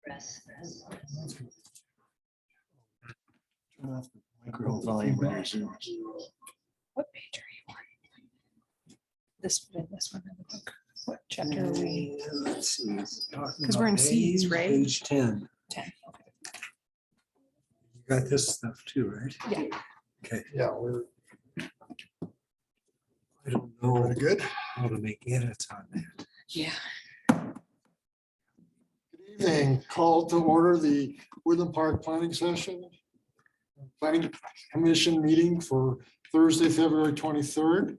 Turn off the micro volume on your Zoom. What page are you on? This one in the book. What chapter are we? Let's see. 'Cause we're in C's, right? Page 10. 10. Okay. You got this stuff too, right? Yeah. Okay. Yeah, we're I don't know pretty good. how to make edits on that. Yeah. Good evening. Call to order the Woodland Park Planning Session. Planning Commission meeting for Thursday, February 23rd.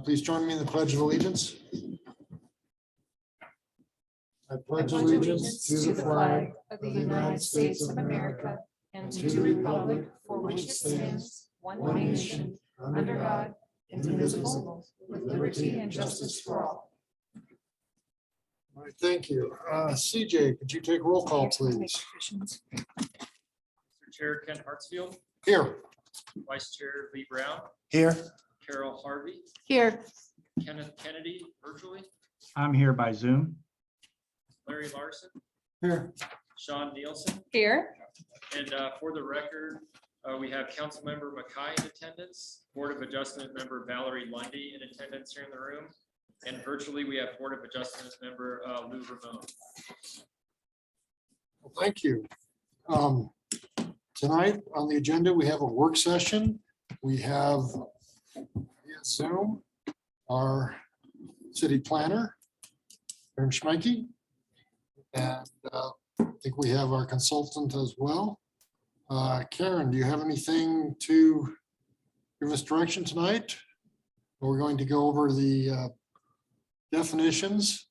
Please join me in the Pledge of Allegiance. I pledge allegiance to the flag of the United States of America and to the republic for which it stands, one nation, under God, indivisible, with liberty and justice for all. All right, thank you. CJ, could you take roll call, please? Questions? Mr. Chair, Ken Hartsfield, Here. Vice Chair Lee Brown, Here. Carol Harvey, Here. Kenneth Kennedy virtually, I'm here by Zoom. Larry Larson, Here. Sean Nielsen, Here. and for the record, we have Councilmember Mackay in attendance, Board of Adjustment member Valerie Lundy in attendance here in the room, and virtually we have Board of Adjustment member Lou Ramon. Well, thank you. Tonight on the agenda, we have a work session. We have via Zoom, our city planner, Aaron Schmeiche. And I think we have our consultant as well. Karen, do you have anything to give us direction tonight? We're going to go over the definitions.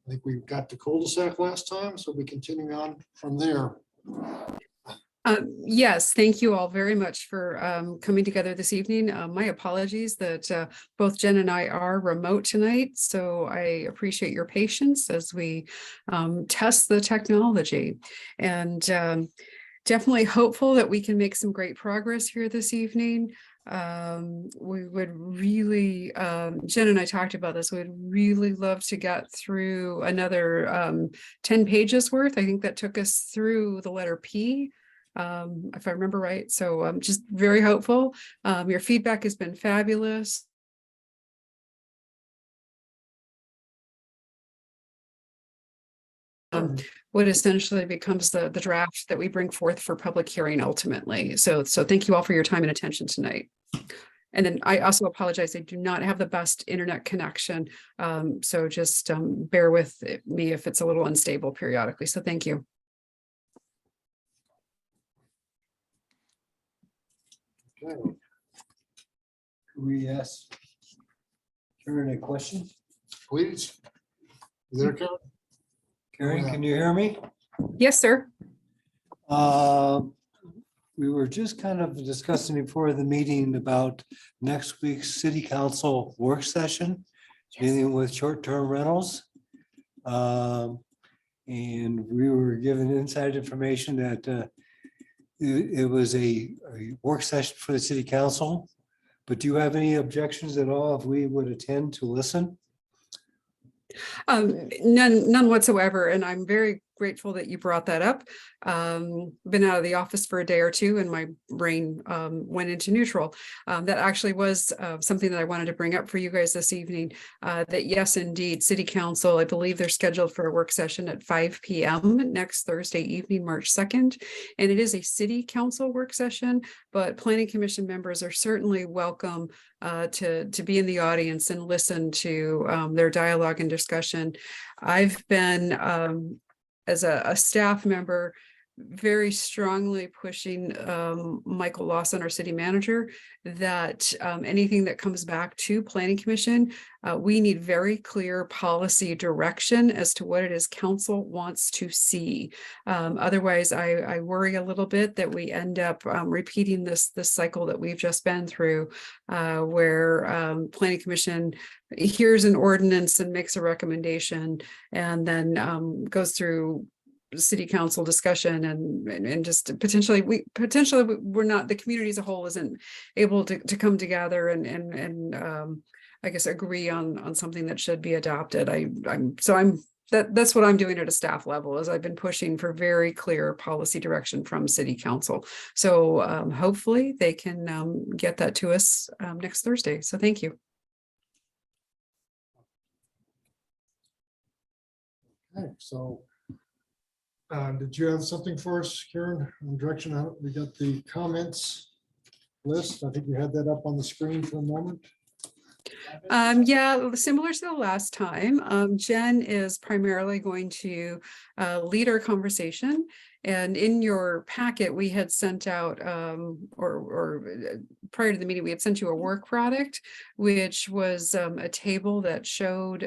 I think we got the cul-de-sac last time, so we continue on from there. Yes, thank you all very much for coming together this evening. My apologies that both Jen and I are remote tonight, so I appreciate your patience as we test the technology. And definitely hopeful that we can make some great progress here this evening. We would really, Jen and I talked about this, we'd really love to get through another 10 pages worth. I think that took us through the letter P, if I remember right. So I'm just very hopeful. Your feedback has been fabulous. What essentially becomes the draft that we bring forth for public hearing ultimately. So thank you all for your time and attention tonight. And then I also apologize, I do not have the best internet connection. So just bear with me if it's a little unstable periodically. So thank you. Okay. Could we ask Karen a question? Please. You there, Karen? Karen, can you hear me? Yes, sir. We were just kind of discussing before the meeting about next week's city council work session, dealing with short-term rentals. And we were given inside information that it was a work session for the city council. But do you have any objections at all if we would attend to listen? None whatsoever. And I'm very grateful that you brought that up. Been out of the office for a day or two and my brain went into neutral. That actually was something that I wanted to bring up for you guys this evening. That yes, indeed, City Council, I believe they're scheduled for a work session at 5 p.m. next Thursday evening, March 2nd. And it is a City Council work session, but Planning Commission members are certainly welcome to be in the audience and listen to their dialogue and discussion. I've been as a staff member, very strongly pushing Michael Lawson, our city manager, that anything that comes back to Planning Commission, we need very clear policy direction as to what it is council wants to see. Otherwise, I worry a little bit that we end up repeating this cycle that we've just been through, where Planning Commission hears an ordinance and makes a recommendation and then goes through city council discussion and just potentially we're not, the community as a whole isn't able to come together and I guess agree on something that should be adopted. I'm that's what I'm doing at a staff level, is I've been pushing for very clear policy direction from city council. So hopefully they can get that to us next Thursday. So thank you. Okay, so did you have something for us, Karen, in direction? We got the comments list. I think you had that up on the screen for a moment. Yeah, similar to the last time, Jen is primarily going to lead our conversation. And in your packet, we had sent out, prior to the meeting, we had sent you a work product, which was a table that showed,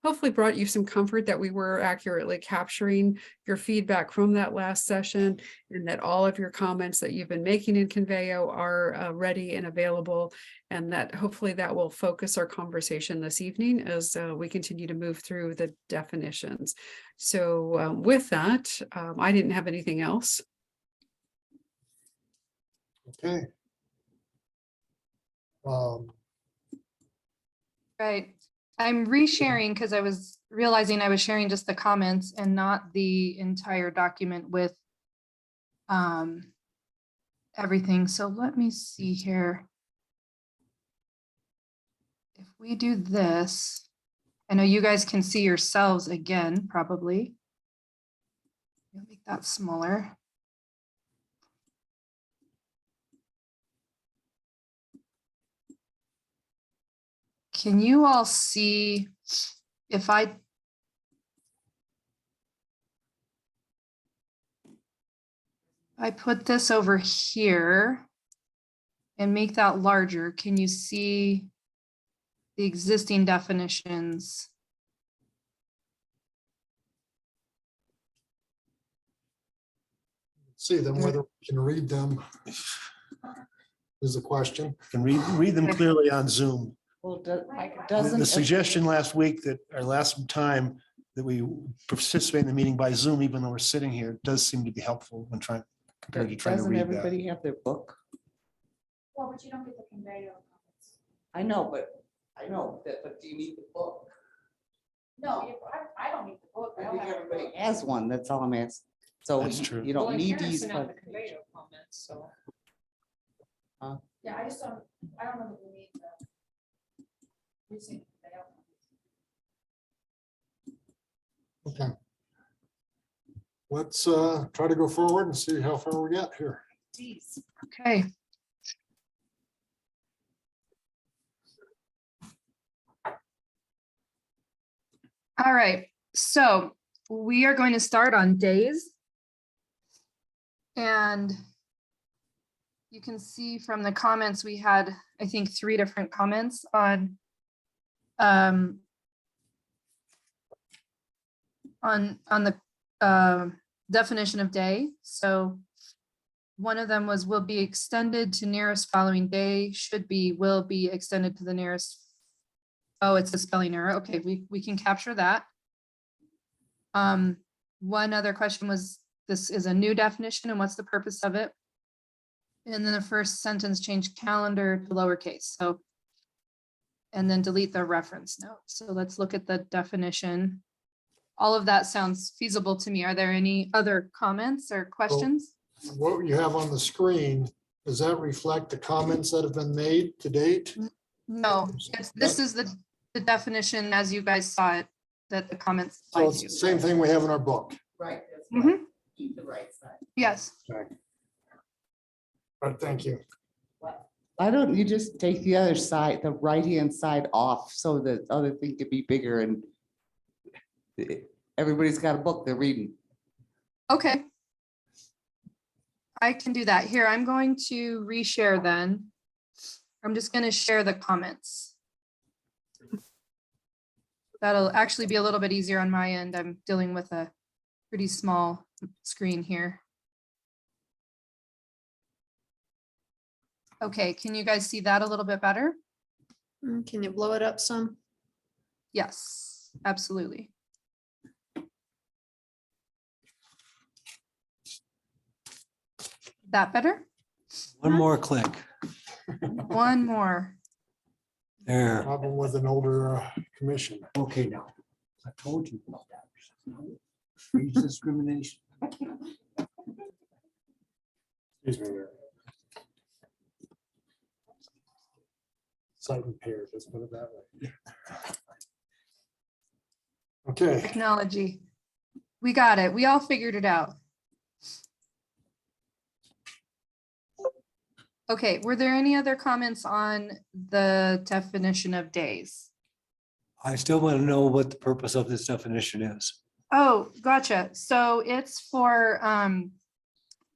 hopefully brought you some comfort that we were accurately capturing your feedback from that last session, and that all of your comments that you've been making in Conveyo are ready and available. And that hopefully that will focus our conversation this evening as we continue to move through the definitions. So with that, I didn't have anything else. Okay. Right. I'm resharing because I was realizing I was sharing just the comments and not the entire document with everything. So let me see here. If we do this, I know you guys can see yourselves again, probably. I'll make that smaller. Can you all see if I put this over here and make that larger, can you see the existing definitions? See them, whether we can read them is the question. Can read them clearly on Zoom. Well, The doesn't, suggestion last week that, or last time that we participate in the meeting by Zoom, even though we're sitting here, does seem to be helpful when compared to trying to doesn't read that. everybody have their book? Well, but you don't get the conveyor comments. I know, but do you need the book? No, I don't need the book. I think everybody has one, that's all I'm asking. So That's true. you don't need these. Comments, but- so. Huh? Yeah, I don't know that we need the. recent conveyor comments. Okay. Let's try to go forward and see how far we get here. Okay. All right, so we are going to start on days. And you can see from the comments, we had, I think, 3 different comments on the definition of day. So one of them was will be extended to nearest following day, should be, will be extended to the nearest. Oh, it's a spelling error. Okay, we can capture that. One other question was, this is a new definition and what's the purpose of it? And then the first sentence change calendar to lowercase, so. And then delete the reference note. So let's look at the definition. All of that sounds feasible to me. Are there any other comments or questions? What you have on the screen, does that reflect the comments that have been made to date? No, this is the definition as you guys saw it, that the comments. So it's the same thing we have in our book. Right. That's Mhm. right. Keep the right side. Yes, But thank you. Why don't you just take the other side, the right-hand side off, so the other thing could be bigger and everybody's got a book they're reading. okay. I can do that. Here, I'm going to reshare then. I'm just going to share the comments. That'll actually be a little bit easier on my end. I'm dealing with a pretty small screen here. Okay, can you guys see that a little bit better? Can you blow it up some? Yes, absolutely. That better? One more click. One more. There. Problem with an older commission. Okay, now. I told you. Age discrimination. Excuse me there. Sight impaired, let's put it that way. Okay, Technology. We got it. We all figured it out. Okay, were there any other comments on the definition of days? I still want to know what the purpose of this definition is. Oh, gotcha. So it's for,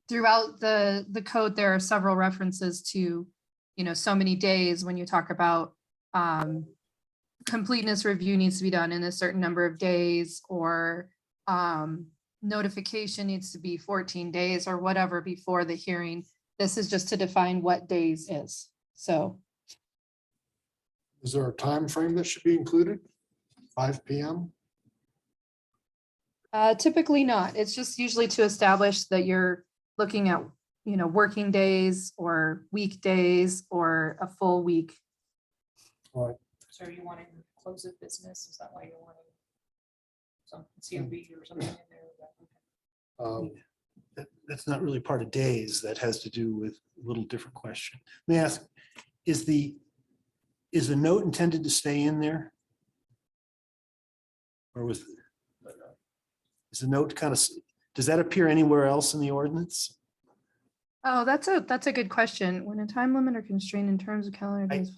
throughout the code, there are several references to, so many days when you talk about, completeness review needs to be done in a certain number of days, or, notification needs to be 14 days or whatever before the hearing. This is just to define what days is. So, is there a time frame that should be included? 5 PM? typically not. It's just usually to establish that you're looking at, working days or weekdays or a full week. So are you wanting to close of business? Is that why you're wanting some COB or something in there? That's not really part of days. That has to do with a little different question. Let me ask, is the note intended to stay in there? Or is the note kind of, does that appear anywhere else in the ordinance? Oh, that's a good question. When a time limit or constraint in terms of calendar days.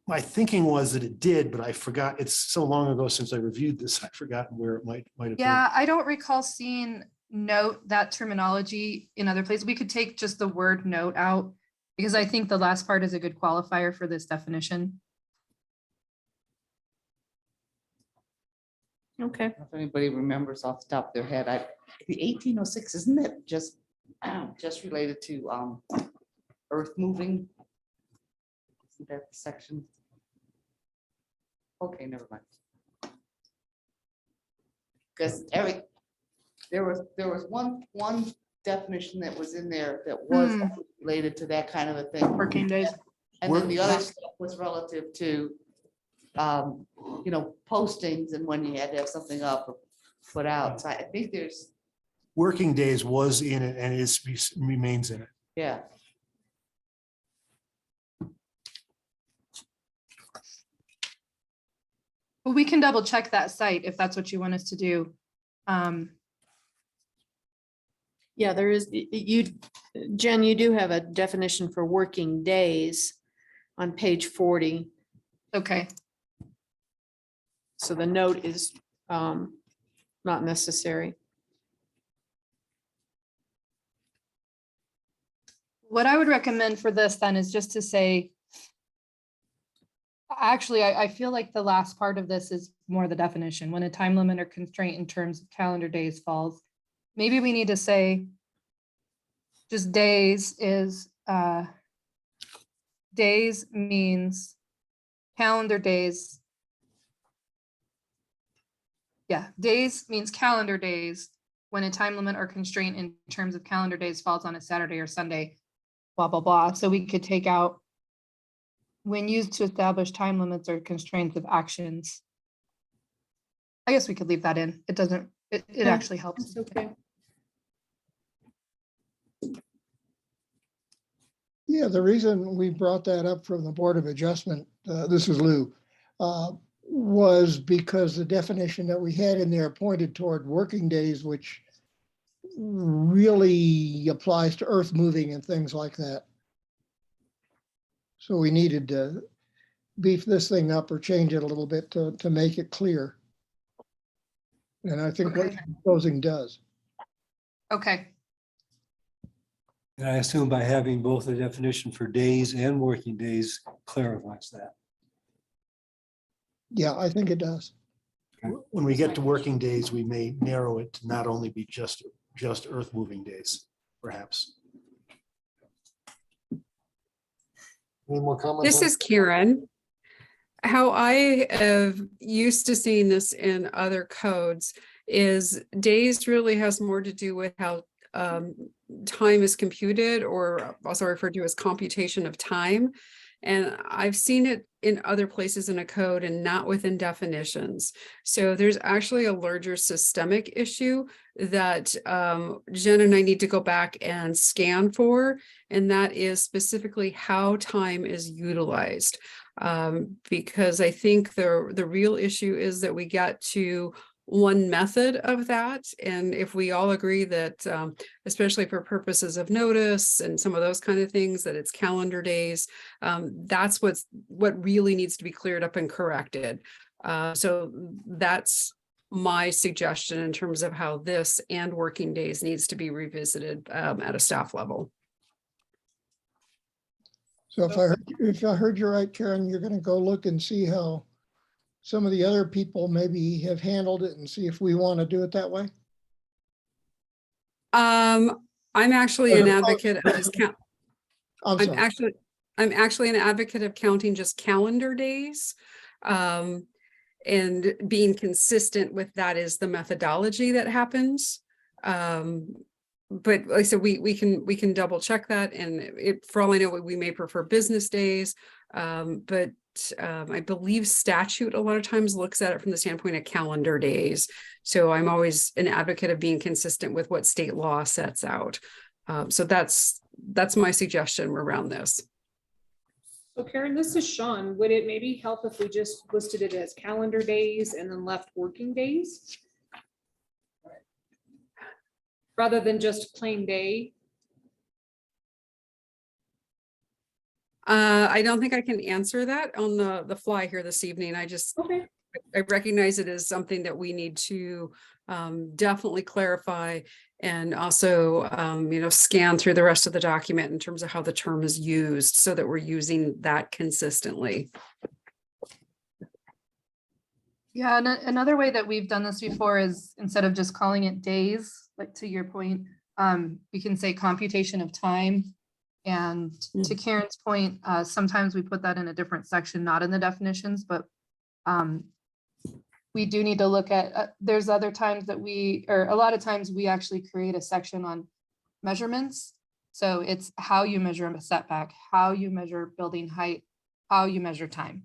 My thinking was that it did, but I forgot. It's so long ago since I reviewed this. I've forgotten where it might have been. Yeah, I don't recall seeing note that terminology in other places. We could take just the word note out because I think the last part is a good qualifier for this definition. Okay. If anybody remembers off the top of their head, the 1806, isn't that just related to earth moving? Isn't that the section? Okay, never mind. Because there was one definition that was in there that was related to that kind of a thing. Working days. And then the other stuff was relative to, postings and when you had to have something up or put out. So I think there's, Working days was in it and remains in it. yeah. Well, we can double check that site if that's what you want us to do. Yeah, there is, Jen, you do have a definition for working days on page 40. Okay, So the note is not necessary. what I would recommend for this then is just to say, actually, I feel like the last part of this is more the definition. When a time limit or constraint in terms of calendar days falls, maybe we need to say just days is, days means calendar days. Yeah, days means calendar days when a time limit or constraint in terms of calendar days falls on a Saturday or Sunday, blah, blah, blah. So we could take out when used to establish time limits or constraints of actions. I guess we could leave that in. It doesn't, it actually helps. Okay. Yeah, the reason we brought that up from the Board of Adjustment, this is Lou, was because the definition that we had in there pointed toward working days, which really applies to earth moving and things like that. So we needed to beef this thing up or change it a little bit to make it clear. And I think what Okay. you're proposing does. Okay, And I assume by having both a definition for days and working days clarifies that. Yeah, I think it does. When we get to working days, we may narrow it to not only be just earth moving days, perhaps. Any more comments? This on- is Kieran. How I have used to seeing this in other codes is days really has more to do with how time is computed, or also referred to as computation of time. And I've seen it in other places in a code and not within definitions. So there's actually a larger systemic issue that Jen and I need to go back and scan for, and that is specifically how time is utilized. Because I think the real issue is that we get to one method of that. And if we all agree that, especially for purposes of notice and some of those kind of things, that it's calendar days, that's what really needs to be cleared up and corrected. So that's my suggestion in terms of how this and working days needs to be revisited at a staff level. So if I heard you right, Karen, you're gonna go look and see how some of the other people maybe have handled it and see if we want to do it that way? I'm actually an advocate of just count. I'm I'm sorry. actually an advocate of counting just calendar days. And being consistent with that is the methodology that happens. But like I said, we can double check that, and for all I know, we may prefer business days. But I believe statute a lot of times looks at it from the standpoint of calendar days. So I'm always an advocate of being consistent with what state law sets out. So that's my suggestion around this. So Karen, this is Sean. Would it maybe help if we just listed it as calendar days and then left working days? Rather than just plain day? I don't think I can answer that on the fly here this evening. Okay. I recognize it as something that we need to definitely clarify, and also scan through the rest of the document in terms of how the term is used so that we're using that consistently. Yeah, and another way that we've done this before is instead of just calling it days, like to your point, we can say computation of time. And to Karen's point, sometimes we put that in a different section, not in the definitions, but we do need to look at, there's other times that a lot of times we actually create a section on measurements. So it's how you measure a setback, how you measure building height, how you measure time.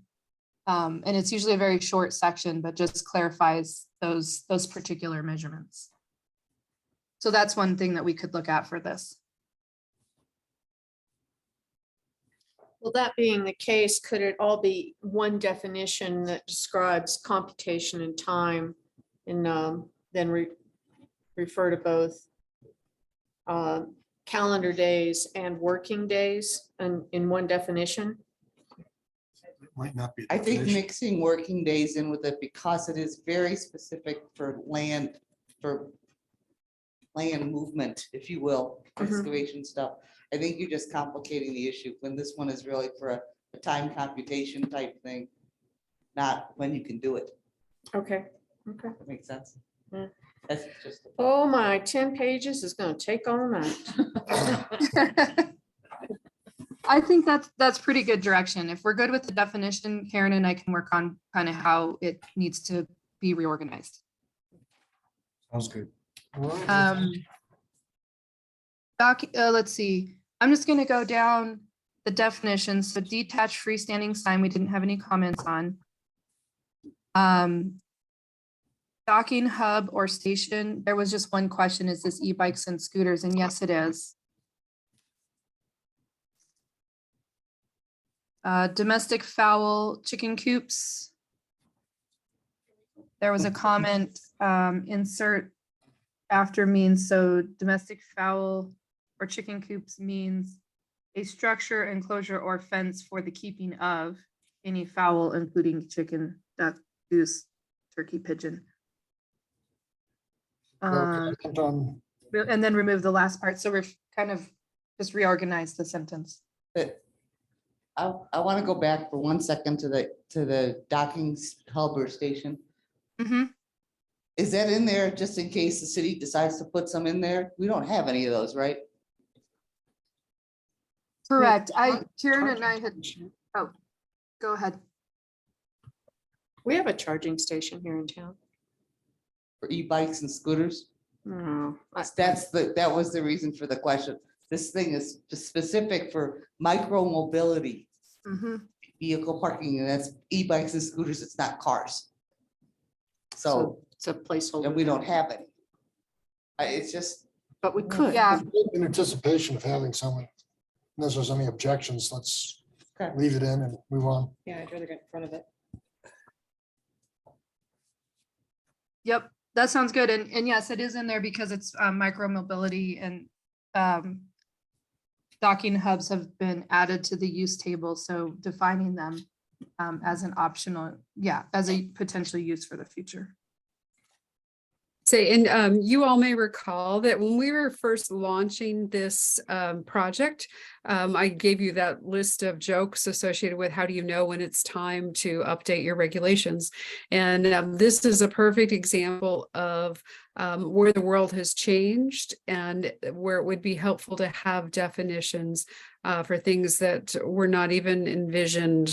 And it's usually a very short section, but just clarifies those particular measurements. So that's one thing that we could look at for this. Well, that being the case, could it all be one definition that describes computation and time, and then refer to both calendar days and working days in one definition? It might not be. a I think definition. mixing working days in with it, because it is very specific for land movement, if you will, excavation stuff. I think you're just complicating the issue when this one is really for a time computation type thing, not when you can do it. Okay, okay. That makes sense. Yeah. That's just. Oh, my 10 pages is gonna take all night. I think that's pretty good direction. If we're good with the definition, Karen and I can work on kind of how it needs to be reorganized. Sounds good. Let's see, I'm just gonna go down the definitions. So detached freestanding sign, we didn't have any comments on. Docking hub or station, there was just one question, is this e-bikes and scooters? And yes, it is. Domestic fowl chicken coops. There was a comment, insert after means, so domestic fowl or chicken coops means a structure, enclosure, or fence for the keeping of any fowl, including chicken, duck, goose, turkey, pigeon. And then remove the last part. So we're kind of just reorganize the sentence. But I want to go back for 1 second to the docking hub or station. Mhm. Is that in there just in case the city decides to put some in there? We don't have any of those, right? Correct. Karen and I had, oh, go ahead. We have a charging station here in town. For e-bikes and scooters? No, That was the reason for the question. This thing is specific for micro mobility. Mhm. vehicle parking, and that's e-bikes and scooters, it's not cars. So, It's a placeholder. and we don't have any. It's just, But we could. Yeah, In anticipation of having someone, unless there's any objections, let's Okay. leave it in and move on. Yeah, I'd rather get in front of it. yep, that sounds good. And yes, it is in there because it's micro mobility and docking hubs have been added to the use table, so defining them as an optional, yeah, as a potential use for the future. Say, and you all may recall that when we were first launching this project, I gave you that list of jokes associated with how do you know when it's time to update your regulations. And this is a perfect example of where the world has changed and where it would be helpful to have definitions for things that were not even envisioned,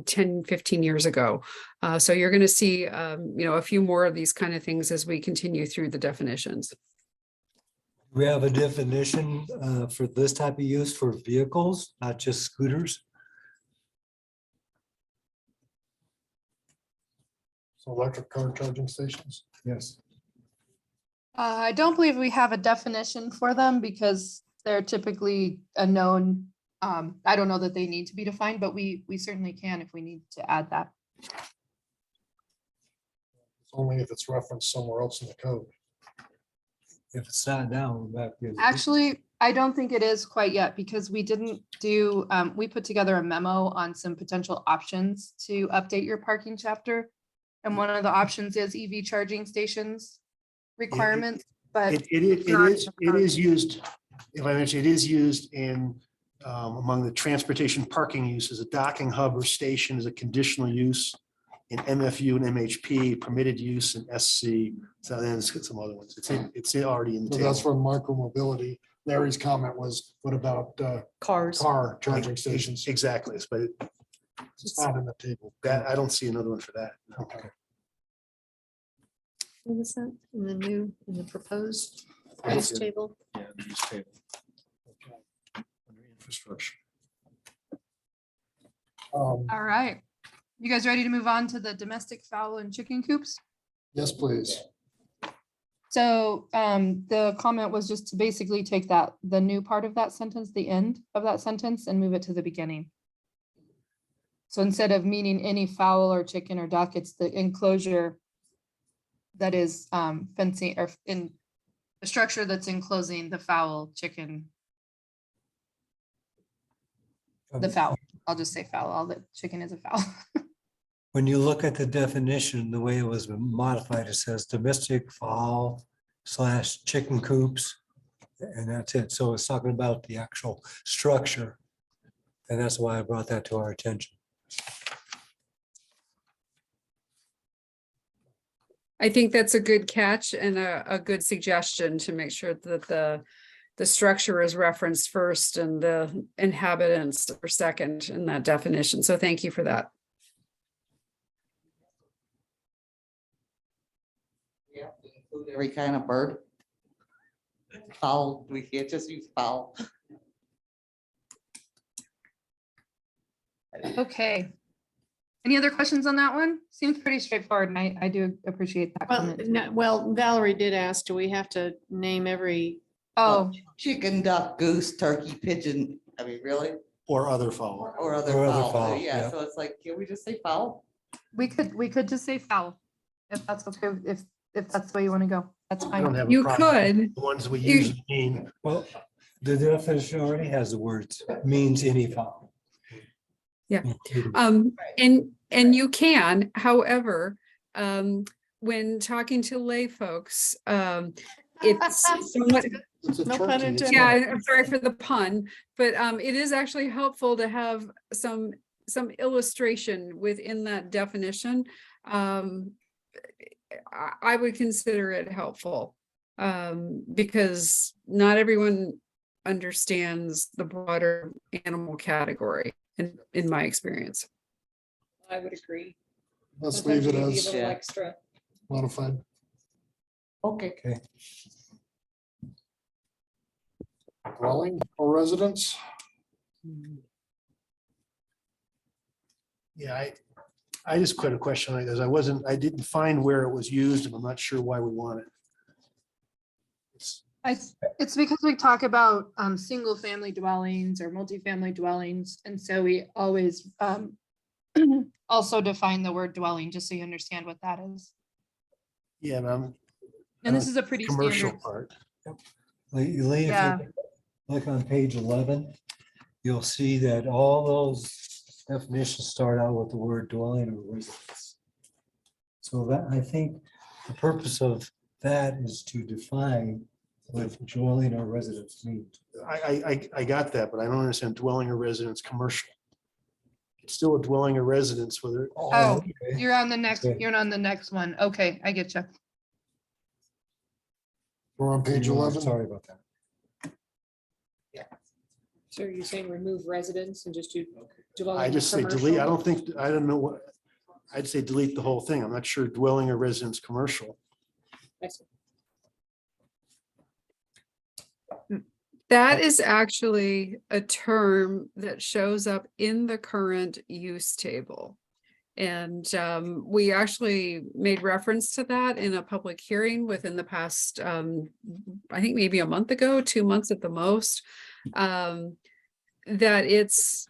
10, 15 years ago. So you're going to see, a few more of these kind of things as we continue through the definitions. We have a definition for this type of use for vehicles, not just scooters. So electric car charging stations. Yes. I don't believe we have a definition for them because they're typically a known, I don't know that they need to be defined, but we certainly can if we need to add that. It's only if it's referenced somewhere else in the code. If it's not now, we're back. to- Actually, I don't think it is quite yet because we didn't do, we put together a memo on some potential options to update your parking chapter. And one of the options is EV charging stations requirements, but It is used, if I mention, it is used in among the transportation parking uses. A docking hub or station is a conditional use in MFU and MHP, permitted use in SC. So then it's got some other ones. It's already in the So that's table. for micro mobility. Larry's comment was, what about Cars. car charging stations? Exactly, but It's not in the table. that, I don't see another one for that. no. Okay. What was that in the proposed That's use it. table? Yeah, the use table. Under infrastructure. all right. You guys ready to move on to the domestic fowl and chicken coops? Yes, please. So the comment was just to basically take that, the new part of that sentence, the end of that sentence, and move it to the beginning. So instead of meaning any fowl or chicken or duck, it's the enclosure that is fencing or in the structure that's enclosing the fowl, chicken, the fowl. I'll just say fowl, all the chicken is a fowl. When you look at the definition, the way it was modified, it says domestic fowl / chicken coops. And that's it. So it's talking about the actual structure. And that's why I brought that to our attention. I think that's a good catch and a good suggestion to make sure that the structure is referenced first and the inhabitants are second in that definition. So thank you for that. we have to include every kind of bird. Fowl, we can't just use fowl. Okay. Any other questions on that one? Seems pretty straightforward, and I do appreciate that Well, comment. no, well, Valerie did ask, do we have to name every? Oh, Chicken, duck, goose, turkey, pigeon, I mean, really? Or other fowl. Or other Or other fowl, fowl, yeah, yeah. so it's like, can we just say fowl? we could just say fowl, if that's okay, if that's the way you want to go, that's I don't fine. have a You problem. could, The ones we You- usually mean. Well, the definition already has the words means any fowl. Yeah. Including- and you can, however, when talking to lay folks, it's somewhat, It's a No pun turkey, it's intended. yeah, not- I'm sorry for the pun, but it is actually helpful to have some illustration within that definition. I would consider it helpful because not everyone understands the broader animal category in my experience. I would agree. Let's Sometimes leave it you need a as little Yeah. extra. modified. Okay. Dwelling or residence? Yeah, I just quite a question like this. I didn't find where it was used and I'm not sure why we want it. It's- It's because we talk about single family dwellings or multifamily dwellings, and so we always also define the word dwelling, just so you understand what that is. Yeah, but I'm. And this is a pretty Commercial standard. part. Elaine, if Yeah. you look on page 11, you'll see that all those definitions start out with the word dwelling or residence. So that, I think the purpose of that is to define what dwelling or residence means. I got that, but I don't understand dwelling or residence, commercial. It's still a dwelling or residence, whether, Oh, okay. you're on the next, Okay. you're on the next one. Okay, I get you. We're on page 11. Sorry about that. So are you saying remove residence and just do dwelling? I just say delete. commercial? I don't think, I don't know what, I'd say delete the whole thing. I'm not sure dwelling or residence, commercial. I see. That is actually a term that shows up in the current use table. And we actually made reference to that in a public hearing within the past, I think maybe a month ago, 2 months at the most. That it's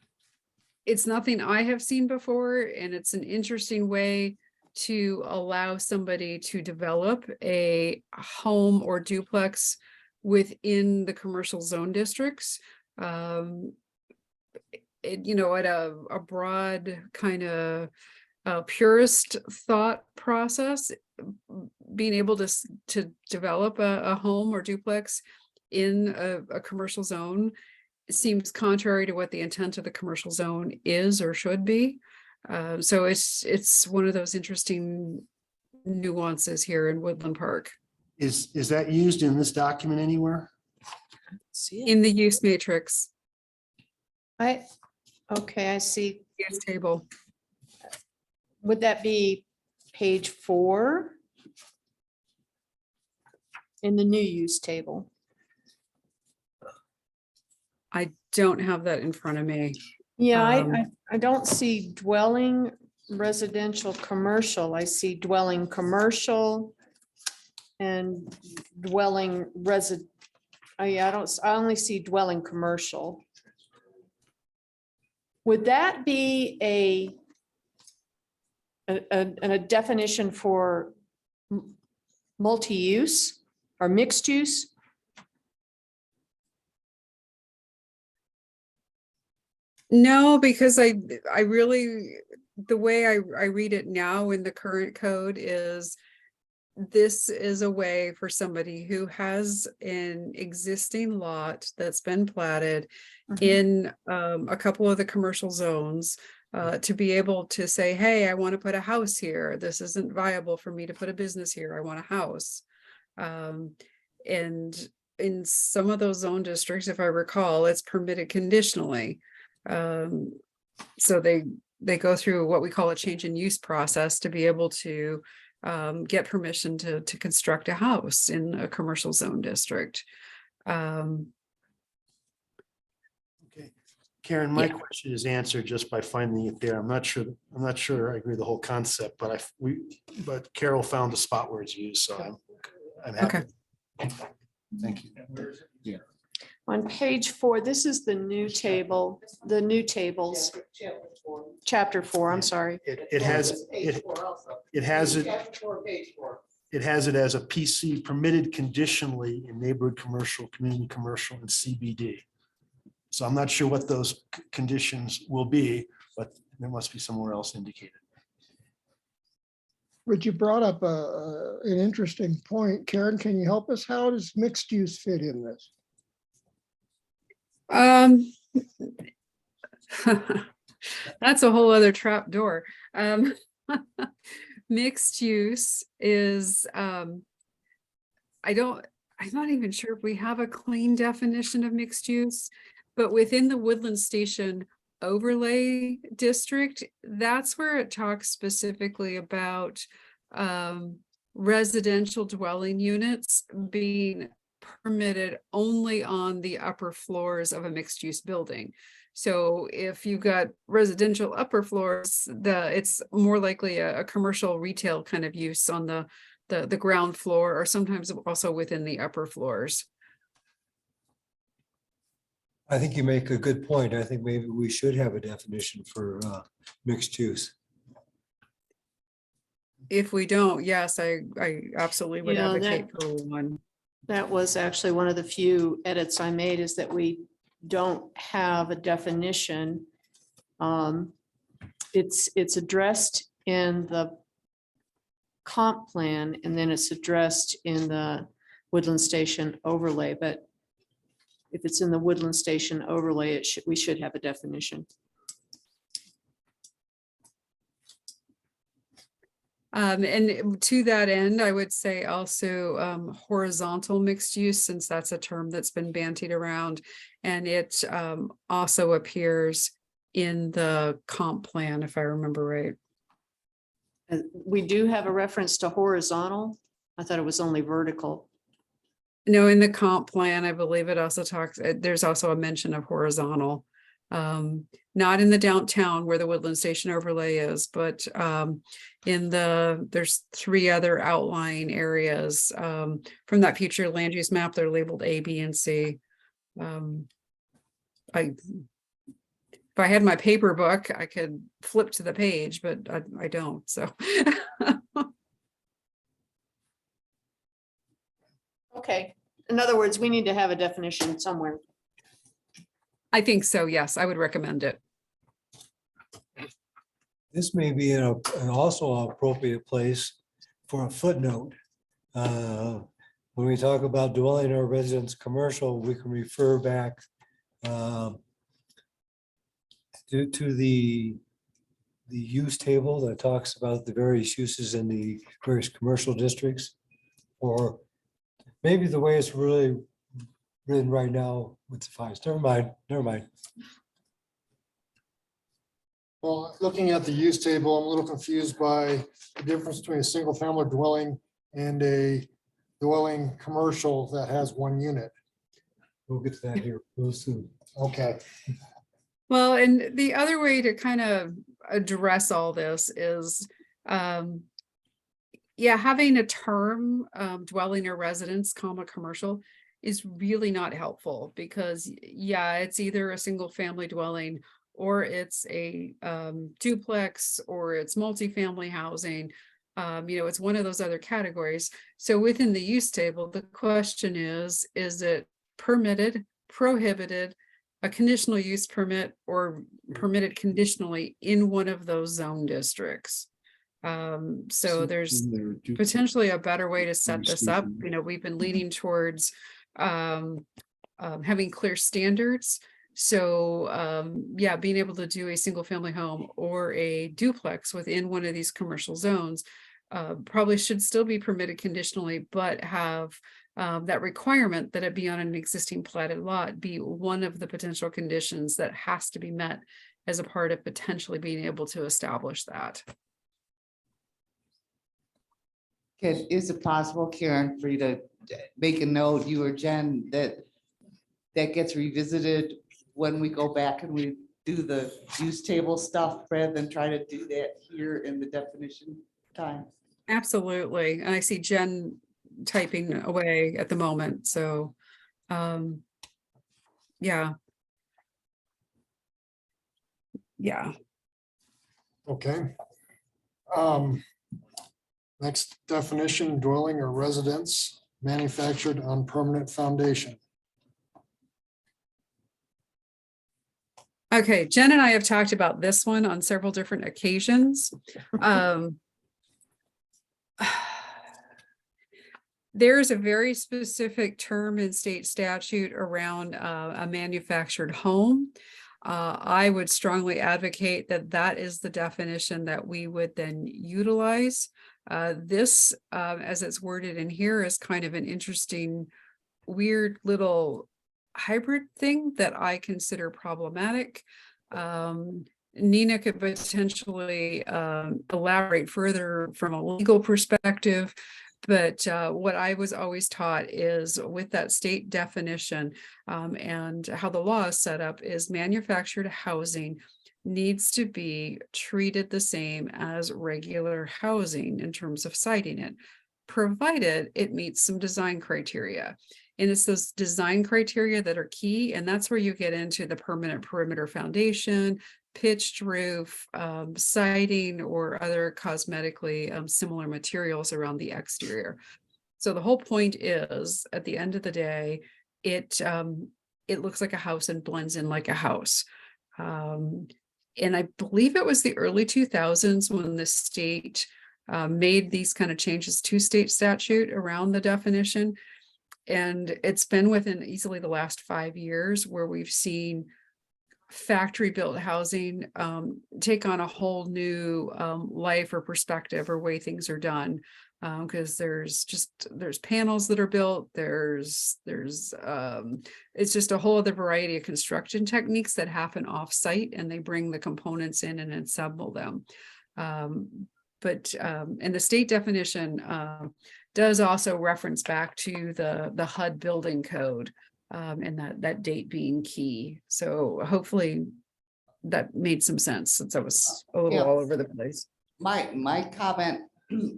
nothing I have seen before, and it's an interesting way to allow somebody to develop a home or duplex within the commercial zone districts. You know, at a broad kind of purist thought process, being able to develop a home or duplex in a commercial zone seems contrary to what the intent of the commercial zone is or should be. So it's one of those interesting nuances here in Woodland Park. Is that used in this document anywhere? In the use matrix, Okay, I see. use table. Would that be page 4? In the new use table? I don't have that in front of me. Yeah, Um, I don't see dwelling residential commercial. I see dwelling commercial and dwelling I only see dwelling commercial. Would that be a definition for multi-use or mixed use? No, because I really, the way I read it now in the current code is this is a way for somebody who has an existing lot that's been platted in a couple of the commercial zones to be able to say, hey, I want to put a house here. This isn't viable for me to put a business here. I want a house. And in some of those zone districts, if I recall, it's permitted conditionally. So they go through what we call a change in use process to be able to get permission to construct a house in a commercial zone district. Okay. Karen, my Yeah. question is answered just by finding it there. I'm not sure I agree with the whole concept, but but Carol found the spot where it's used, so I'm happy. Okay. Thank you. On page 4, this is the new table, the new tables. Chapter 4, I'm sorry. It has it as a PC permitted conditionally in neighborhood commercial, community commercial, and CBD. So I'm not sure what those conditions will be, but there must be somewhere else indicated. But you brought up an interesting point. Karen, can you help us? How does mixed use fit in this? That's a whole other trap door. Mixed use is, I'm not even sure if we have a clean definition of mixed use, but within the Woodland Station overlay district, that's where it talks specifically about residential dwelling units being permitted only on the upper floors of a mixed-use building. So if you've got residential upper floors, it's more likely a commercial retail kind of use on the ground floor, or sometimes also within the upper floors. I think you make a good point. I think maybe we should have a definition for mixed use. If we don't, yes, I absolutely would You know, advocate for one. That was actually one of the few edits I made, is that we don't have a definition. It's addressed in the comp plan, and then it's addressed in the Woodland Station overlay, but if it's in the Woodland Station overlay, we should have a definition. And to that end, I would say also horizontal mixed use, since that's a term that's been bantied around. And it also appears in the comp plan, if I remember right. We do have a reference to horizontal. I thought it was only vertical. No, in the comp plan, I believe it also talks, there's also a mention of horizontal. Not in the downtown where the Woodland Station overlay is, but there's 3 other outlying areas from that future land use map. They're labeled A, B, and C. If I had my paper book, I could flip to the page, but I don't, so. Okay. In other words, we need to have a definition somewhere. I think so, yes, I would recommend it. This may be also an appropriate place for a footnote. When we talk about dwelling or residence commercial, we can refer back to the use table that talks about the various uses in the various commercial districts. Or maybe the way it's really written right now would suffice. Never mind. Well, looking at the use table, I'm a little confused by the difference between a single family dwelling and a dwelling commercial that has 1 unit. We'll get to that here real soon. Okay, Well, and the other way to kind of address all this is, having a term dwelling or residence, commercial, is really not helpful, because it's either a single family dwelling, or it's a duplex, or it's multifamily housing. It's one of those other categories. So within the use table, the question is it permitted, prohibited, a conditional use permit, or permitted conditionally in one of those zone districts? So there's potentially a better way to set this up. We've been leaning towards having clear standards. So being able to do a single family home or a duplex within one of these commercial zones probably should still be permitted conditionally, but have that requirement that it be on an existing platted lot be one of the potential conditions that has to be met as a part of potentially being able to establish that. Is it possible, Karen, for you to make a note, you or Jen, that gets revisited when we go back and we do the use table stuff, rather than try to do that here in the definition time? Absolutely. And I see Jen typing away at the moment. So, yeah. okay. Next definition, dwelling or residence manufactured on permanent foundation. Okay, Jen and I have talked about this one on several different occasions. There's a very specific term in state statute around a manufactured home. I would strongly advocate that is the definition that we would then utilize. This, as it's worded in here, is kind of an interesting, weird little hybrid thing that I consider problematic. Nina could potentially elaborate further from a legal perspective, But what I was always taught is with that state definition and how the law is set up is manufactured housing needs to be treated the same as regular housing in terms of citing it, provided it meets some design criteria. And it's those design criteria that are key, and that's where you get into the permanent perimeter foundation, pitched roof, siding, or other cosmetically similar materials around the exterior. So the whole point is, at the end of the day, it looks like a house and blends in like a house. And I believe it was the early 2000s when the state made these kind of changes to state statute around the definition. And it's been within easily the last 5 years where we've seen factory built housing take on a whole new life or perspective or way things are done. Because there's panels that are built, it's just a whole other variety of construction techniques that happen off-site, and they bring the components in and assemble them. And the state definition does also reference back to the HUD building code, and that date being key. So hopefully that made some sense, since I was a little Yeah. all over the place. My comment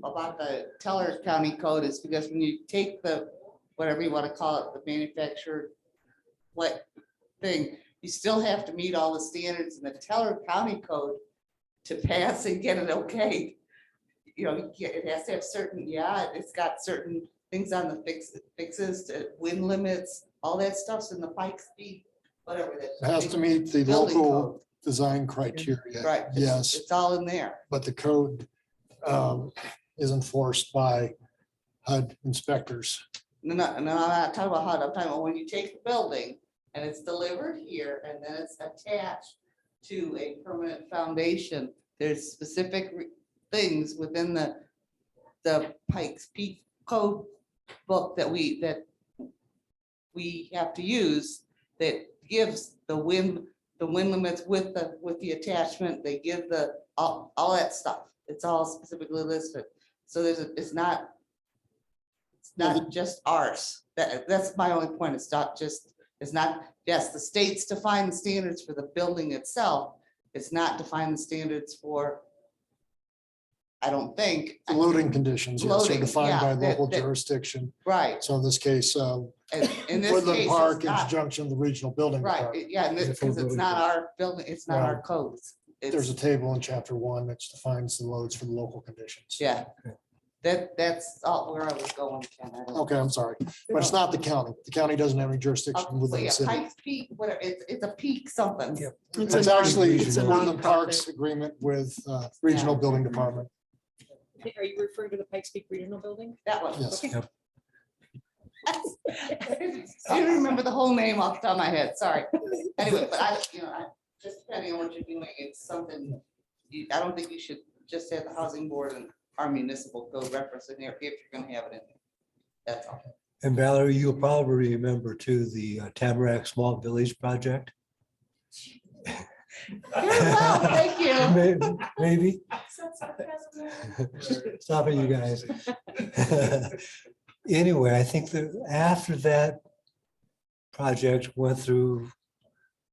about the Teller County Code is because when you take the, whatever you want to call it, the manufactured what thing, you still have to meet all the standards in the Teller County Code to pass and get it okay. You know, it has to have certain, it's got certain things on the fixes to wind limits, all that stuff's in the Pikes Peak, whatever. It has to meet the Building local code. design criteria. Right. Yes, It's all in there. but the code is enforced by HUD inspectors. No, I'm not talking about HUD. I'm talking about when you take the building and it's delivered here and then it's attached to a permanent foundation. There's specific things within the Pikes Peak Code book that we have to use that gives the wind limits with the attachment. They give all that stuff. It's all specifically listed. So it's not just ours. That's my only point. It's not, yes, the states define the standards for the building itself. It's not define the standards for, I don't think. The loading conditions, yes, are Loading, defined by yeah, local that- jurisdiction. Right. So in this case, In this Woodland case, Park it's in not. conjunction with the regional building Right, department. yeah, Is it for because it's building not code? our building, it's not our Right. codes. There's a It's, table in chapter 1 that defines the loads for the local conditions. yeah. That's all where I was going, Ken. I don't- Okay, I'm sorry, but it's not the county. The county doesn't have any jurisdiction Oh, within yeah, the city. Pikes Peak, whatever, it's a peak something. Yep. It's actually it's a Woodland Parks nonprofit. agreement with regional building department. Are you referring to the Pikes Peak Regional Building? That one. Yes. Okay. Yep. I didn't remember the whole name off the top of my head, sorry. Anyway, but just depending on what you're doing, it's something, I don't think you should just have the housing board and our municipal code reference in there if you're gonna have it in there. That's all. And Valerie, you'll probably remember too, the Tamarack Small Village Project. Very well, thank you. Maybe. Stop it, you guys. Anyway, I think that after that project went through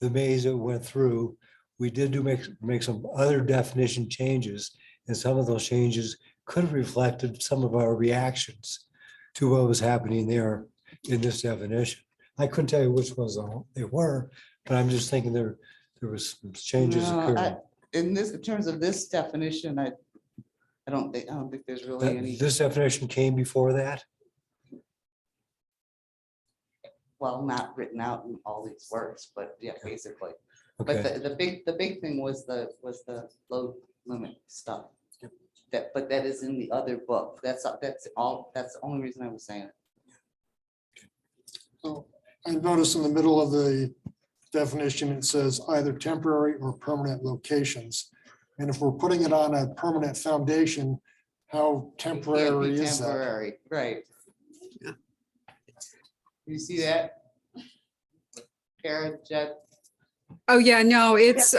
the maze it went through, we did make some other definition changes, and some of those changes could have reflected some of our reactions to what was happening there in this definition. I couldn't tell you which ones they were, but I'm just thinking there was some changes No, occurring. in terms of this definition, I don't think there's really any, This definition came before that? well, not written out in all these words, but yeah, basically. Okay. But the big thing was the load limit stuff. But that is in the other book. That's the only reason I was saying it. So I noticed in the middle of the definition, it says either temporary or permanent locations. And if we're putting it on a permanent foundation, how It can't be temporary is that? temporary, right? You see that? Karen, Jed, Oh, yeah, no, it's,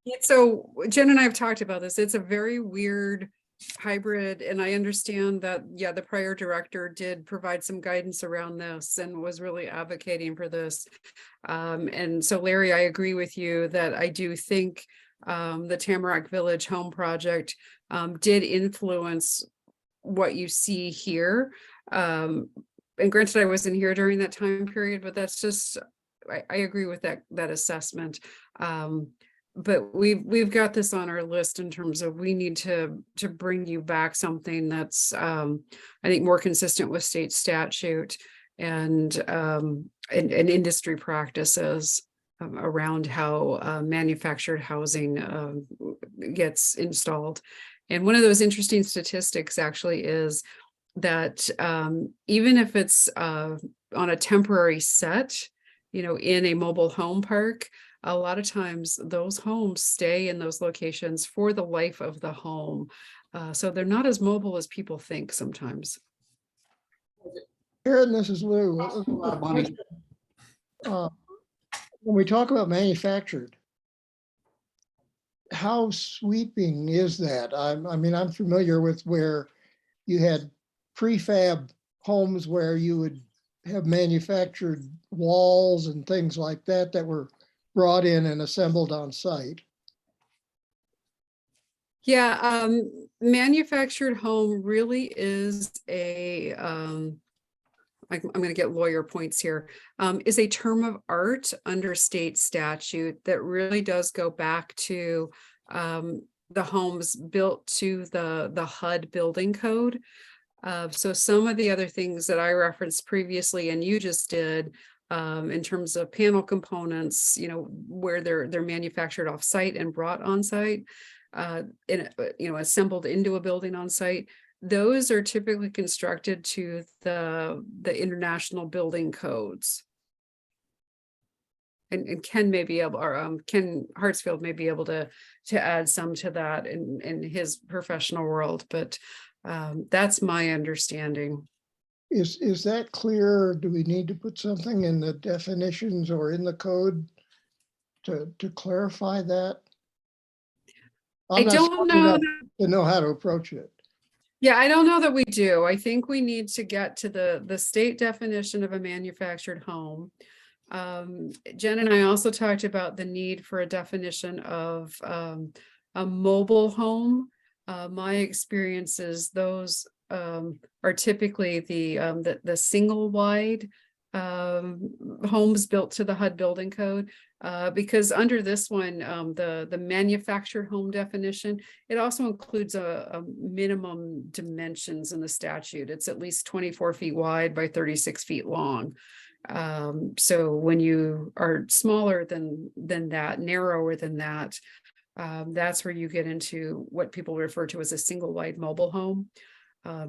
Yes. so Jen and I have talked about this. It's a very weird hybrid, and I understand that, yeah, the prior director did provide some guidance around this and was really advocating for this. And so Larry, I agree with you that I do think the Tamarack Village Home Project did influence what you see here. And granted, I wasn't here during that time period, but that's just, I agree with that assessment. But we've got this on our list in terms of we need to bring you back something that's I think more consistent with state statute and industry practices around how manufactured housing gets installed. And one of those interesting statistics actually is that even if it's on a temporary set, in a mobile home park, a lot of times those homes stay in those locations for the life of the home. So they're not as mobile as people think sometimes. Karen, this is Lou. A lot of money. When we talk about manufactured, how sweeping is that? I mean, I'm familiar with where you had prefab homes where you would have manufactured walls and things like that that were brought in and assembled on site. Yeah, manufactured home really is a, I'm going to get lawyer points here, is a term of art under state statute that really does go back to the homes built to the HUD building code. So some of the other things that I referenced previously and you just did, in terms of panel components, where they're manufactured off site and brought on site, assembled into a building on site. Those are typically constructed to the international building codes. And Ken may be able, or Ken Hartsfield may be able to add some to that in his professional world, but that's my understanding. Is that clear? Do we need to put something in the definitions or in the code to clarify that? I don't know. To know how to approach it. Yeah, I don't know that we do. I think we need to get to the state definition of a manufactured home. Jen and I also talked about the need for a definition of a mobile home. My experience is those are typically the single wide homes built to the HUD building code, because under this one, the manufactured home definition, it also includes a minimum dimensions in the statute. It's at least 24 feet wide by 36 feet long. So when you are smaller than that, narrower than that, that's where you get into what people refer to as a single wide mobile home.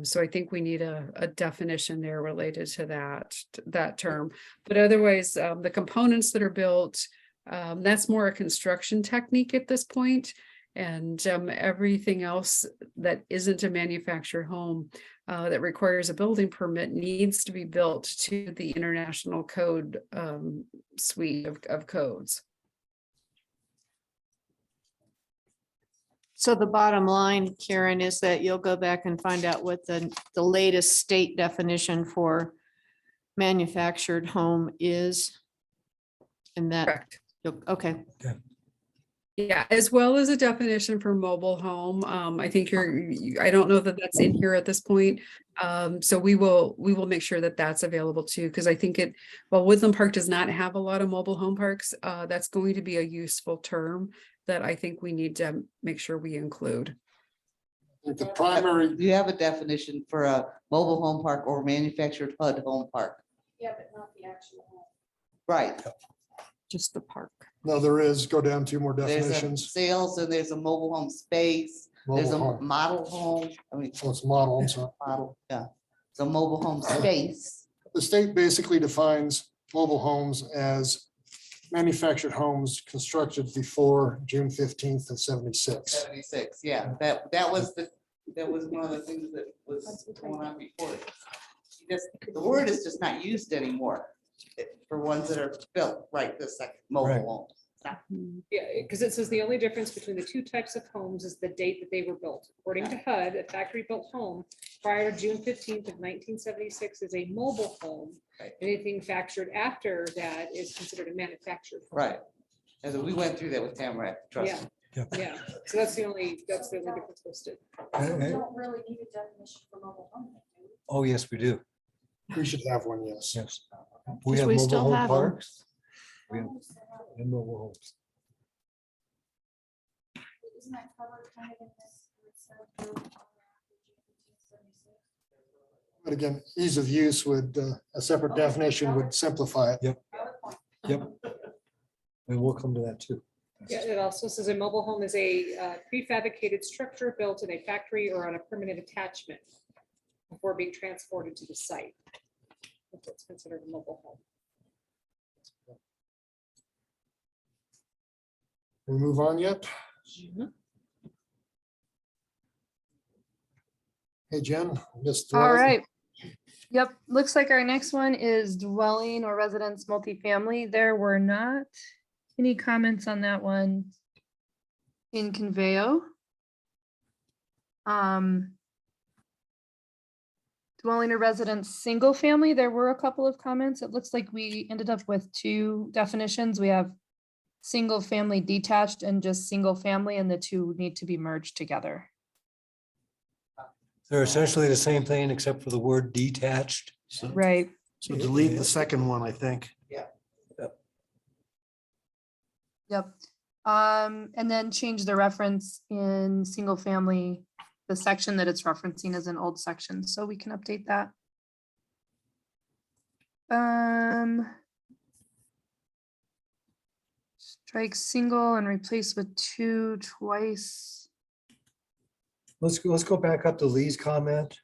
So I think we need a definition there related to that term. But otherwise, the components that are built, that's more a construction technique at this point. And everything else that isn't a manufactured home that requires a building permit needs to be built to the international code suite of codes. So the bottom line, Karen, is that you'll go back and find out what the latest state definition for manufactured home is. And that, Correct. okay. Yeah, as well as a definition for mobile home. I think I don't know that that's in here at this point. So we will make sure that that's available too, because I think while Woodland Park does not have a lot of mobile home parks, that's going to be a useful term that I think we need to make sure we include. The primary, You have a definition for a mobile home park or manufactured HUD home park, Yeah, but not the actual home. right? Just the park. no, there is, go down 2 more There's a definitions. sales and there's a mobile home space, there's a Mobile home. model home, I mean, So it's model, I'm sorry. model, yeah. It's a mobile home space. The state basically defines mobile homes as manufactured homes constructed before June 15th of 76. 76, yeah, that was one of the things that was going on before. The word is just not used anymore for ones that are built right this second, Right. mobile homes. Yeah, because it says the only difference between the two types of homes is the date that they were built. According to HUD, a factory-built home prior to June 15th of 1976 is a mobile home. Right. Anything factored after that is considered a manufactured. home. Right. And then we went through that with Tamarack, trust me. Yeah, so that's the only difference listed. don't really need a definition for mobile home. Oh, yes, we do. We should have one, yes. Yes. We Because have we mobile still home have 'em. parks. We have and mobile homes. Isn't that covered kind of in this? But again, ease of use would, a separate definition would simplify it. Yep. And we'll come to that too. Yeah, it also says a mobile home is a prefabricated structure built in a factory or on a permanent attachment before being transported to the site. That's what's considered a mobile home. We move on yet? Hey, Jen. missed All dwelling. right. Yep, looks like our next one is dwelling or residence multifamily. There were not any comments on that one in Conveo. Dwelling or residence, single family, there were a couple of comments. It looks like we ended up with two definitions. We have single family detached and just single family, and the two need to be merged together. They're essentially the same thing except for the word detached. So Right. so delete the second one, I think. Yep. And then change the reference in single family, the section that it's referencing is an old section, so we can update that. Strike single and replace with two twice. Let's go back up to Lee's comment.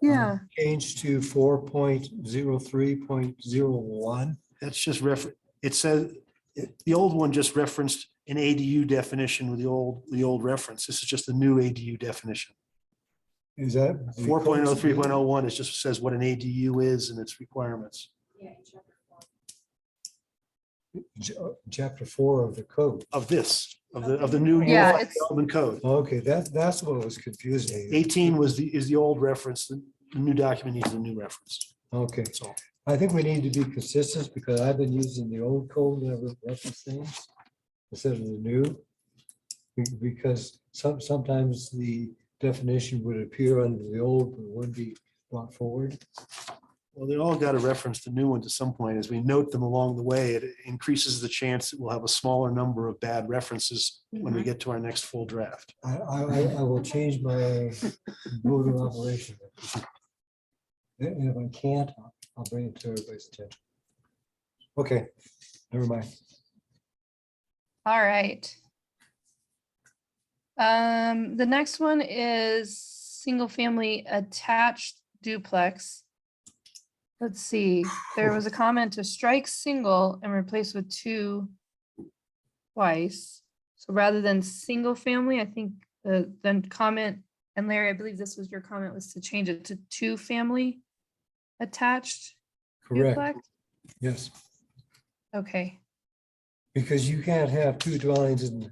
Yeah. Change to 4.03.01. That's just it says, the old one just referenced an ADU definition with the old reference. This is just a new ADU definition. Is that? 4.03.01 is just says what an ADU is and its requirements. Chapter 4 of the code. Of the new Yeah, Unified it's- Development Code. Okay, that's what was confusing. 18 is the old reference. The new document needs a new reference. Okay, That's all. I think we need to be consistent because I've been using the old code whenever it reference things instead of the new. Because sometimes the definition would appear under the old, but wouldn't be brought forward. Well, they all got to reference the new one to some point. As we note them along the way, it increases the chance that we'll have a smaller number of bad references when we get to our next full draft. I will change my mode of operation. And if I can't, I'll bring it to everybody's attention. Okay, never mind. All right. The next one is single family attached duplex. Let's see, there was a comment to strike single and replace with two twice. So rather than single family, I think then comment, and Larry, I believe this was your comment, was to change it to two family attached Correct, duplex. yes, Okay, because you can't have two dwellings in,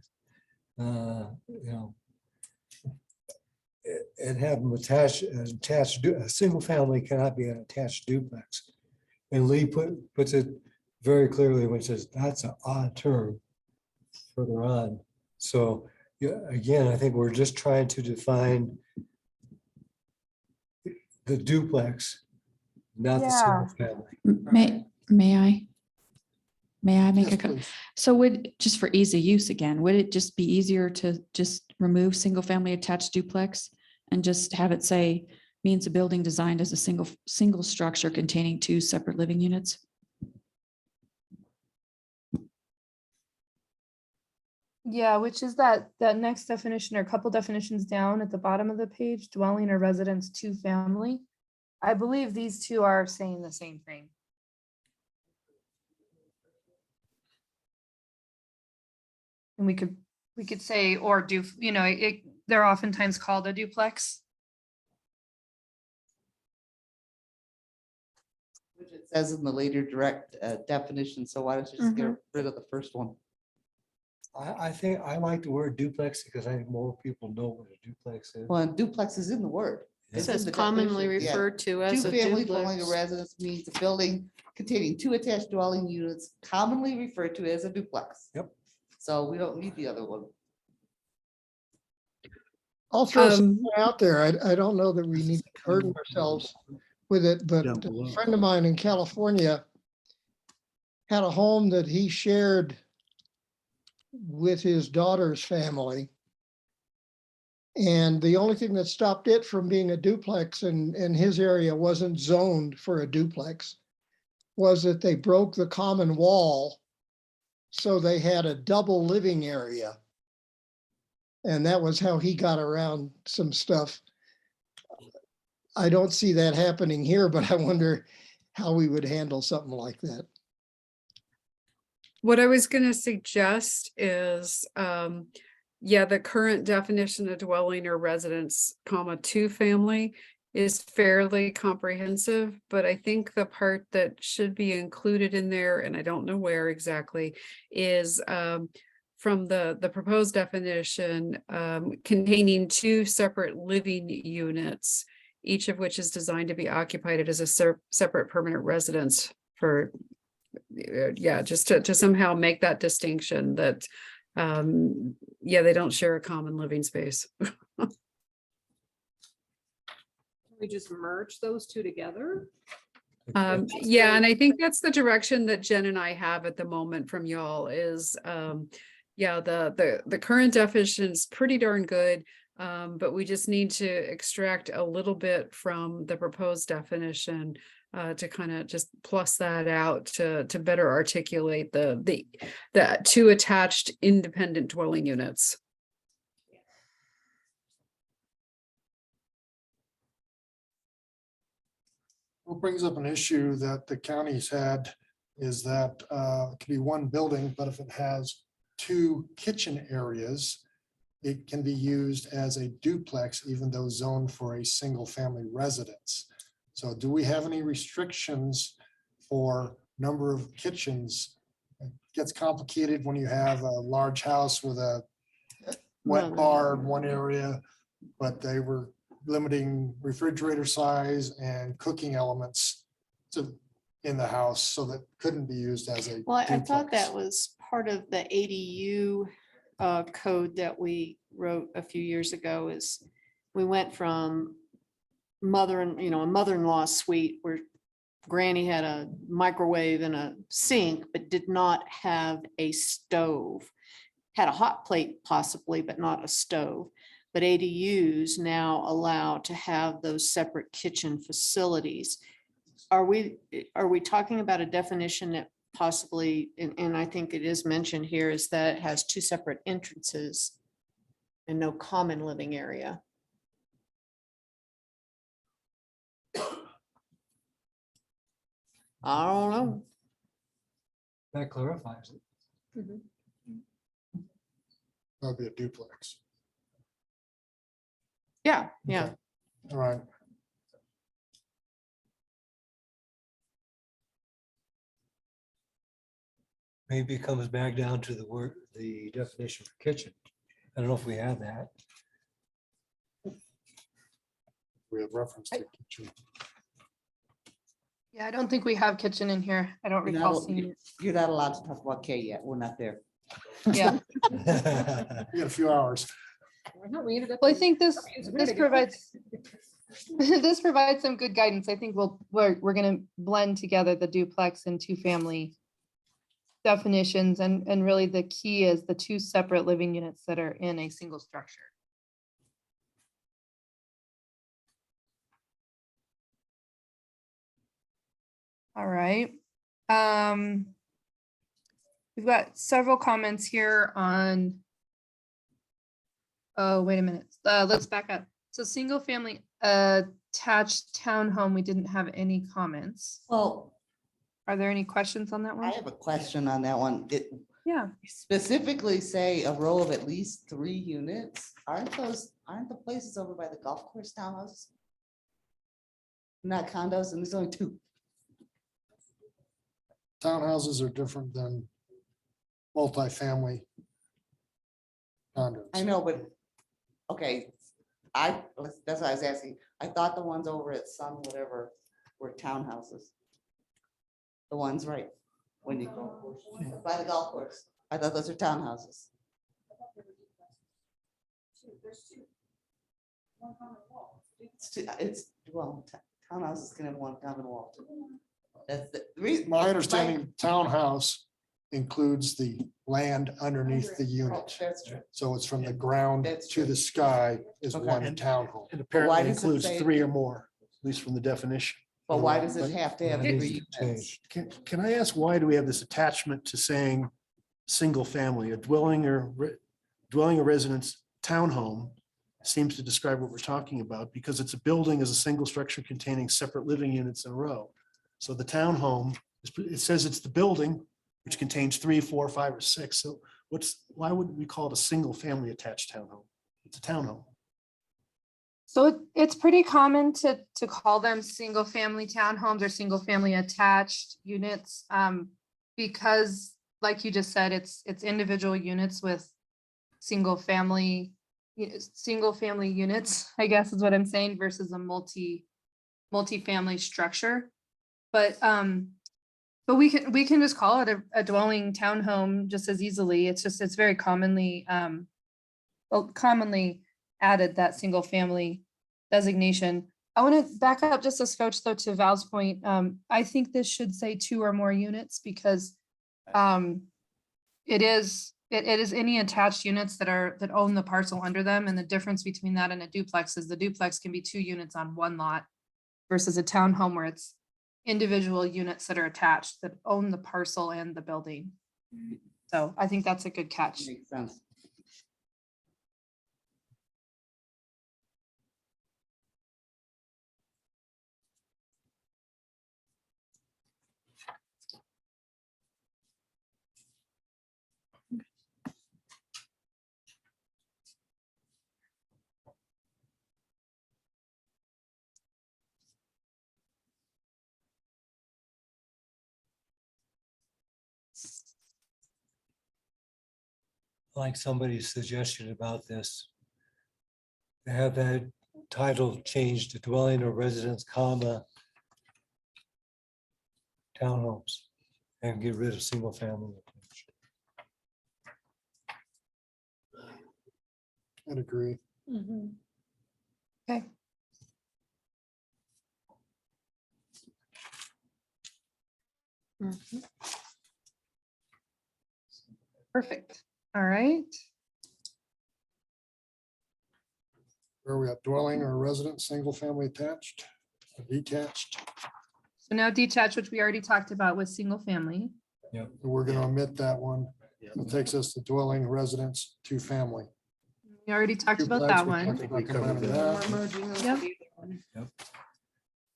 and have them attached, a single family cannot be an attached duplex. And Lee puts it very clearly when it says that's an odd term further on. So, yeah, again, I think we're just trying to define the duplex, not the single family. May I make Yes, a, please. so would, just for ease of use again, would it just be easier to just remove single family attached duplex and just have it say means a building designed as a single structure containing two separate living units? yeah, which is that next definition or a couple definitions down at the bottom of the page, dwelling or residence two family. I believe these two are saying the same thing. And we could say, or do, they're oftentimes called a duplex. Which it says in the later direct definition, so why don't you just get rid of the first one? I think I like the word duplex because I think more people know what a duplex is. Well, duplex is in the word. It It's in says the commonly definition, yeah. referred to as a Two-family dwelling duplex. or residence means a building containing two attached dwelling units commonly referred to as a duplex. Yep. So we don't need the other one. I'll throw something out there. I don't know that we need to burden ourselves with it, but Down a below. friend of mine in California had a home that he shared with his daughter's family. And the only thing that stopped it from being a duplex in his area wasn't zoned for a duplex, was that they broke the common wall. So they had a double living area. And that was how he got around some stuff. I don't see that happening here, but I wonder how we would handle something like that. What I was gonna suggest is, yeah, the current definition of dwelling or residence, comma, two-family is fairly comprehensive, but I think the part that should be included in there, and I don't know where exactly, is from the proposed definition, containing two separate living units, each of which is designed to be occupied as a separate permanent residence for, yeah, just to somehow make that distinction that, yeah, they don't share a common living space. Can we just merge those two together? Yeah, and I think that's the direction that Jen and I have at the moment from y'all is, yeah, the current definition is pretty darn good. But we just need to extract a little bit from the proposed definition to kind of just plus that out to better articulate the two attached independent dwelling units. What brings up an issue that the county's had is that it can be one building, but if it has two kitchen areas, it can be used as a duplex, even though zoned for a single family residence. So do we have any restrictions for number of kitchens? It gets complicated when you have a large house with a wet bar in one area, but they were limiting refrigerator size and cooking elements in the house, so that couldn't be used as a Well, I thought duplex. that was part of the ADU code that we wrote a few years ago. Is we went from a mother-in-law suite where Granny had a microwave and a sink, but did not have a stove. Had a hot plate possibly, but not a stove. But ADUs now allow to have those separate kitchen facilities. Are we talking about a definition that possibly, and I think it is mentioned here, is that it has two separate entrances and no common living area? I don't know. That clarifies it. That'd be a duplex. Yeah, yeah. Okay. All right. Maybe it comes back down to the definition for kitchen. I don't know if we have that. We have reference to kitchen. Yeah, I don't think we have kitchen in here. I don't You're recall not- seeing it. You're not allowed to talk about K yet. We're not there. Yeah, We got a few hours. well, I think this provides, this provides some good guidance. I think we're gonna blend together the duplex and two-family definitions, and really the key is the two separate living units that are in a single structure. All right. We've got several comments here on. Oh, wait a minute. Let's back up. So single family attached townhome, we didn't have any comments. Well, Are there any questions on that I one? have a question on that one. It Yeah. specifically say a row of at least 3 units. Aren't the places over by the golf course townhouses? Not condos, and there's only 2. Townhouses are different than multifamily. condos. I know, but, okay, that's what I was asking. I thought the ones over at Sun, whatever, were townhouses. The ones right when you go by the golf course. I thought those were townhouses. There's two. One common wall. Well, townhouses can have one common wall too. That's the reason. My understanding, townhouse includes the land underneath the Oh, unit. that's true. So it's from the ground That's to true. the sky is Okay. one townhome. And why apparently does it includes say- 3 or more, at least from the definition. But why does it have to have That needs 3 to units? change. Can I ask, why do we have this attachment to saying single family, a dwelling or residence townhome seems to describe what we're talking about, because it's a building as a single structure containing separate living units in a row. So the townhome, it says it's the building, which contains 3, 4, 5, or 6. So why wouldn't we call it a single family attached townhome? It's a townhome. So it's pretty common to call them single family townhomes or single family attached units. Because like you just said, it's individual units with single family units, I guess is what I'm saying, versus a multi-family structure. But we can just call it a dwelling townhome just as easily. It's very commonly commonly added, that single family designation. I want to back up just a scotch though to Val's point. I think this should say 2 or more units, because it is any attached units that own the parcel under them. And the difference between that and a duplex is the duplex can be 2 units on one lot versus a townhome where it's individual units that are attached that own the parcel and the building. So I think that's a good catch. Makes sense. Like somebody's suggestion about this. To have that title changed to dwelling or residence, comma, townhomes, and get rid of single family. I'd agree. Okay. Perfect. All right. Where are we at? Dwelling or residence, single family attached, or detached? So now detached, which we already talked about with single family. We're gonna omit that one. It takes us to dwelling, residence, 2 family. We already talked about Duplex, that we one. talked about combining that. Yep.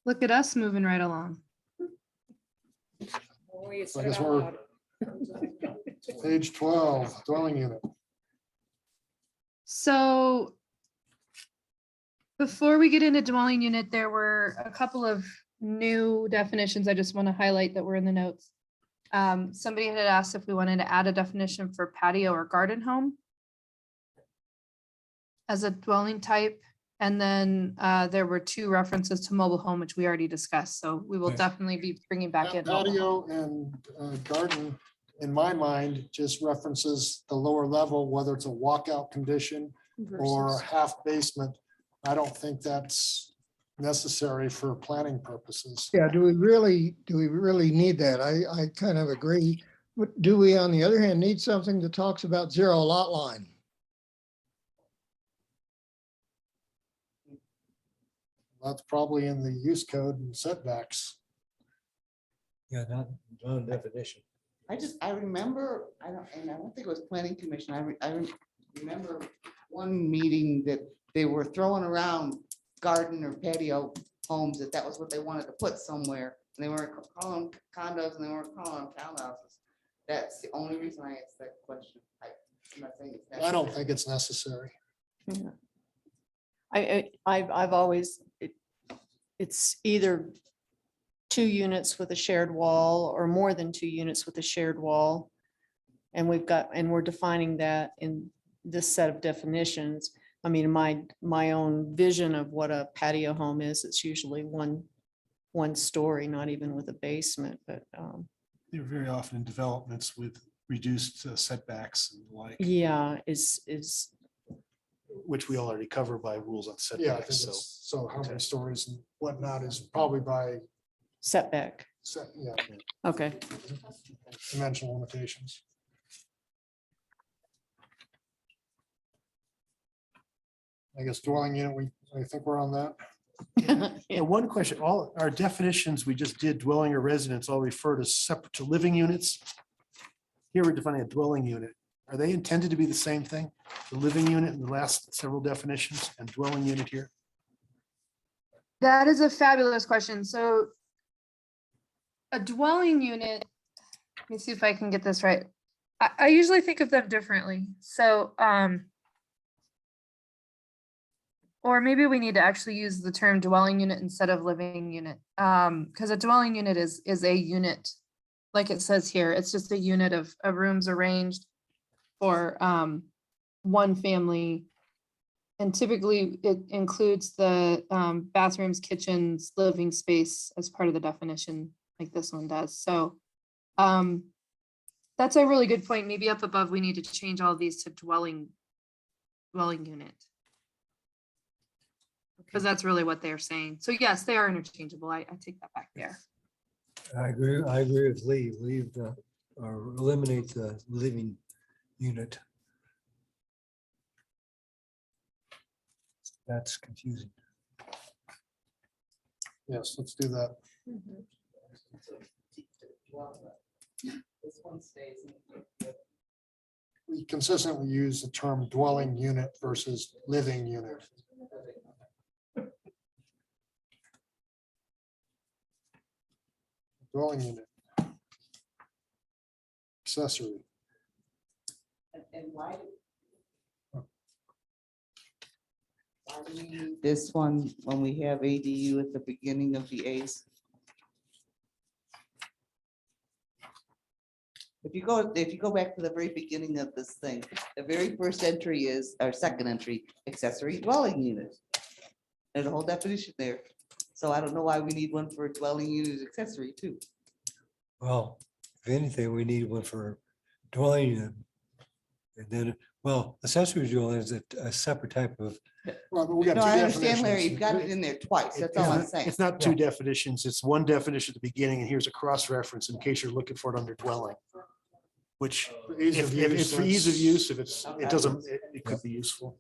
Look at us moving right along. Well, you So I said it guess out we're- loud. Page 12, dwelling unit. So before we get into dwelling unit, there were a couple of new definitions I just want to highlight that were in the notes. Somebody had asked if we wanted to add a definition for patio or garden home as a dwelling type. And then there were 2 references to mobile home, which we already discussed. So we will Right. definitely be bringing back in. mobile home. Patio and garden, in my mind, just references the lower level, whether it's a walkout condition or a versus- half basement. I don't think that's necessary for planning purposes. Yeah, do we really need that? I kind of agree. But do we, on the other hand, need something that talks about 0 lot line? That's probably in the use code and setbacks. Yeah, not a definition. I remember, I don't think it was planning commission. Remember one meeting that they were throwing around garden or patio homes, that was what they wanted to put somewhere. And they weren't calling condos and they weren't calling townhouses. That's the only reason I asked that question. I'm not saying it's I don't necessary. think it's necessary. I've always, it's either 2 units with a shared wall or more than 2 units with a shared wall. And we're defining that in this set of definitions. I mean, my own vision of what a patio home is, it's usually one story, not even with a basement, but They're very often in developments with reduced setbacks and the like, yeah, is, which we already cover by rules on Yeah, I think setbacks, so. it's, so how many stories and whatnot is probably by, setback. yeah, Okay. dimensional limitations. I guess dwelling unit, I think we're on that. Yeah, one question, all our definitions, we just did dwelling or residence all refer to separate to living units. Here we're defining a dwelling unit. Are they intended to be the same thing? The living unit in the last several definitions and dwelling unit here? That is a fabulous question. So a dwelling unit, let me see if I can get this right. I usually think of them differently. So, or maybe we need to actually use the term dwelling unit instead of living unit. Because a dwelling unit is a unit, like it says here, it's just a unit of rooms arranged for one family. And typically it includes the bathrooms, kitchens, living space as part of the definition, like this one does. So that's a really good point. Maybe up above, we need to change all of these to dwelling unit. Because that's really what they're saying. So yes, they are interchangeable. I take that back there. I agree with Lee, leave the, or eliminate the living unit. That's confusing. Yes, let's do that. We consistently use the term dwelling unit versus living unit. Dwelling unit. Accessory. And why? This one, when we have ADU at the beginning of the A's. If you go back to the very beginning of this thing, the very first entry is, or second entry, accessory dwelling unit. There's a whole definition there. So I don't know why we need one for dwelling unit accessory too. Well, if anything, we need one for dwelling unit. And then, well, accessory dwelling is a separate type of, Well, but we got No, two I understand, Larry, definitions. you've got it in there twice. That's all I'm saying. It's not two definitions. It's one definition at the beginning and here's a cross-reference in case you're looking for it under dwelling. Which, For ease of if it's use, for ease of that's- use, if it's, it doesn't, it could be useful.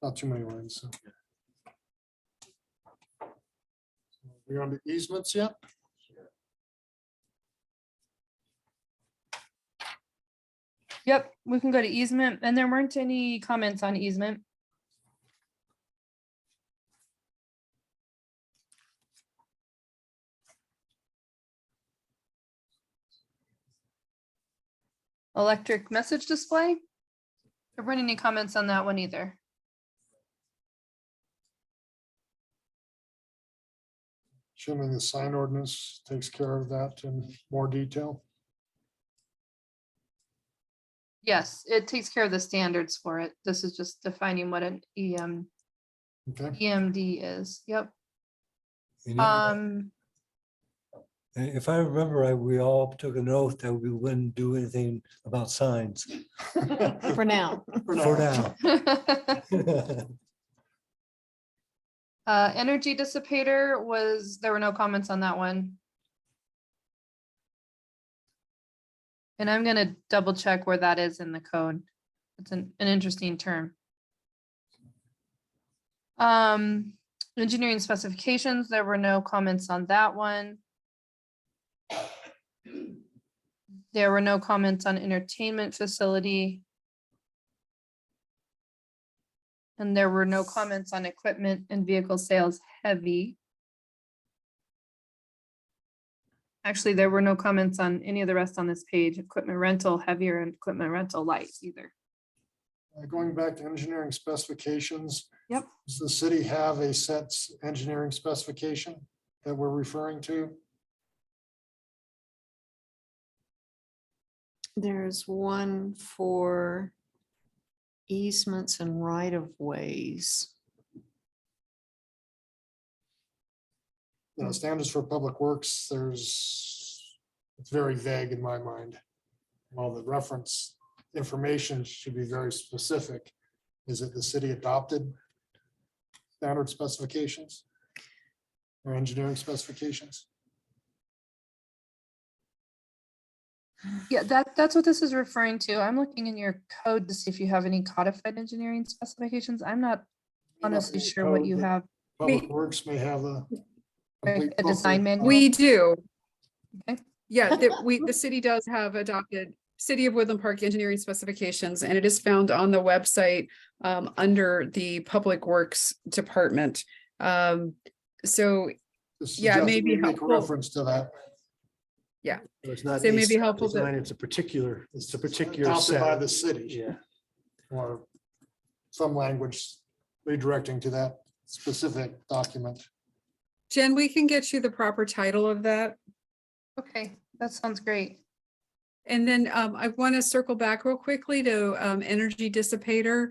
Not too many lines. So. We on the easements yet? Yep, we can go to easement, and there weren't any comments on easement. Electric message display. There weren't any comments on that one either. Assuming the sign ordinance takes care of that in more detail. Yes, it takes care of the standards for it. This is just defining what an Okay. EMD is. Yep. and if I remember right, we all took an oath that we wouldn't do anything about signs For now. for now. Energy dissipator there were no comments on that one. And I'm gonna double check where that is in the code. It's an interesting term. Engineering specifications, there were no comments on that one. There were no comments on entertainment facility. And there were no comments on equipment and vehicle sales heavy. Actually, there were no comments on any of the rest on this page, equipment rental heavier and equipment rental light either. Going back to engineering specifications. Yep. Does the city have a set engineering specification that we're referring to? There's one for easements and right of ways. Standards for public works, it's very vague in my mind. While the reference information should be very specific, is it the city adopted standard specifications or engineering specifications? Yeah, that's what this is referring to. I'm looking in your code to see if you have any codified engineering specifications. I'm not honestly sure what you have. Public Works may have a. complete A design booklet. manual? We do. Okay. Yeah, the city does have adopted City of Woodland Park engineering specifications, and it is found on the website under the Public Works Department. So This yeah, it may suggests be we make helpful. Reference to that. It's not. So it may a be helpful to- design, it's a particular Adopted by set. the city. Yeah. Or some language redirecting to that specific document. Jen, we can get you the proper title of that. Okay, that sounds great. And then I want to circle back real quickly to energy dissipator.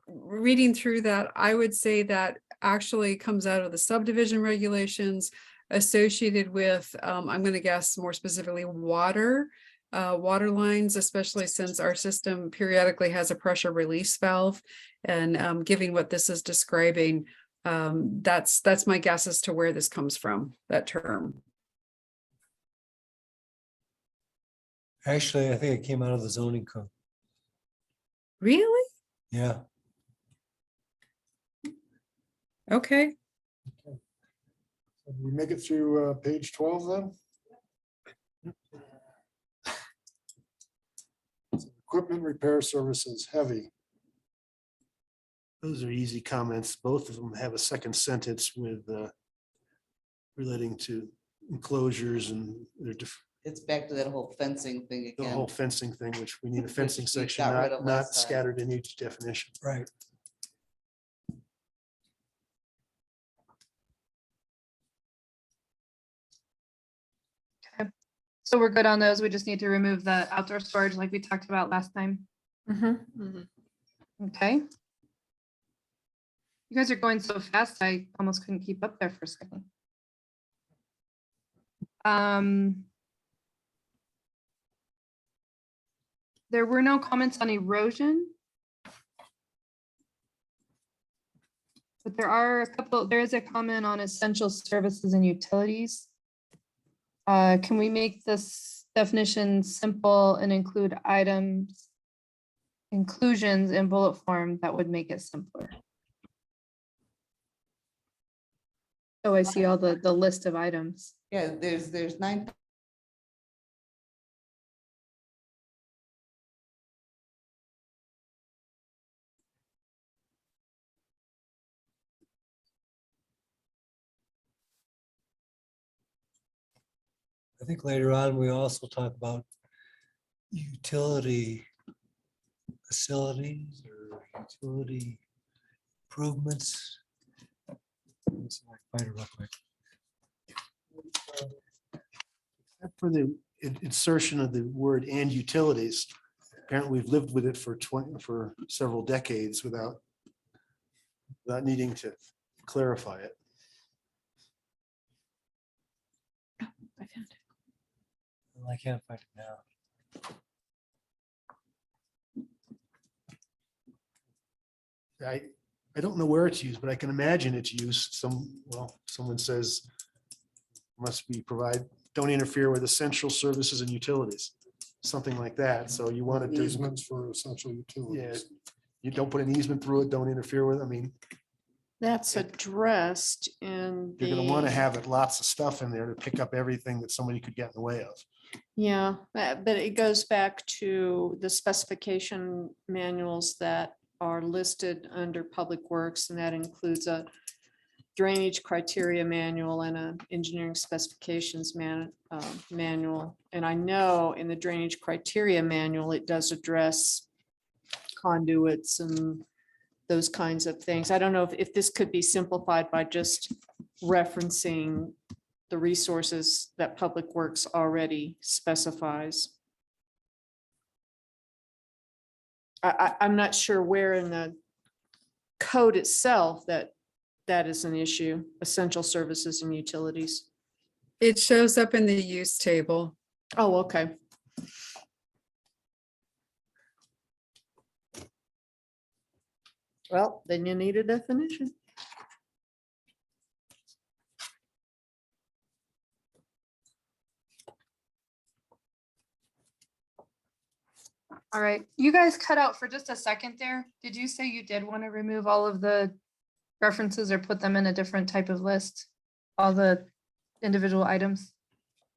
Reading through that, I would say that actually comes out of the subdivision regulations associated with, I'm going to guess more specifically, water lines, especially since our system periodically has a pressure release valve. And given what this is describing, that's my guess as to where this comes from, that term. Actually, I think it came out of the zoning code. Really? Yeah. Okay. We make it through page 12 then? Equipment repair services, heavy. Those are easy comments. Both of them have a second sentence with relating to enclosures and their It's back to that whole fencing thing the again. whole fencing thing, which we need a Which fencing we section, got rid not of last time. scattered in each definition. Right. So we're good on those. We just need to remove the outdoor storage like we talked about last time. Okay. You guys are going so fast, I almost couldn't keep up there for a second. There were no comments on erosion. But there are a couple, there is a comment on essential services and utilities. Can we make this definition simple and include items, inclusions in bullet form that would make it simpler? Oh, I see all the list of items. Yeah, there's 9. I think later on, we also talk about utility facilities or utility improvements. Let's see if I can find it real quick. Except for the insertion of the word and utilities. Apparently, we've lived with it for several decades without needing to clarify it. I found it. Well, I can't find it now. I don't know where it's used, but I can imagine it's used someone says must be don't interfere with essential services and utilities, something like that. So you want it to, Easements for essential utilities. you don't put an easement through it, don't interfere with, I mean, That's addressed in you're gonna want to the, have it, lots of stuff in there to pick up everything that somebody could get in the way of. yeah, but it goes back to the specification manuals that are listed under Public Works, and that includes a drainage criteria manual and an engineering specifications manual. And I know in the drainage criteria manual, it does address conduits and those kinds of things. I don't know if this could be simplified by just referencing the resources that Public Works already specifies. I'm not sure where in the code itself that is an issue, essential services and utilities. It shows up in the use table. Oh, okay. Well, then you need a definition. All right, you guys cut out for just a second there. Did you say you did want to remove all of the references or put them in a different type of list? All the individual items?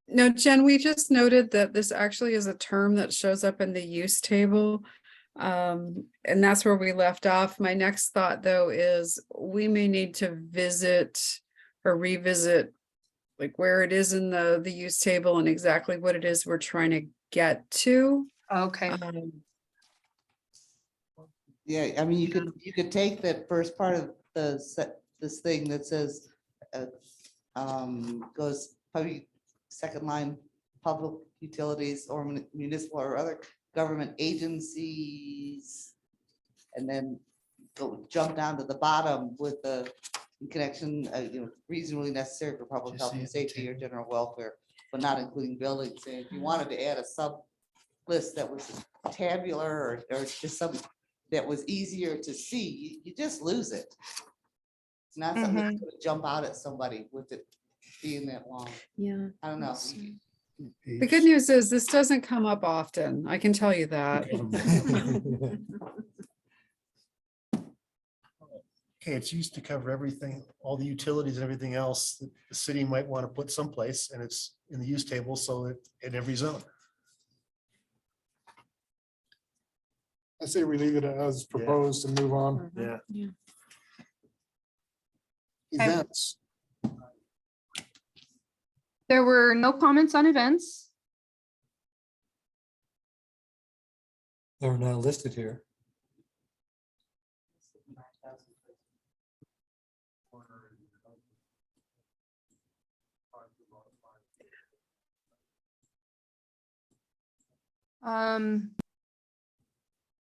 No, Jen, we just noted that this actually is a term that shows up in the use table. And that's where we left off. My next thought, though, is we may need to visit or revisit like where it is in the use table and exactly what it is we're trying to get to. Okay, Yeah, I mean, you could take that first part of the this thing that says, goes probably second line, public utilities or municipal or other government agencies. And then go jump down to the bottom with the connection, reasonably necessary for public health and safety or general welfare, but not including buildings. And if you wanted to add a sub list that was tabular or just some that was easier to see, you just lose it. It's not something that's gonna jump out at somebody with it being that long. Yeah. I don't know. The good news is this doesn't come up often. I can tell you that. Okay, it's used to cover everything, all the utilities and everything else that the city might want to put someplace, and it's in the use table, so that in every zone. I say we leave it as proposed and move on. Yeah. Events. there were no comments on events. They're not listed here.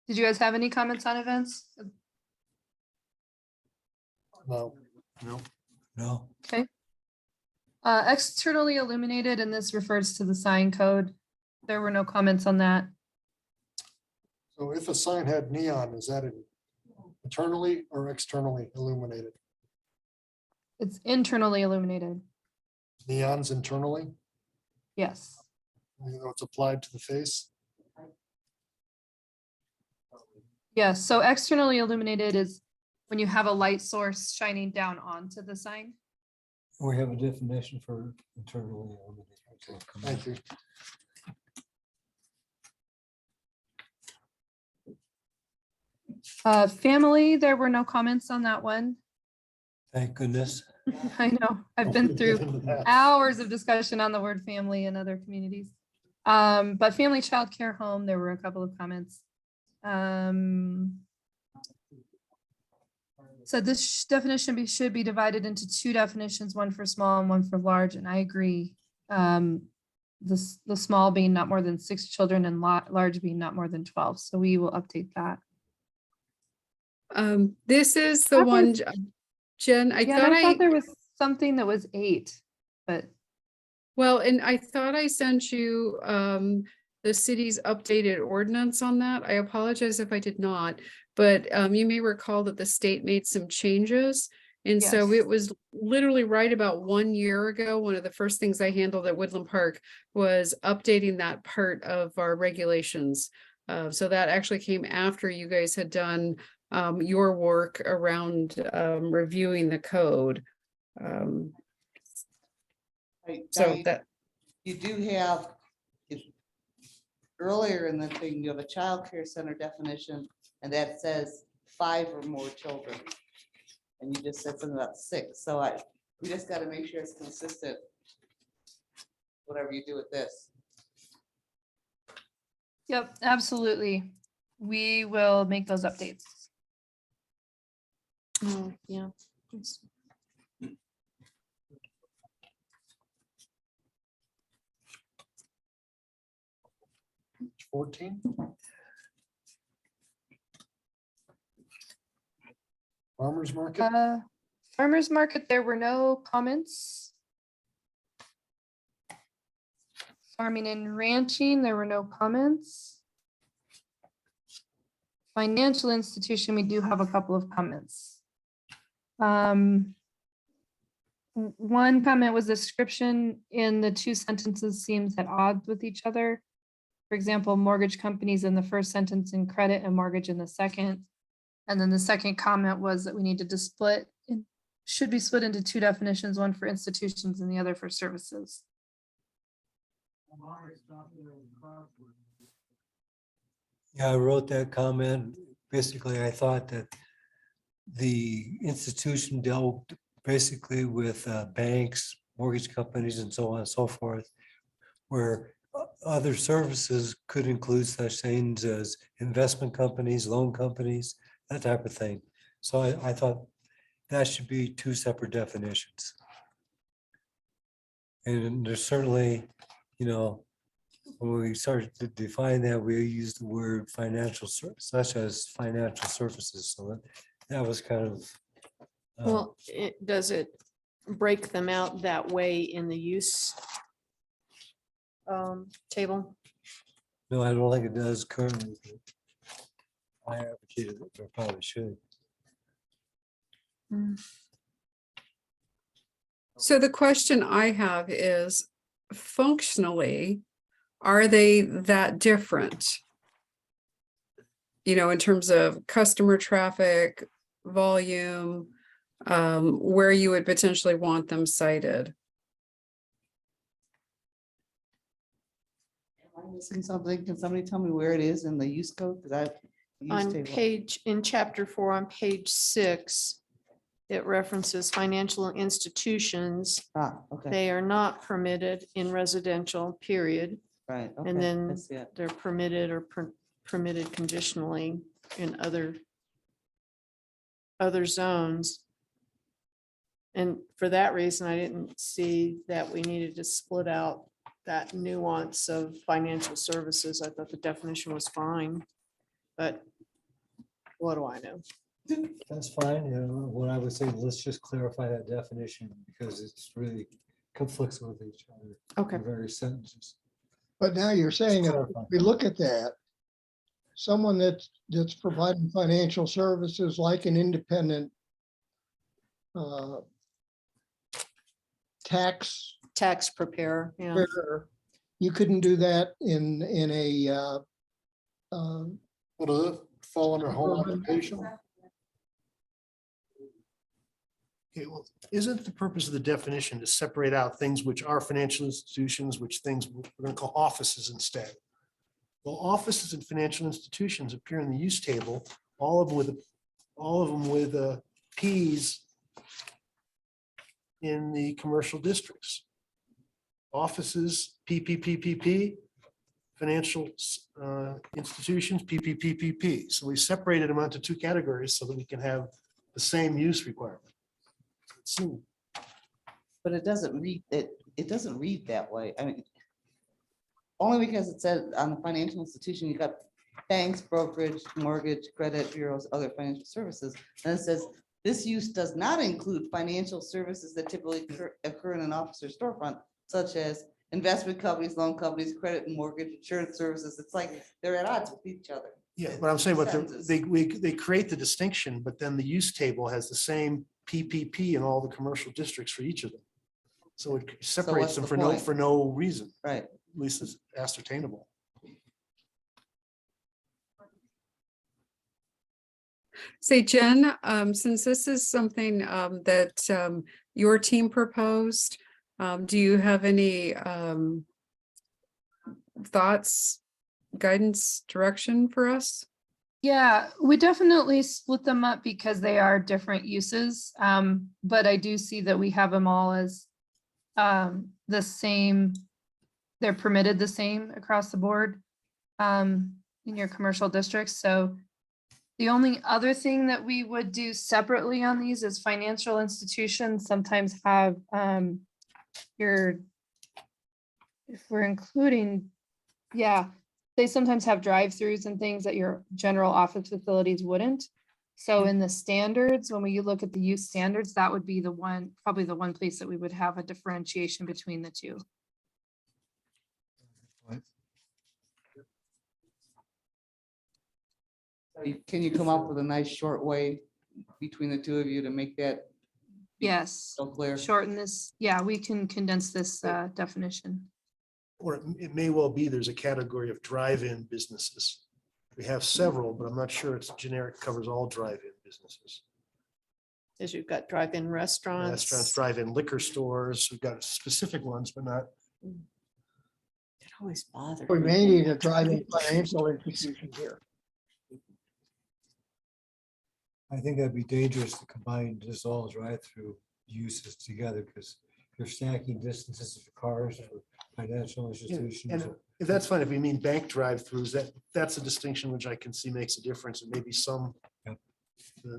Did you guys have any comments on events? No. No. Okay. Externally illuminated, and this refers to the sign code. There were no comments on that. So if a sign had neon, is that internally or externally illuminated? It's internally illuminated. Neon's internally, Yes. even though it's applied to the face. Yes, so externally illuminated is when you have a light source shining down onto the sign. We have a definition for internally illuminated. Okay, come on. Thank you. Family, there were no comments on that one. Thank goodness. I know, I've been through hours of discussion on the word family in other communities. But family childcare home, there were a couple of comments. So this definition should be divided into two definitions, one for small and one for large, and I agree. The small being not more than 6 children and large being not more than 12, so we will update that. This is the That one, was- Jen, I Yeah, thought I thought there was something that was 8, but well, and I thought I sent you the city's updated ordinance on that. I apologize if I did not, but you may recall that the state made some changes. And so Yes. it was literally right about 1 year ago. One of the first things I handled at Woodland Park was updating that part of our regulations. So that actually came after you guys had done your work around reviewing the code. So Diane, that, you do have, earlier in the thing, you have a child care center definition, and that says 5 or more children. And you just said something about 6, so we just gotta make sure it's consistent. Whatever you do with this. yep, absolutely. We will make those updates. Oh, yeah. 14. Farmers market, Farmers market, there were no comments. Farming and ranching, there were no comments. Financial institution, we do have a couple of comments. One comment was description in the two sentences seems at odds with each other. For example, mortgage companies in the first sentence and credit and mortgage in the second. And then the second comment was that we needed to split, should be split into two definitions, one for institutions and the other for services. Yeah, I wrote that comment. Basically, I thought that the institution dealt basically with banks, mortgage companies, and so on and so forth, where other services could include such things as investment companies, loan companies, that type of thing. So I thought that should be two separate definitions. And there's certainly, you know, when we started to define that, we used the word financial, such as financial services. So that was kind of. Well, does it break them out that way in the use table? No, I don't think it does currently. I advocated it, but probably should. So the question I have is, functionally, are they that different? You know, in terms of customer traffic, volume, where you would potentially want them cited? Am I missing something? Can somebody tell me where it is in the use code? Because On page, in chapter 4, on page 6, it references financial institutions. Okay, They are not permitted in residential, period. right. And okay, then I see it. they're permitted or permitted conditionally in other zones. And for that reason, I didn't see that we needed to split out that nuance of financial services. I thought the definition was fine, but what do I know? That's fine. You know, what I would say, let's just clarify that definition because it's really conflicts with each other. Okay. The various sentences. But now you're saying, if Clarify. we look at that, someone that's providing financial services like an independent tax Tax preparer, yeah. preparer, you couldn't do that in a what does it fall under home occupation? Okay, well, isn't the purpose of the definition to separate out things which are financial institutions, which things we're going to call offices instead? Well, offices and financial institutions appear in the use table, all of them with Ps in the commercial districts. Offices, PPPPP, financial institutions, PPPPP. So we separated them into two categories so that we can have the same use requirement. But it doesn't read, it doesn't read that way. I mean, only because it said on the financial institution, you got banks, brokerage, mortgage, credit bureaus, other financial services. And it says, this use does not include financial services that typically occur in an office or storefront, such as investment companies, loan companies, credit and mortgage, insurance services. It's like they're at odds with each other. Yeah, but I'm saying, but Sentences. they create the distinction, but then the use table has the same PPP in all the commercial districts for each of them. So it separates what's them the for point? no reason, Right. at least it's ascertainable. Say, Jen, since this is something that your team proposed, do you have any thoughts, guidance, direction for us? Yeah, we definitely split them up because they are different uses. But I do see that we have them all as the same. They're permitted the same across the board in your commercial districts. So the only other thing that we would do separately on these is financial institutions sometimes have if we're including, yeah, they sometimes have drive-throughs and things that your general office facilities wouldn't. So in the standards, when we look at the use standards, that would be the one, probably the one place that we would have a differentiation between the two. Can you come up with a nice short way between the two of you to make that Yes, so clear? shorten this. Yeah, we can condense this definition. Or it may well be there's a category of drive-in businesses. We have several, but I'm not sure it's generic, covers all drive-in businesses. As you've got drive-in Restaurants, restaurants. drive-in liquor stores, we've got specific ones, but not. It always bothers We me. may need a driving financial institution here. I think that'd be dangerous to combine just all drive-through uses together because you're stacking distances for cars for financial institutions. And if that's fine, if we mean bank drive-throughs, that's a distinction which I can see makes a difference, and maybe some Yep.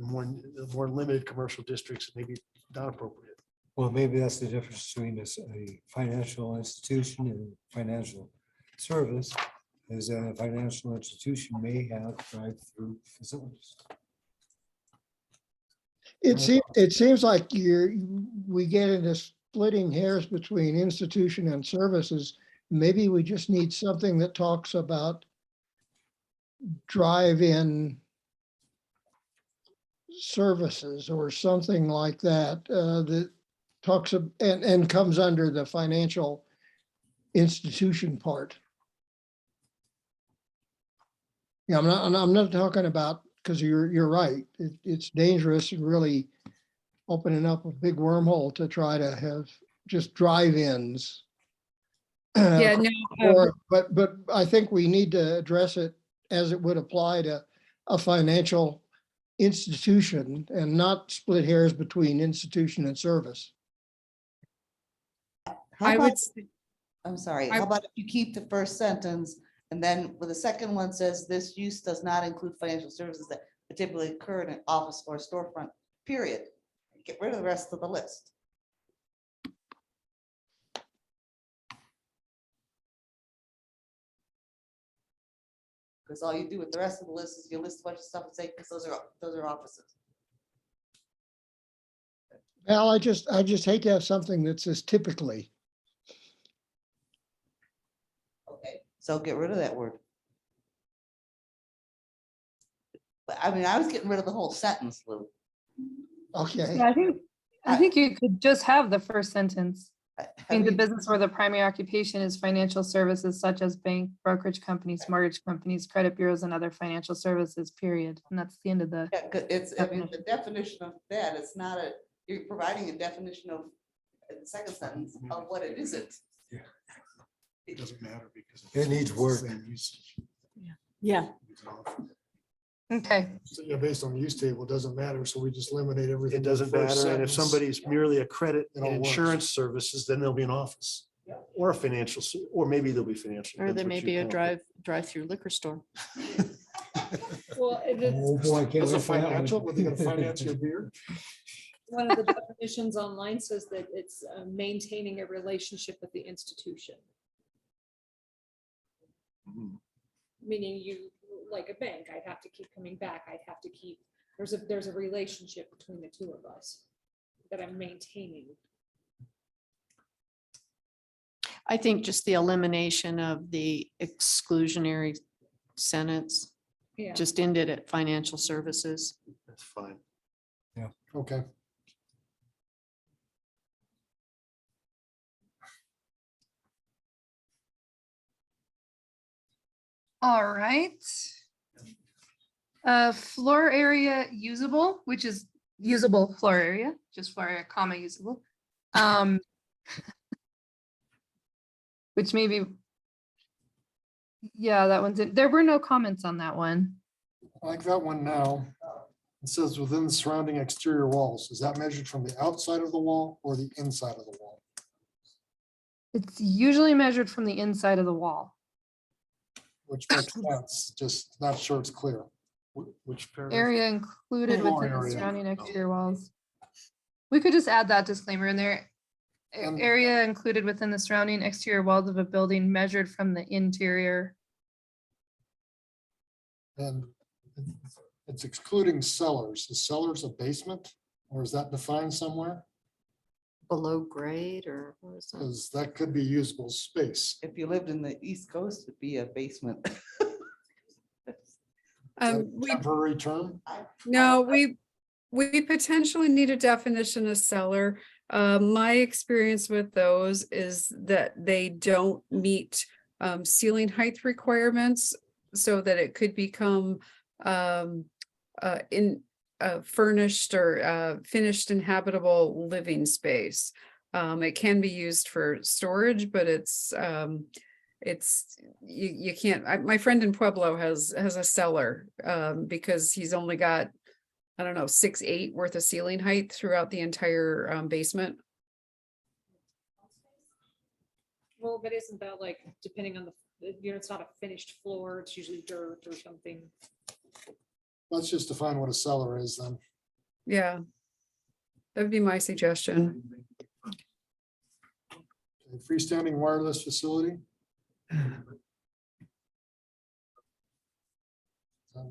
more limited commercial districts, maybe not appropriate. Well, maybe that's the difference between a financial institution and financial service, is that a financial institution may have drive-through facilities. It seems like we get into splitting hairs between institution and services. Maybe we just need something that talks about drive-in services or something like that, that talks and comes under the financial institution part. Yeah, I'm not talking about, because you're right. It's dangerous and really opening up a big wormhole to try to have just drive-ins. Yeah, no, But I think we need to address it as it would apply to a financial institution and not split hairs between institution and service. I would, I'm sorry, I- how about if you keep the first sentence and then with the second one says this use does not include financial services that typically occur in an office or storefront, period. Get rid of the rest of the list. Because all you do with the rest of the list is you list a bunch of stuff and say, because those are offices. Well, I just hate to have something that says typically. Okay, so get rid of that word. But I mean, I was getting rid of the whole sentence, Lou. Okay. Yeah, I think you could just have the first sentence. I I mean, the mean, business where the primary occupation is financial services such as bank, brokerage companies, mortgage companies, credit bureaus, and other financial services, period. And that's the end of the, yeah, 'cause it's, I mean, the definition of that, it's not a, you're providing a definition of, in the second sentence, of what it isn't. It doesn't matter because. It needs work. Yeah. okay. So, yeah, based on the use table, it doesn't matter, so we just eliminate everything. It doesn't in the first matter, and if sentence. somebody's merely a credit It and all works. insurance services, then they'll be an office. Or a financial, or maybe they'll be financial. Or depends there what may you be a call it. drive-through liquor store. Well, Oh, boy, I can't Those are wait for that one. financial, but they're gonna finance your beer. one of the definitions online says that it's maintaining a relationship with the institution. Meaning you, like a bank, I'd have to keep coming back. I'd have to keep, there's a relationship between the two of us that I'm maintaining. I think just the elimination of the exclusionary sentence, Yeah. just ended at financial services. That's fine. Okay. All right. Floor area usable, which is usable floor area, just floor area, comma usable. Which maybe. Yeah, that one's it. There were no comments on that one. I like that one now. It says within the surrounding exterior walls. Is that measured from the outside of the wall or the inside of the wall? It's usually measured from the inside of the wall. Which makes sense, just not sure it's clear. Which paragraph? Area included Floor within the area. surrounding exterior walls. We could just add that disclaimer in there. And- Area included within the surrounding exterior walls of a building measured from the interior. And It's excluding cellars. Is cellars a basement or is that defined somewhere? Below grade or what is that? Because that could be usable space. If you lived in the East Coast, it'd be a basement. Is that a We, Temporary term? no, we potentially need a definition of cellar. My experience with those is that they don't meet ceiling height requirements so that it could become in furnished or finished inhabitable living space. It can be used for storage, but it's you can't, my friend in Pueblo has a cellar because he's only got, I don't know, 6'8" worth of ceiling height throughout the entire basement. Well, but isn't that like, depending on it's not a finished floor, it's usually dirt or something. Let's just define what a cellar is then. Yeah. That would be my suggestion. A freestanding wireless facility.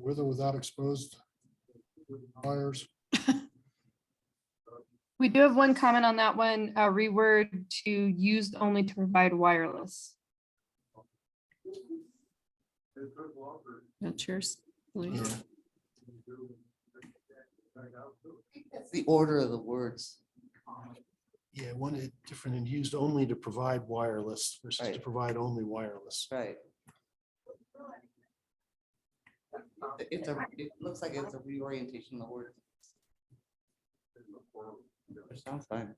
With or without exposed wires. We do have one comment on that one, reword to used only to provide wireless. That's yours. That's the order of the words. Yeah, one is different and used only to provide wireless versus to Right. provide only wireless. Right. It looks like it's a reorientation of the word. It sounds fine.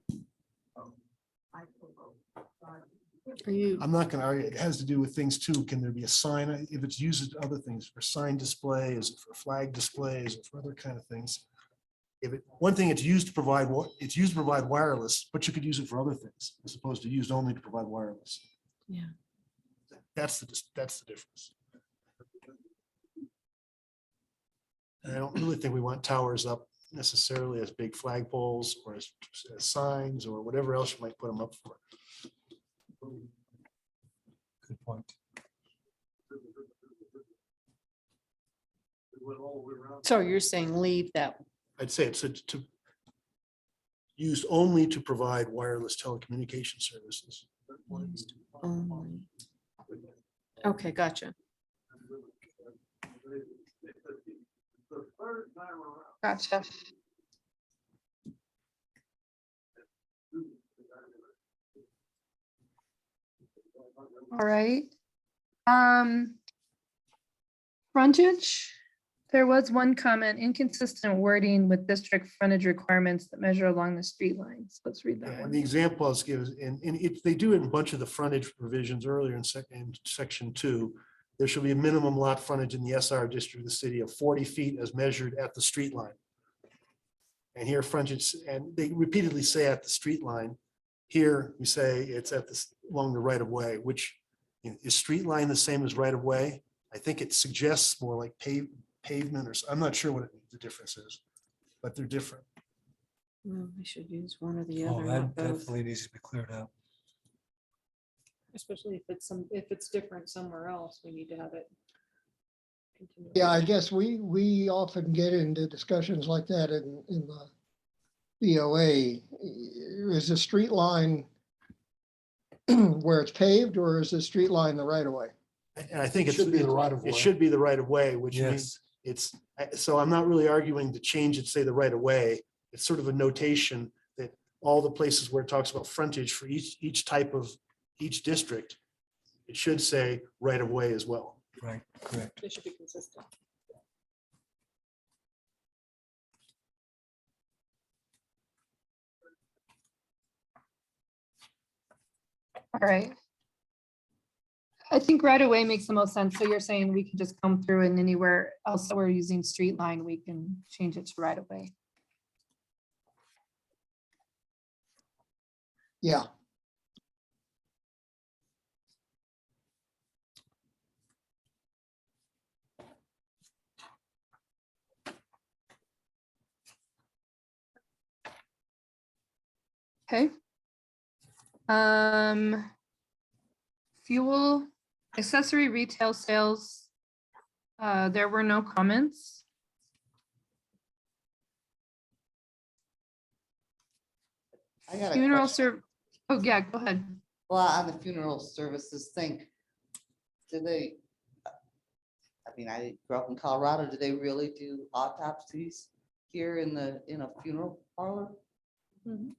Are you, I'm not gonna argue, it has to do with things too. Can there be a sign, if it's used as other things, for sign display, is it for flag displays, or for other kind of things? If it, one thing it's used to provide, it's used to provide wireless, but you could use it for other things, as opposed to used only to provide wireless. Yeah. That's the difference. And I don't really think we want towers up necessarily as big flagpoles or as signs or whatever else you might put them up for. Good point. so you're saying leave that, I'd say it's to used only to provide wireless telecommunication services. only. Okay, gotcha. Gotcha. All right. Frontage, there was one comment, inconsistent wording with district frontage requirements that measure along the street lines. Let's read that And one. the example I was given, and they do it in a bunch of the frontage provisions earlier in section 2. There shall be a minimum lot frontage in the SR district of the city of 40 feet as measured at the street line. And here frontage, and they repeatedly say at the street line. Here we say it's at this along the right of way, which is street line the same as right of way? I think it suggests more like pavement or, I'm not sure what the difference is, but they're different. Well, we should use one or the Oh, other, that not both. definitely needs to be cleared up. Especially if it's different somewhere else, we need to have it. continue. Yeah, I guess we often get into discussions like that in the BOA. Is the street line where it's paved or is the street line the right of way? And I think It should be the right of way. It should be the right of way, which means Yes, so I'm not really arguing to change it, say the right of way. It's sort of a notation that all the places where it talks about frontage for each type of, each district, it should say right of way as well. right, correct. It should be consistent. All right. I think right away makes the most sense. So you're saying we could just come through and anywhere else that we're using street line, we can change it to right away. Yeah, Okay. Fuel, accessory retail sales. There were no comments. I got a Funeral question. oh, yeah, go ahead. Well, on the funeral services thing, do they? I mean, I grew up in Colorado. Do they really do autopsies here in a funeral parlor? Mhm.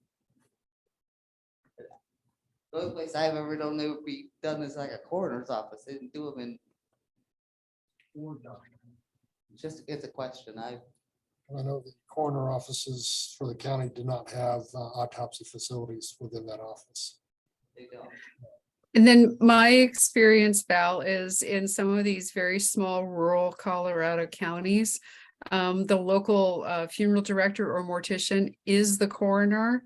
The only place I've ever known they would be done is like a coroner's office. They didn't do them in. Just, it's a question. I know the coroner offices for the county do not have autopsy facilities within that office. they don't. And then my experience, Val, is in some of these very small rural Colorado counties, the local funeral director or mortician is the coroner.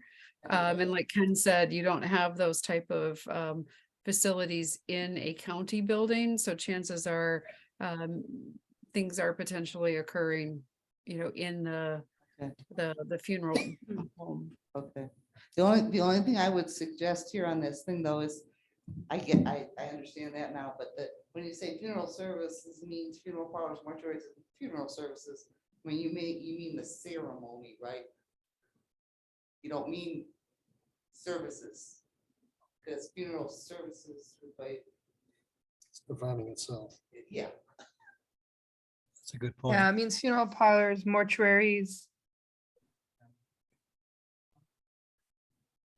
And like Ken said, you don't have those type of facilities in a county building, so chances are things are potentially occurring, in the Okay. the funeral home. Okay. The only thing I would suggest here on this thing though is, I understand that now, but when you say funeral services means funeral parlors, mortuaries, and funeral services, I mean, you mean the ceremony, right? You don't mean services, because funeral services, like, It's defining itself. yeah, That's a good point. Yeah, it means funeral parlors, mortuaries.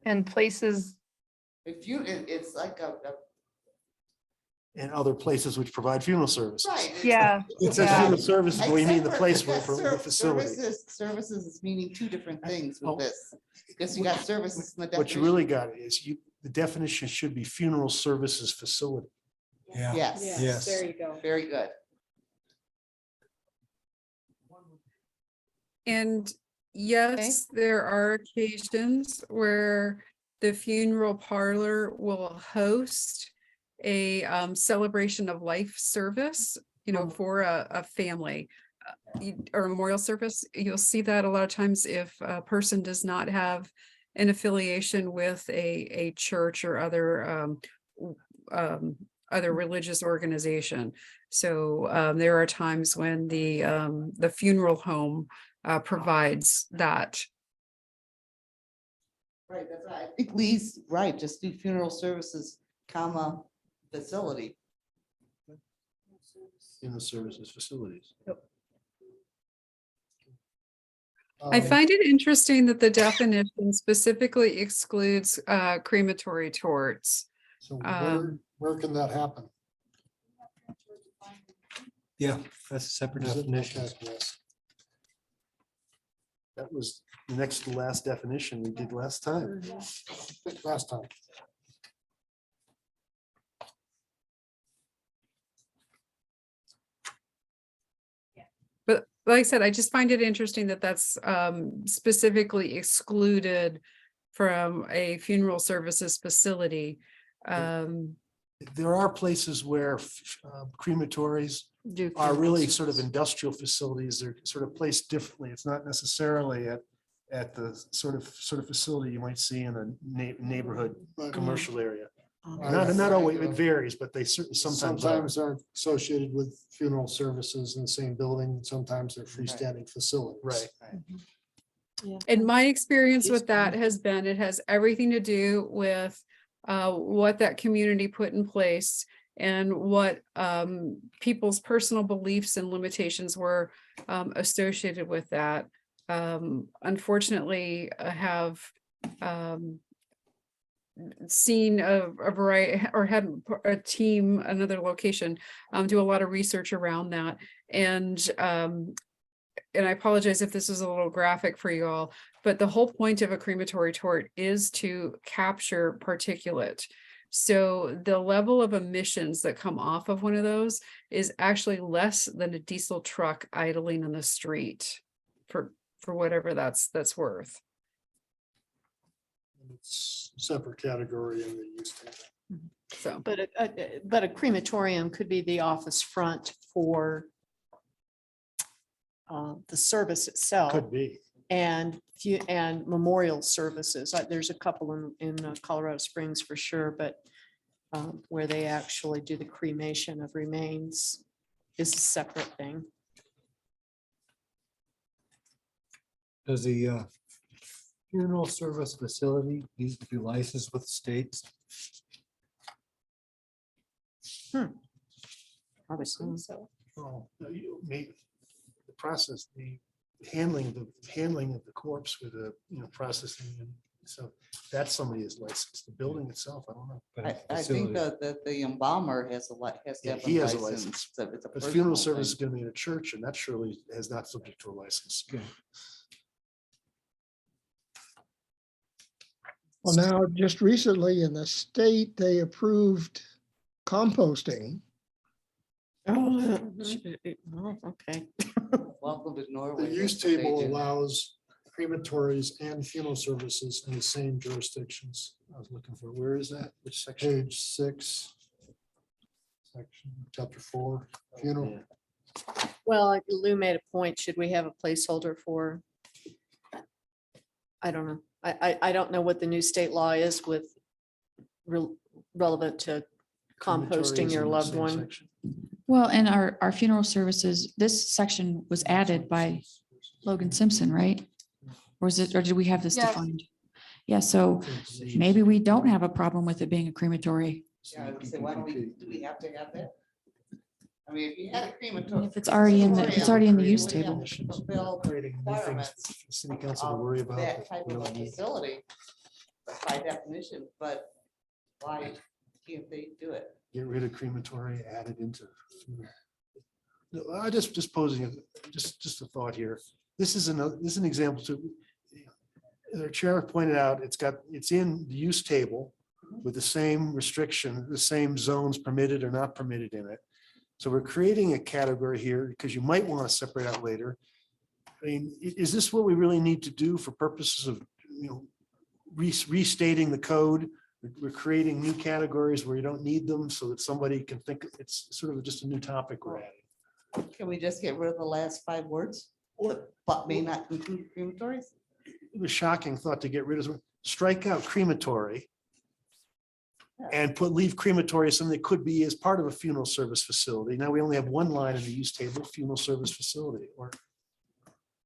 And places, it's like a, And other places which provide funeral services. right. it's- yeah, It says Yeah. funeral services, but we mean the Except place for- for the because facility. Services is meaning two different things Oh. with this, because you got services in the What you definition. really got is the definition should be funeral services facility. Yeah. Yes. Yes. There you go. Very good. And yes, there are occasions where the funeral parlor will host a celebration of life service, for a family or a memorial service. You'll see that a lot of times if a person does not have an affiliation with a church or other religious organization. So there are times when the funeral home provides that. Right, that's right. I think Lee's right, just do funeral services, comma, facility. Funeral services facilities. I find it interesting that the definition specifically excludes crematory torts. So Um, where can that happen? Yeah, that's a separate Is it? definition. Okay, yes. That was the next to last definition we did last time. Last time. But like I said, I just find it interesting that that's specifically excluded from a funeral services facility. There are places where crematories Do are really funerals. sort of industrial facilities. They're sort of placed differently. It's not necessarily at the sort of facility you might see in a neighborhood But commercial area. I- Not always, it varies, but they certainly sometimes are. Sometimes they're associated with funeral services in the same building. Sometimes they're freestanding facilities. Right. And my experience with that has been, it has everything to do with what that community put in place and what people's personal beliefs and limitations were associated with that. Unfortunately, I have seen a variety or had a team, another location, do a lot of research around that. And I apologize if this is a little graphic for you all, but the whole point of a crematory tort is to capture particulate. So the level of emissions that come off of one of those is actually less than a diesel truck idling in the street for whatever that's worth. It's a separate category in the use table. So, But a crematorium could be the office front for the service itself Could be. and memorial services. There's a couple in Colorado Springs for sure, but where they actually do the cremation of remains is a separate thing. Does the Funeral service facility needs to be licensed with states. Probably so. So, Well, you may, the process, the handling of the corpse with the, processing. And so that's somebody is licensed. The building itself, I don't know. but I a think facility- that the embalmer has has to Yeah, have he a has a license. license. It's a But funeral personal service is thing. going to be in a church and that surely is not subject to a license. Okay. Well, now, just recently in the state, they approved composting. Oh, okay. Welcome to Norway. The use that's what they table do. allows crematories and funeral services in the same jurisdictions. I was looking for, where is that? Which section? Page 6. Section, chapter 4, funeral. Well, like Lou made a point. Should we have a placeholder for? I don't know. I don't know what the new state law is with relevant to composting Crematories your in the loved same one. section. Well, and our funeral services, this section was added by Logan Simpson, right? Or is it, or did we have this Yes. defined? Yeah, so maybe we don't have a problem with it being a crematory. Yeah, I would say, why don't we, do we have to have that? I mean, if you had a crematory. If it's already in the, if it's already in the use table. Fulfill Creating new things requirements for the city council to worry of about. that that type we of a don't need. facility by definition, but why can't they do it? Get rid of crematory, add it into. No, I just posing, just a thought here. This is an example to. The chair pointed out, it's in the use table with the same restriction, the same zones permitted or not permitted in it. So we're creating a category here because you might want to separate out later. I mean, is this what we really need to do for purposes of, restating the code? We're creating new categories where you don't need them so that somebody can think it's sort of just a new topic we're adding. Can we just get rid of the last 5 words? But may not include crematories? It was shocking thought to get rid of, strike out crematory and leave crematory as something that could be as part of a funeral service facility. Now we only have one line in the use table, funeral service facility, or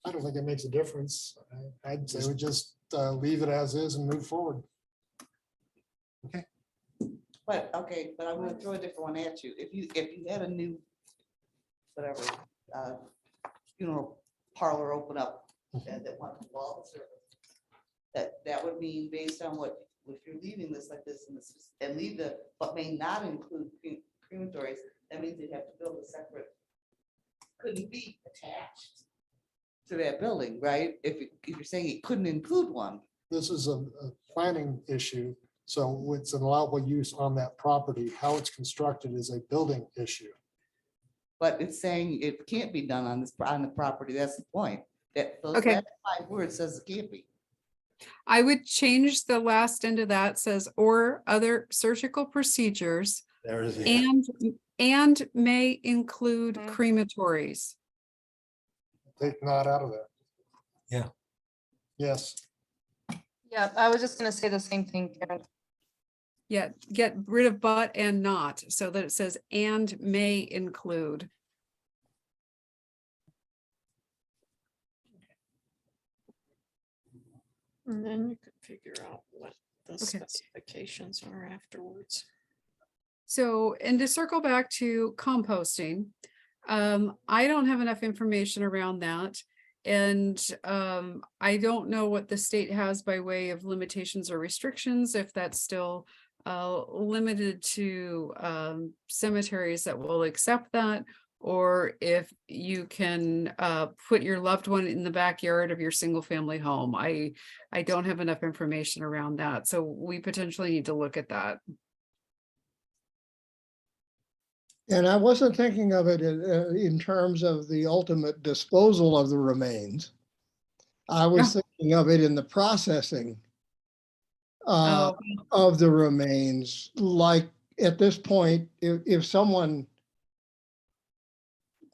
I don't think it makes a difference. I'd say we just leave it as is and move forward. But, okay, but I'm gonna throw a different one at you. If you had a new, whatever, funeral parlor open up that wants to follow the service, that would mean based on what, if you're leaving this like this and leave but may not include crematories, that means you'd have to build a separate, couldn't be attached to that building, right? If you're saying it couldn't include one. This is a planning issue, so it's an allowable use on that property. How it's constructed is a building issue. But it's saying it can't be done on the property. That's the point. That those Okay. last 5 words says it can't be. I would change the last end of that, says, or other surgical procedures there is. and may include Mhm. crematories. Take not out of there. Yeah. Yes. Yeah, I was just gonna say the same thing, Karen. Yeah, get rid of but and not, so that it says and may include. And then you could figure out what the Okay. specifications are afterwards. So, and to circle back to composting, I don't have enough information around that. And I don't know what the state has by way of limitations or restrictions, if that's still limited to cemeteries that will accept that, or if you can put your loved one in the backyard of your single family home. I don't have enough information around that, so we potentially need to look at that. And I wasn't thinking of it in terms of the ultimate disposal of the remains. I was thinking of it in the processing Oh, of the remains. Like at this point, if someone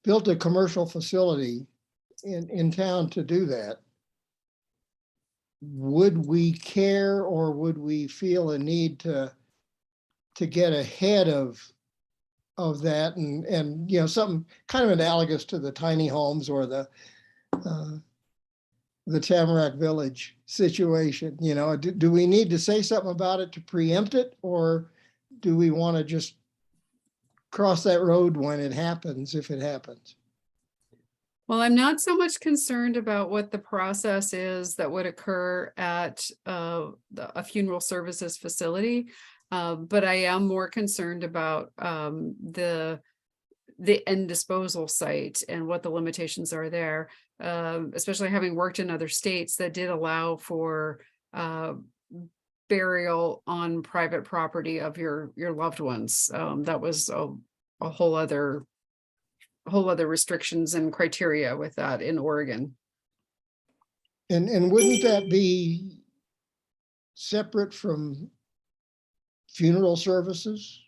built a commercial facility in town to do that, would we care or would we feel a need to get ahead of that and something kind of analogous to the tiny homes or the the Tamarack Village situation? You know, do we need to say something about it to preempt it, or do we want to just cross that road when it happens, if it happens? Well, I'm not so much concerned about what the process is that would occur at a funeral services facility. But I am more concerned about the end disposal site and what the limitations are there. Especially having worked in other states that did allow for burial on private property of your loved ones. That was a whole other restrictions and criteria with that in Oregon. And wouldn't that be separate from funeral services?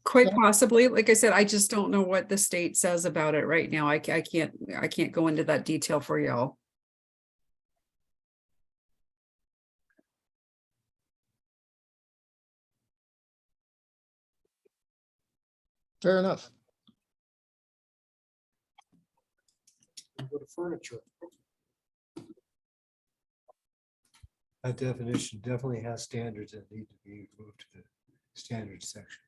Quite possibly. Like I said, I just don't know what the state says about it right now. I can't go into that detail for y'all. Fair enough. Go to furniture. That definition definitely has standards that need to be moved to the standards section.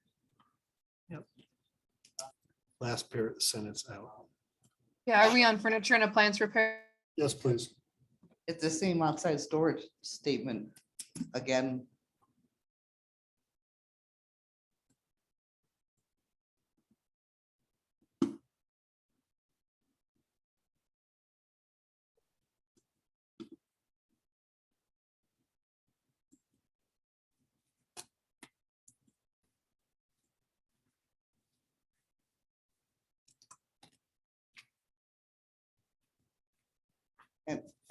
Last sentence out. Yeah, are we on furniture and appliance repair? Yes, please. It's the same outside storage statement again.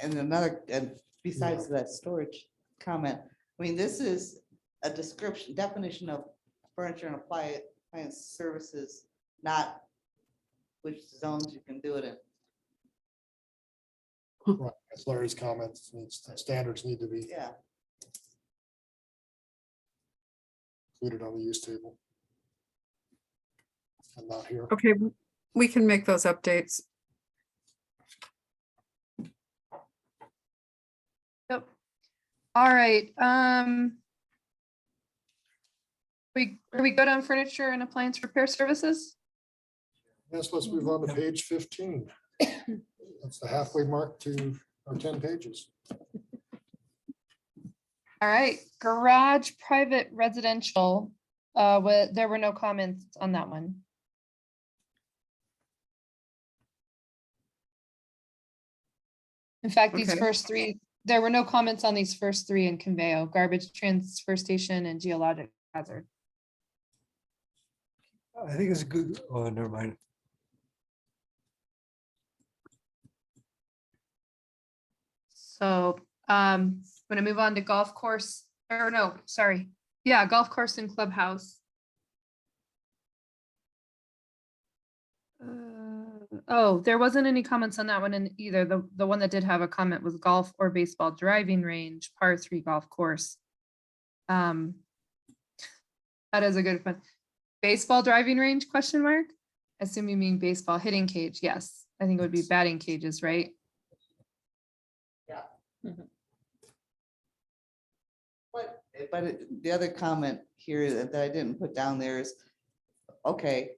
And another, and besides that storage comment, I mean, this is a description, definition of furniture and appliance services, not which zones you can do it in. Right, that's Larry's comments. Standards need to be Yeah. included on the use table. And not here. Okay, we can make those updates. Yep. All right, are we good on furniture and appliance repair services? Yes, let's move on to page 15. That's the halfway mark to our 10 pages. All right, garage private residential, there were no comments on that one. In fact, these Okay. first three, there were no comments on these first three in Conveo, garbage transfer station and geologic hazard. I think it's a good, oh, never mind. So, I'm gonna move on to golf course, or no, sorry. Yeah, golf course and clubhouse. Oh, there wasn't any comments on that one in either. The one that did have a comment was golf or baseball driving range, par 3 golf course. That is a good one. Baseball driving range, question mark? Assume you mean baseball hitting cage. Yes, I think it would be batting cages, right? Yeah. Mhm. The other comment here that I didn't put down there is, okay,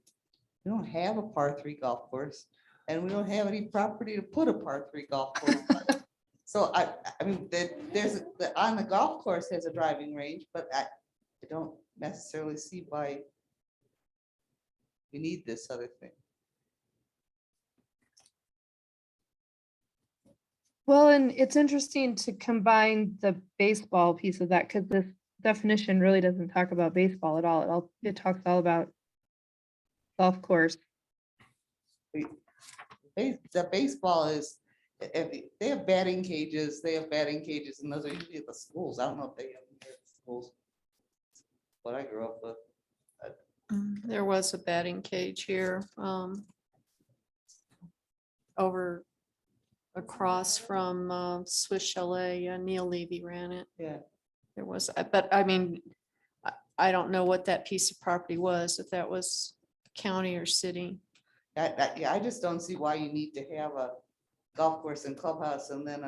we don't have a par 3 golf course and we don't have any property to put a par 3 golf course. on. So I mean, on the golf course has a driving range, but I don't necessarily see why we need this other thing. Well, and it's interesting to combine the baseball piece of that because this definition really doesn't talk about baseball at all. It talks all about golf course. The baseball is, if they have batting cages, and those are usually at the schools. I don't know if they have them here at the schools. What I grew up with. There was a batting cage here, over across from Swiss Chalet. Neil Levy ran it. Yeah. There was, but I mean, I don't know what that piece of property was, if that was county or city. Yeah, I just don't see why you need to have a golf course and clubhouse and then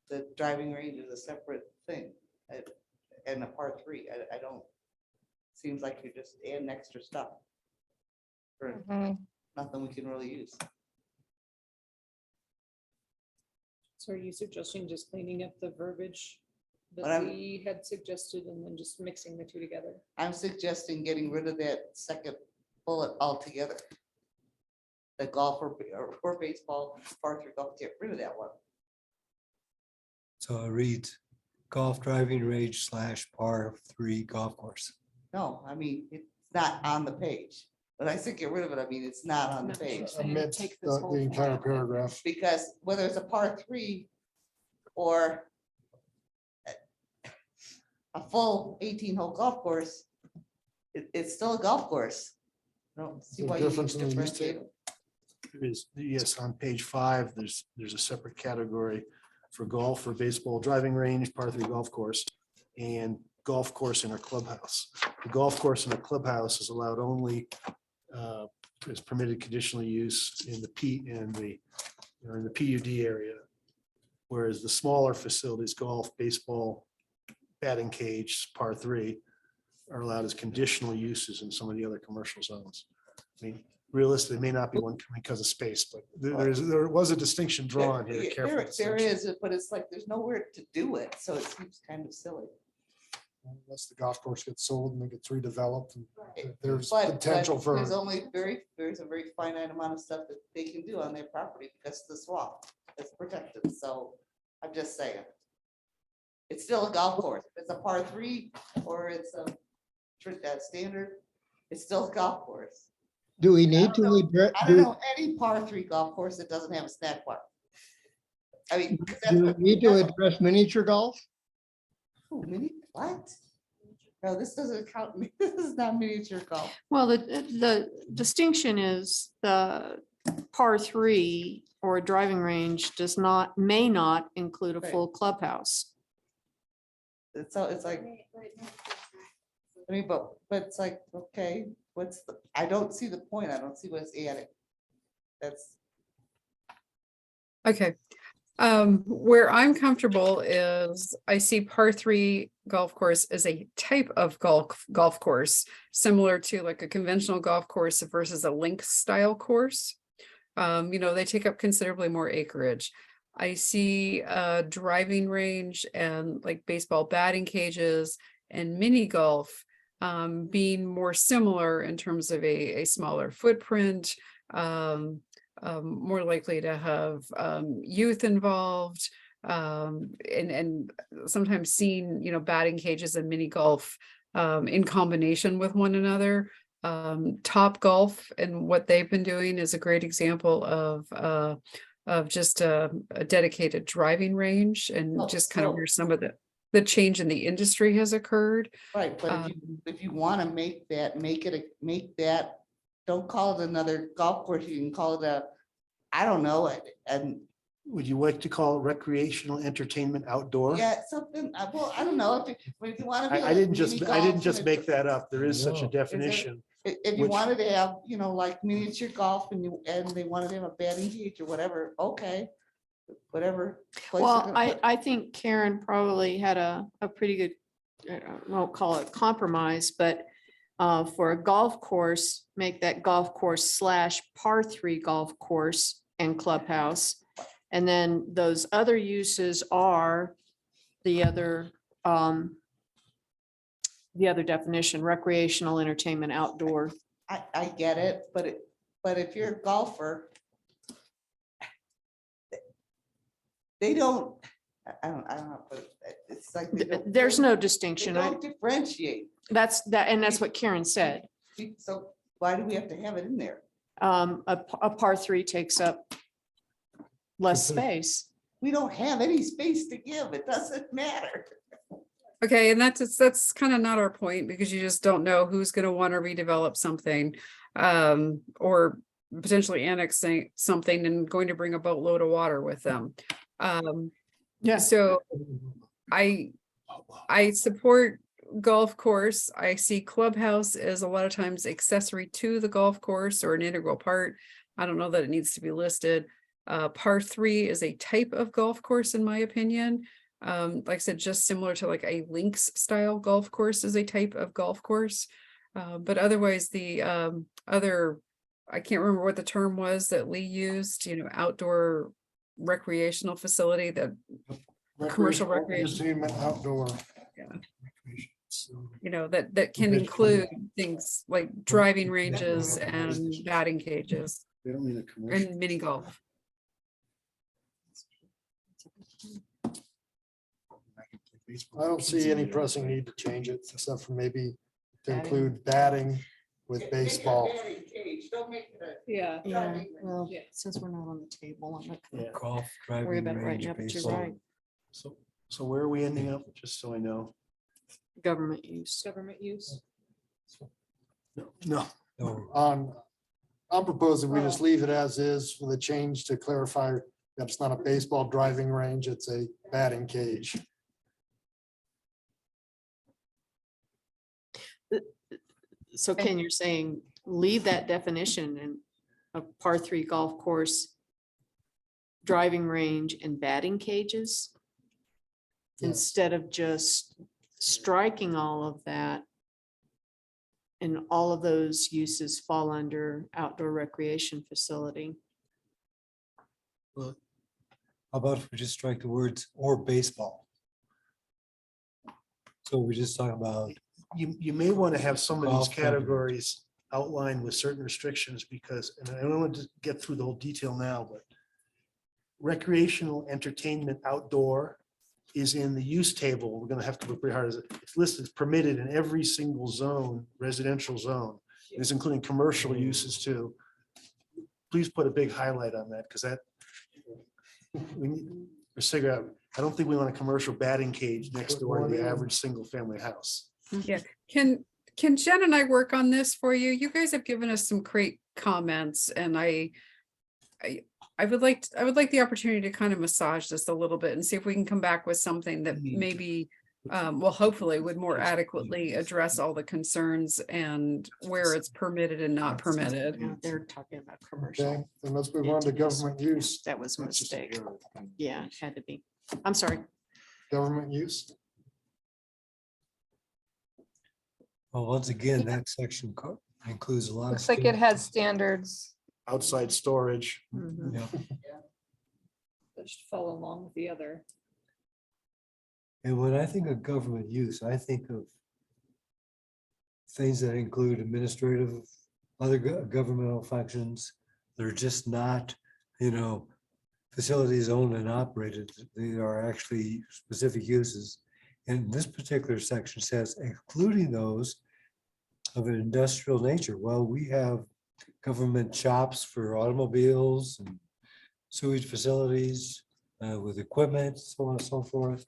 the driving range is a separate thing. And a part 3, I don't, seems like you're just adding extra stuff. For nothing we can really use. So are you suggesting just cleaning up the verbiage But that I'm- we had suggested and then just mixing the two together? I'm suggesting getting rid of that second bullet altogether. The golf or baseball, par 3 golf, get rid of that one. So it reads golf driving range / par 3 golf course. No, I mean, it's not on the page. When I say get rid of it, I mean, it's not on the page. Amidst Take this the whole the entire thing out. paragraph. Because whether it's a par 3 or a full 18-hole golf course, it's still a golf course. I don't see The why you need difference to in the use differentiate table. them. There is, yes, on page 5, there's a separate category for golf, for baseball, driving range, par 3 golf course, and golf course in a clubhouse. The golf course in a clubhouse is allowed only is permitted conditional use in the in the PUD area. Whereas the smaller facilities, golf, baseball, batting cage, par 3, are allowed as conditional uses in some of the other commercial zones. I mean, realistically, it may not be one because of space, but there was a distinction drawn here. There careful there distinction. is, but it's like, there's nowhere to do it, so it seems kind of silly. Unless the golf course gets sold and it gets redeveloped, and there's But potential for. there's a very finite amount of stuff that they can do on their property because the swamp is protected, so I'm just saying. It's still a golf course. If it's a par 3 or it's a standard, it's still a golf course. Do we need to address, I don't know any par 3 golf course that doesn't have a snack bar. I mean, 'cause that's do we what- need to address miniature golf? Ooh, what? No, this doesn't count. This is not miniature golf. Well, the distinction is the par 3 or a driving range may not include a Right. full clubhouse. It's like, I mean, but it's like, okay, I don't see the point. I don't see what it's adding. That's, Okay. Where I'm comfortable is I see par 3 golf course as a type of golf course, similar to like a conventional golf course versus a link style course. They take up considerably more acreage. I see a driving range and like baseball batting cages and mini golf being more similar in terms of a smaller footprint, more likely to have youth involved, and sometimes seen, batting cages and mini golf in combination with one another. Top Golf and what they've been doing is a great example of just a dedicated driving range and Oh, just kind of so- where some of the change in the industry has occurred. right, but if you want to make that, don't call it another golf course. You can call it I don't know, and Would you like to call it recreational entertainment outdoor? yeah, something, well, I don't know, if you want to. I didn't just make that up. There is such a definition. If you which- wanted to have, like miniature golf and they wanted to have a batting cage or whatever, okay, whatever. place Well, they're gonna put. I think Karen probably had a pretty good, I won't call it compromise, but for a golf course, make that golf course / par 3 golf course and clubhouse. And then those other uses are the other definition, recreational, entertainment, outdoor. I get it, but if you're a golfer, they don't, I don't know, but it's like. they don't- There's no They distinction. don't differentiate. That's what Karen said. So why do we have to have it in there? A par 3 takes up less space. We don't have any space to give. It doesn't matter. Okay, and that's kind of not our point because you just don't know who's going to want to redevelop something, or potentially annexing something and going to bring a boatload of water with them. Yeah. So I support golf course, I see clubhouse as a lot of times accessory to the golf course or an integral part. I don't know that it needs to be listed. Par 3 is a type of golf course, in my opinion. Like I said, just similar to like a links style golf course is a type of golf course. But otherwise, the other, I can't remember what the term was that Lee used, outdoor recreational facility that, commercial recreation. Entertainment, outdoor. Yeah. recreation. So, that can include things like driving ranges and batting cages They don't mean a commercial. and mini golf. I don't see any pressing need to change it, except for maybe to include batting with baseball. Yeah. Yeah, well, Yeah. since we're not on the table, I'm not Yeah. gonna Golf, worry driving about it right range, now, but you're baseball. right. So where are we ending up, just so I know? Government use. Government use. No, No, I'm proposing we just leave it as is with a change to clarify that it's not a baseball driving range, it's a batting cage. So Ken, you're saying leave that definition in a par 3 golf course, driving range and batting cages? Yes. Instead of just striking all of that. And all of those uses fall under outdoor recreation facility. How about if we just strike the words or baseball? So we just talk about, you may want to have some of these Golf coverage. categories outlined with certain restrictions because, and I don't want to get through the whole detail now, but recreational entertainment outdoor is in the use table. We're gonna have to look pretty hard. It's listed, it's permitted in every single zone, residential zone. It's including commercial uses too. Please put a big highlight on that, because that we need to figure out, I don't think we want a commercial batting cage next door to the average single family house. Can Jen and I work on this for you? You guys have given us some great comments and I would like the opportunity to kind of massage this a little bit and see if we can come back with something that maybe well, hopefully would more adequately address all the concerns and where it's permitted and not permitted. Yeah, they're talking about Okay, commercial. then let's move on to government use. That was a mistake. Yeah, it had to be. I'm sorry. Government use. well, once again, that section includes a lot of. Looks like it has standards. Outside storage. Mhm. Yeah. That should follow along with the other. And when I think of government use, I think of things that include administrative, other governmental functions. They're just not, facilities owned and operated. They are actually specific uses. And this particular section says including those of an industrial nature. Well, we have government shops for automobiles and sewage facilities with equipment, so on and so forth.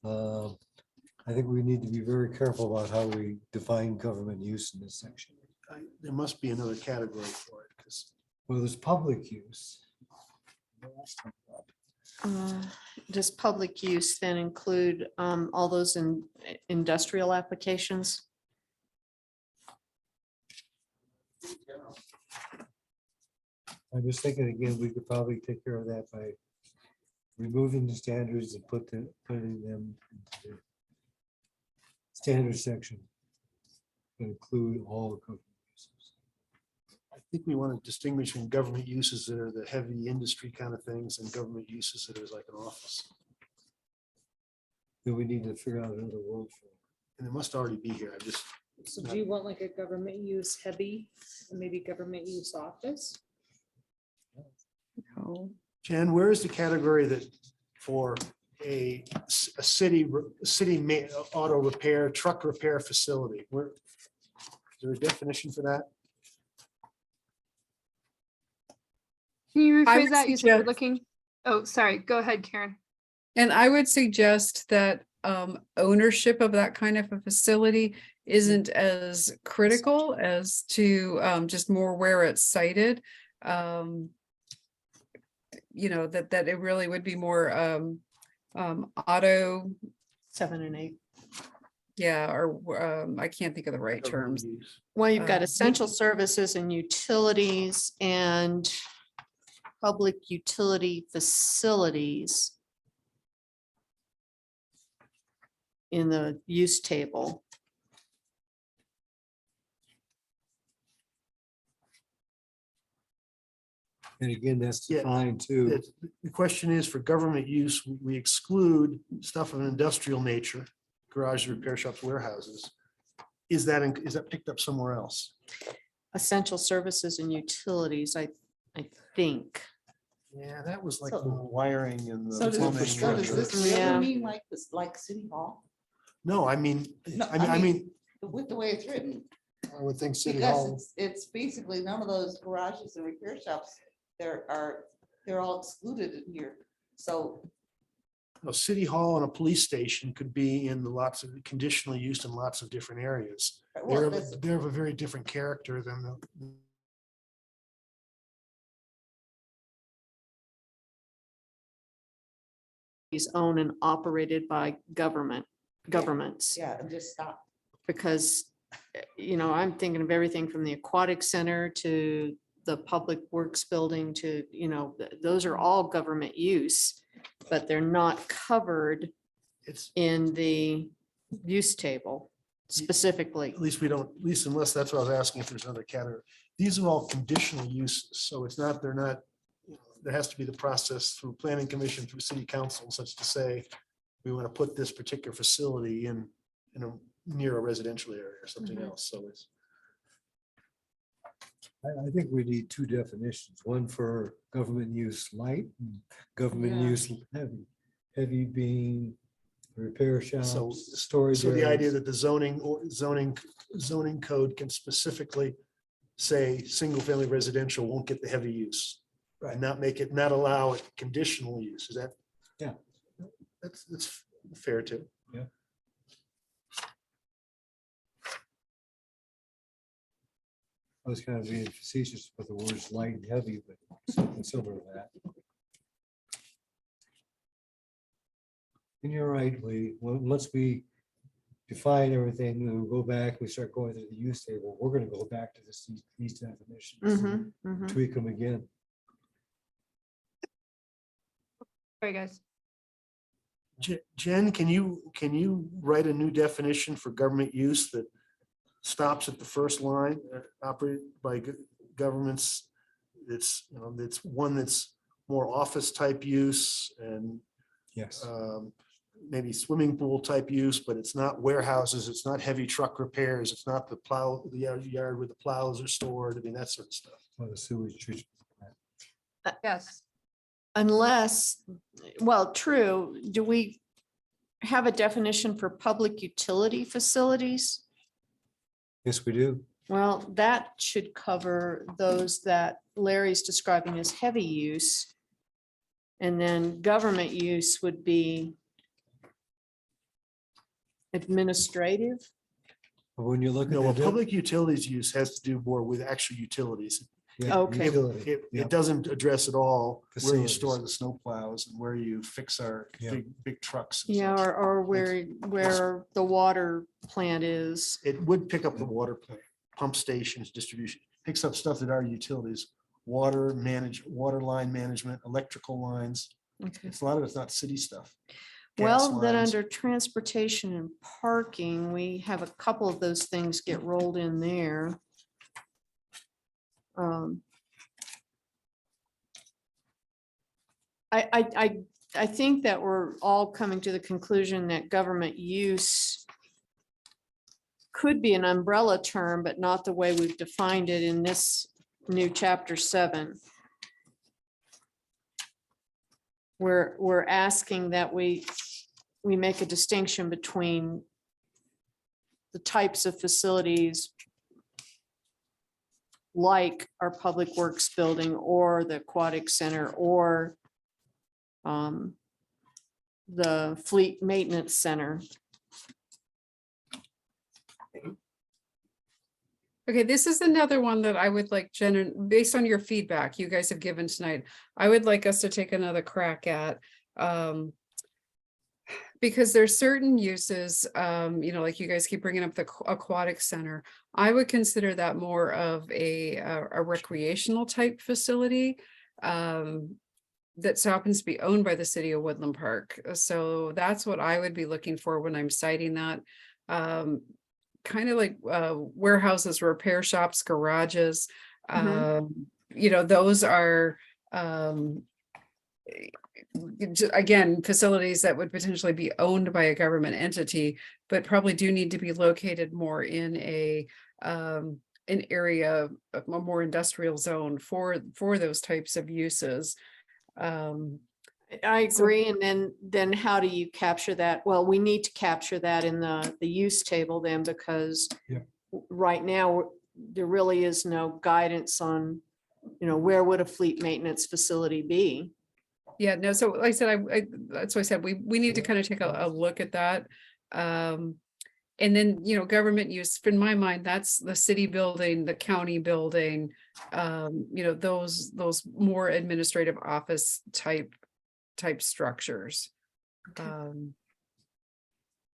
I think we need to be very careful about how we define government use in this section. There must be another category for it, because Well, there's public use. Does public use then include all those in industrial applications? I'm just thinking again, we could probably take care of that by removing the standards and putting them into the standard section. that Include all the government uses. I think we want to distinguish in government uses that are the heavy industry kind of things and government uses that is like an office. Then we need to figure out another word for it. And it must already be here. I just, So do you want like a government use heavy, and maybe government use office? Oh, Jen, where is the category that for a city auto repair, truck repair facility? Where, is there a definition for that? Can you I rephrase would that? You said you're suggest- looking, oh, sorry, go ahead, Karen. And I would suggest that ownership of that kind of a facility isn't as critical as to just more where it's sited. That it really would be more auto, 7 and 8. Yeah, or I can't think of the right terms. Well, you've got Uh, essential services and utilities and public utility facilities in the use table. And again, that's Yeah. defined too. The question is, for government use, we exclude stuff of an industrial nature, garage repair shops, warehouses. Is that picked up somewhere else? Essential services and utilities, I think. Yeah, that was like So- the wiring and So the does plumbing. this Yeah. really mean like this, like City Hall? No, I mean, No, I mean, With the way it's written, I would think City because Hall, it's basically none of those garages and repair shops, they're all excluded in here. So a city hall and a police station could be in the lots of conditionally used in lots of different areas. well, They're of a very different character than the. Is owned and operated by governments. yeah, and just stop. Because, I'm thinking of everything from the aquatic center to the public works building to, those are all government use, but they're not covered It's, in the use table specifically. at least we don't, at least unless that's what I was asking, if there's another category. These are all conditional uses, so it's not, they're not, there has to be the process through planning commission, through city council, such to say, we want to put this particular facility in a near a residential area or something Mhm. else, so it's. I think we need two definitions, one for government use light, and government Yeah. use heavy. Heavy being repair So, shops, storage. so the idea areas. that the zoning code can specifically say, single family residential won't get the heavy use. Right. And not allow it conditional use, is that? Yeah. That's fair too. I was kind of being facetious with the words light and heavy, but something similar to that. And you're right, once we define everything, we go back, we start going through the use table, we're gonna go back to these definitions, and Mhm, mhm. tweak them again. Sorry, guys. Jen, can you write a new definition for government use that stops at the first line, operated by governments? It's, that's one that's more office type use and Yes. maybe swimming pool type use, but it's not warehouses, it's not heavy truck repairs, it's not the yard where the plows are stored, I mean, that sort of stuff. Or the sewage treatment. Yes. Unless, well, true, do we have a definition for public utility facilities? Yes, we do. Well, that should cover those that Larry's describing as heavy use. And then government use would be administrative. But when you look at. No, well, the public utilities use has to do more with actual utilities. yeah, Okay. utility, It yeah. doesn't address at all where you Facilities. store the snow plows and where you fix our Yeah. big trucks. and Yeah, such. or where the water plant is. It would pick up the water plant, pump stations, distribution, picks up stuff that are utilities, water line management, electrical lines. Okay. It's a lot of it's not city stuff. Gas Well, then lines. under transportation and parking, we have a couple of those things get rolled in there. I think that we're all coming to the conclusion that government use could be an umbrella term, but not the way we've defined it in this new chapter 7. We're asking that we make a distinction between the types of facilities like our public works building or the aquatic center or the fleet maintenance center. Okay, this is another one that I would like, Jen, based on your feedback you guys have given tonight, I would like us to take another crack at. Because there's certain uses, like you guys keep bringing up the aquatic center. I would consider that more of a recreational type facility. That so happens to be owned by the city of Woodland Park. So that's what I would be looking for when I'm citing that. Kind of like warehouses, repair shops, garages. Those are again, facilities that would potentially be owned by a government entity, but probably do need to be located more in an area, a more industrial zone for those types of uses. I So- agree. And then how do you capture that? Well, we need to capture that in the use table then, because Yep. right now, there really is no guidance on, where would a fleet maintenance facility be? Yeah, no, so like I said, that's why I said, we need to kind of take a look at that. And then, government use, in my mind, that's the city building, the county building, those more administrative office type structures. The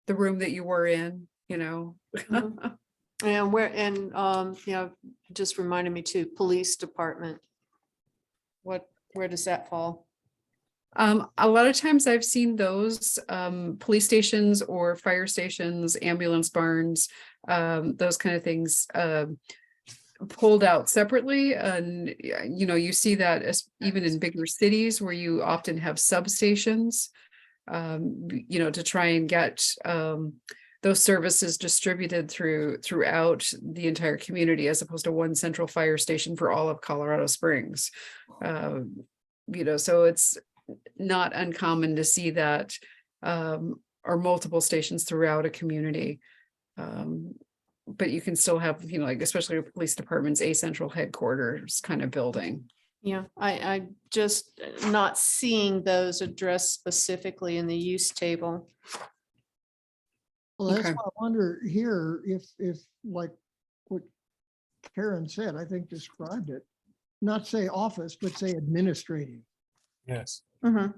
room that you were in, Mhm. And just reminded me too, police department. Where does that fall? A lot of times I've seen those police stations or fire stations, ambulance barns, those kind of things pulled out separately. And you see that as even in bigger cities where you often have substations, to try and get those services distributed throughout the entire community, as opposed to one central fire station for all of Colorado Springs. So it's not uncommon to see that, or multiple stations throughout a community. But you can still have, like especially with police departments, a central headquarters kind of building. Yeah, I just not seeing those addressed specifically in the use table. Well, that's Okay. why I wonder here if like what Karen said, I think described it, not say office, but say administrative, Yes. Mhm.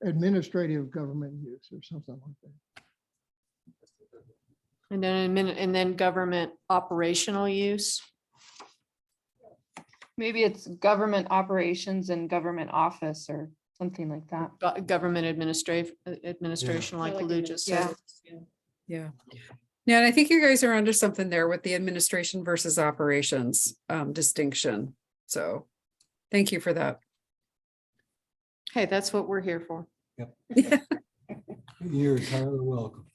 administrative government use or something like that. And then government operational use. Maybe it's government operations and government office or something like that. Government administration, like Lou just said. Yeah. Yeah, and I think you guys are onto something there with the administration versus operations distinction. So thank you for that. Hey, that's what we're here for. You're entirely welcome.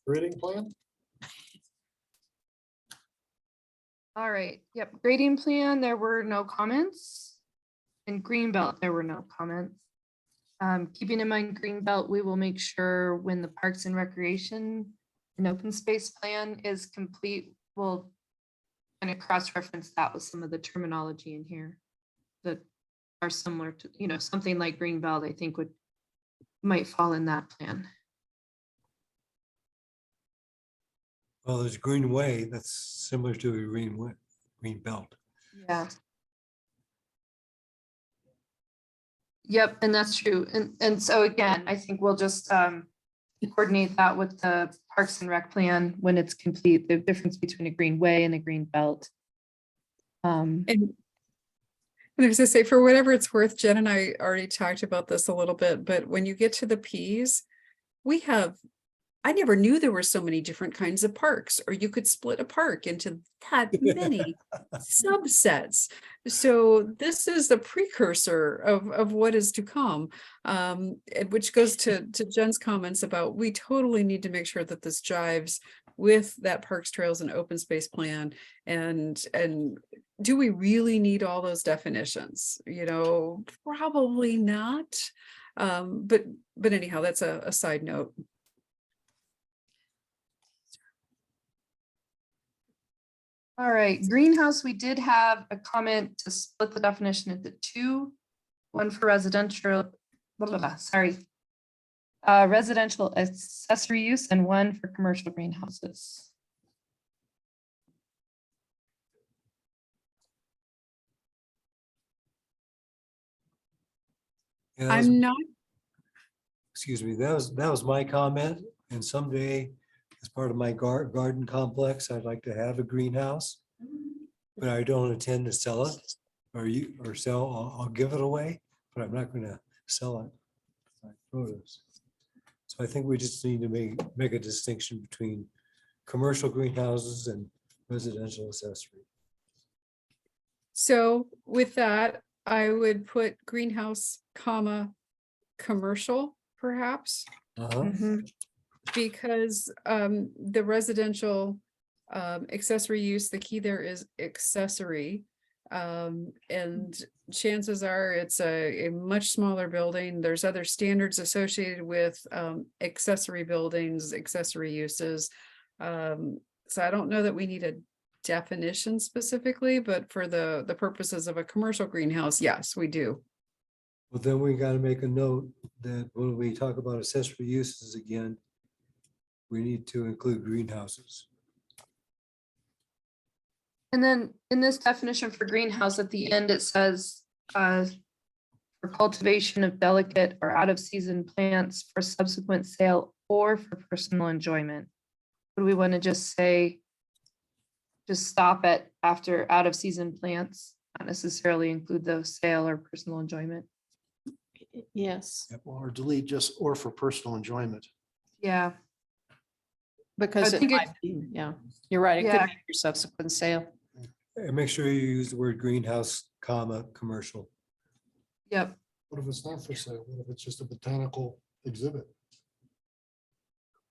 Grading plan? All right, yep, grading plan, there were no comments. In Greenbelt, there were no comments. Keeping in mind Greenbelt, we will make sure when the Parks and Recreation and Open Space Plan is complete, we'll kind of cross-reference that with some of the terminology in here that are similar to, something like Greenbelt, I think might fall in that plan. Well, there's Greenway, that's similar to a green belt. Yeah. Yep, and that's true. And so again, I think we'll just coordinate that with the Parks and Rec plan when it's complete, the difference between a greenway and a green belt. And as I say, for whatever it's worth, Jen and I already talked about this a little bit, but when you get to the Ps, I never knew there were so many different kinds of parks, or you could split a park into that many subsets. So this is the precursor of what is to come, which goes to Jen's comments about we totally need to make sure that this jives with that Parks, Trails, and Open Space plan. And do we really need all those definitions? Probably not. But anyhow, that's a side note. All right, greenhouse, we did have a comment to split the definition into two, one for residential, residential accessory use and one for commercial greenhouses. And that was- I'm not, excuse me, that was my comment. And someday, as part of my garden complex, I'd like to have a greenhouse. But I don't intend to sell it or sell, I'll give it away, but I'm not gonna sell it. Like photos. So I think we just need to make a distinction between commercial greenhouses and residential accessory. so with that, I would put greenhouse, comma, commercial perhaps. Uh-huh. Because the residential accessory use, the key there is accessory. And chances are it's a much smaller building. There's other standards associated with accessory buildings, accessory uses. So I don't know that we need a definition specifically, but for the purposes of a commercial greenhouse, yes, we do. Well, then we gotta make a note that when we talk about accessory uses again, we need to include greenhouses. And then in this definition for greenhouse, at the end, it says, for cultivation of delicate or out of season plants for subsequent sale or for personal enjoyment. Would we want to just say, just stop at after out of season plants, not necessarily include the sale or personal enjoyment? Yes, Or delete just or for personal enjoyment. Yeah, because I it think it- might be, yeah, you're right. It could Yeah. be your subsequent sale. And make sure you use the word greenhouse, comma, commercial. yep. What if it's not for sale? What if it's just a botanical exhibit?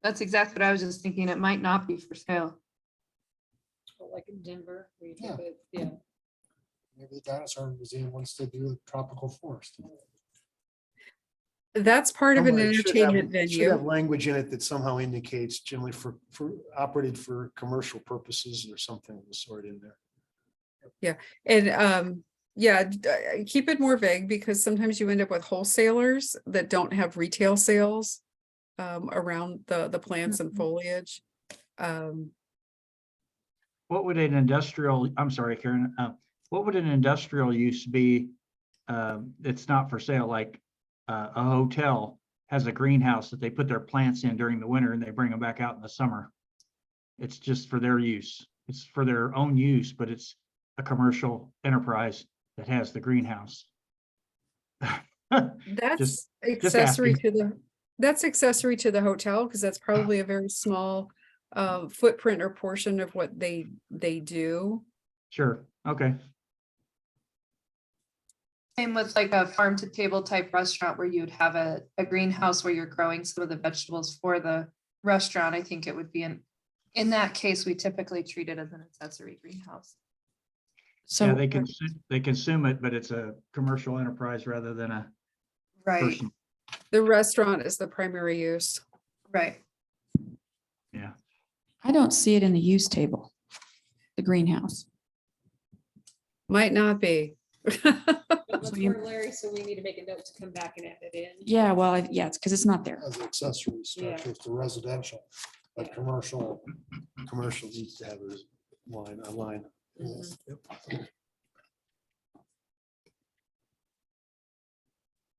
That's exactly what I was just thinking. It might not be for sale. Like in Denver. where you Yeah. have it, Yeah. Maybe the dinosaur museum wants to do a tropical forest. That's part of an Somewhere it should have- entertainment Should have venue. language in it that somehow indicates generally for operated for commercial purposes or something of the sort in there. And yeah, keep it more vague because sometimes you end up with wholesalers that don't have retail sales around the plants and foliage. What would an industrial, I'm sorry, Karen, what would an industrial use be? It's not for sale, like a hotel has a greenhouse that they put their plants in during the winter and they bring them back out in the summer. It's just for their use. It's for their own use, but it's a commercial enterprise that has the greenhouse. That's Just accessory asking. that's accessory to the hotel because that's probably a very small footprint or portion of what they do. Sure, okay. Same with like a farm to table type restaurant where you'd have a greenhouse where you're growing some of the vegetables for the restaurant. I think it would be in that case, we typically treat it as an accessory greenhouse. Yeah, So they consume it, but it's a commercial enterprise rather than a Right, person. The restaurant is the primary use. right. Yeah. I don't see it in the use table, the greenhouse. Might not be. But So you- for Larry, so we need to make a note to come back and add it in. Yeah, well, yeah, it's because it's not there. As accessory structures to residential, but commercial. Commercial needs to have a line.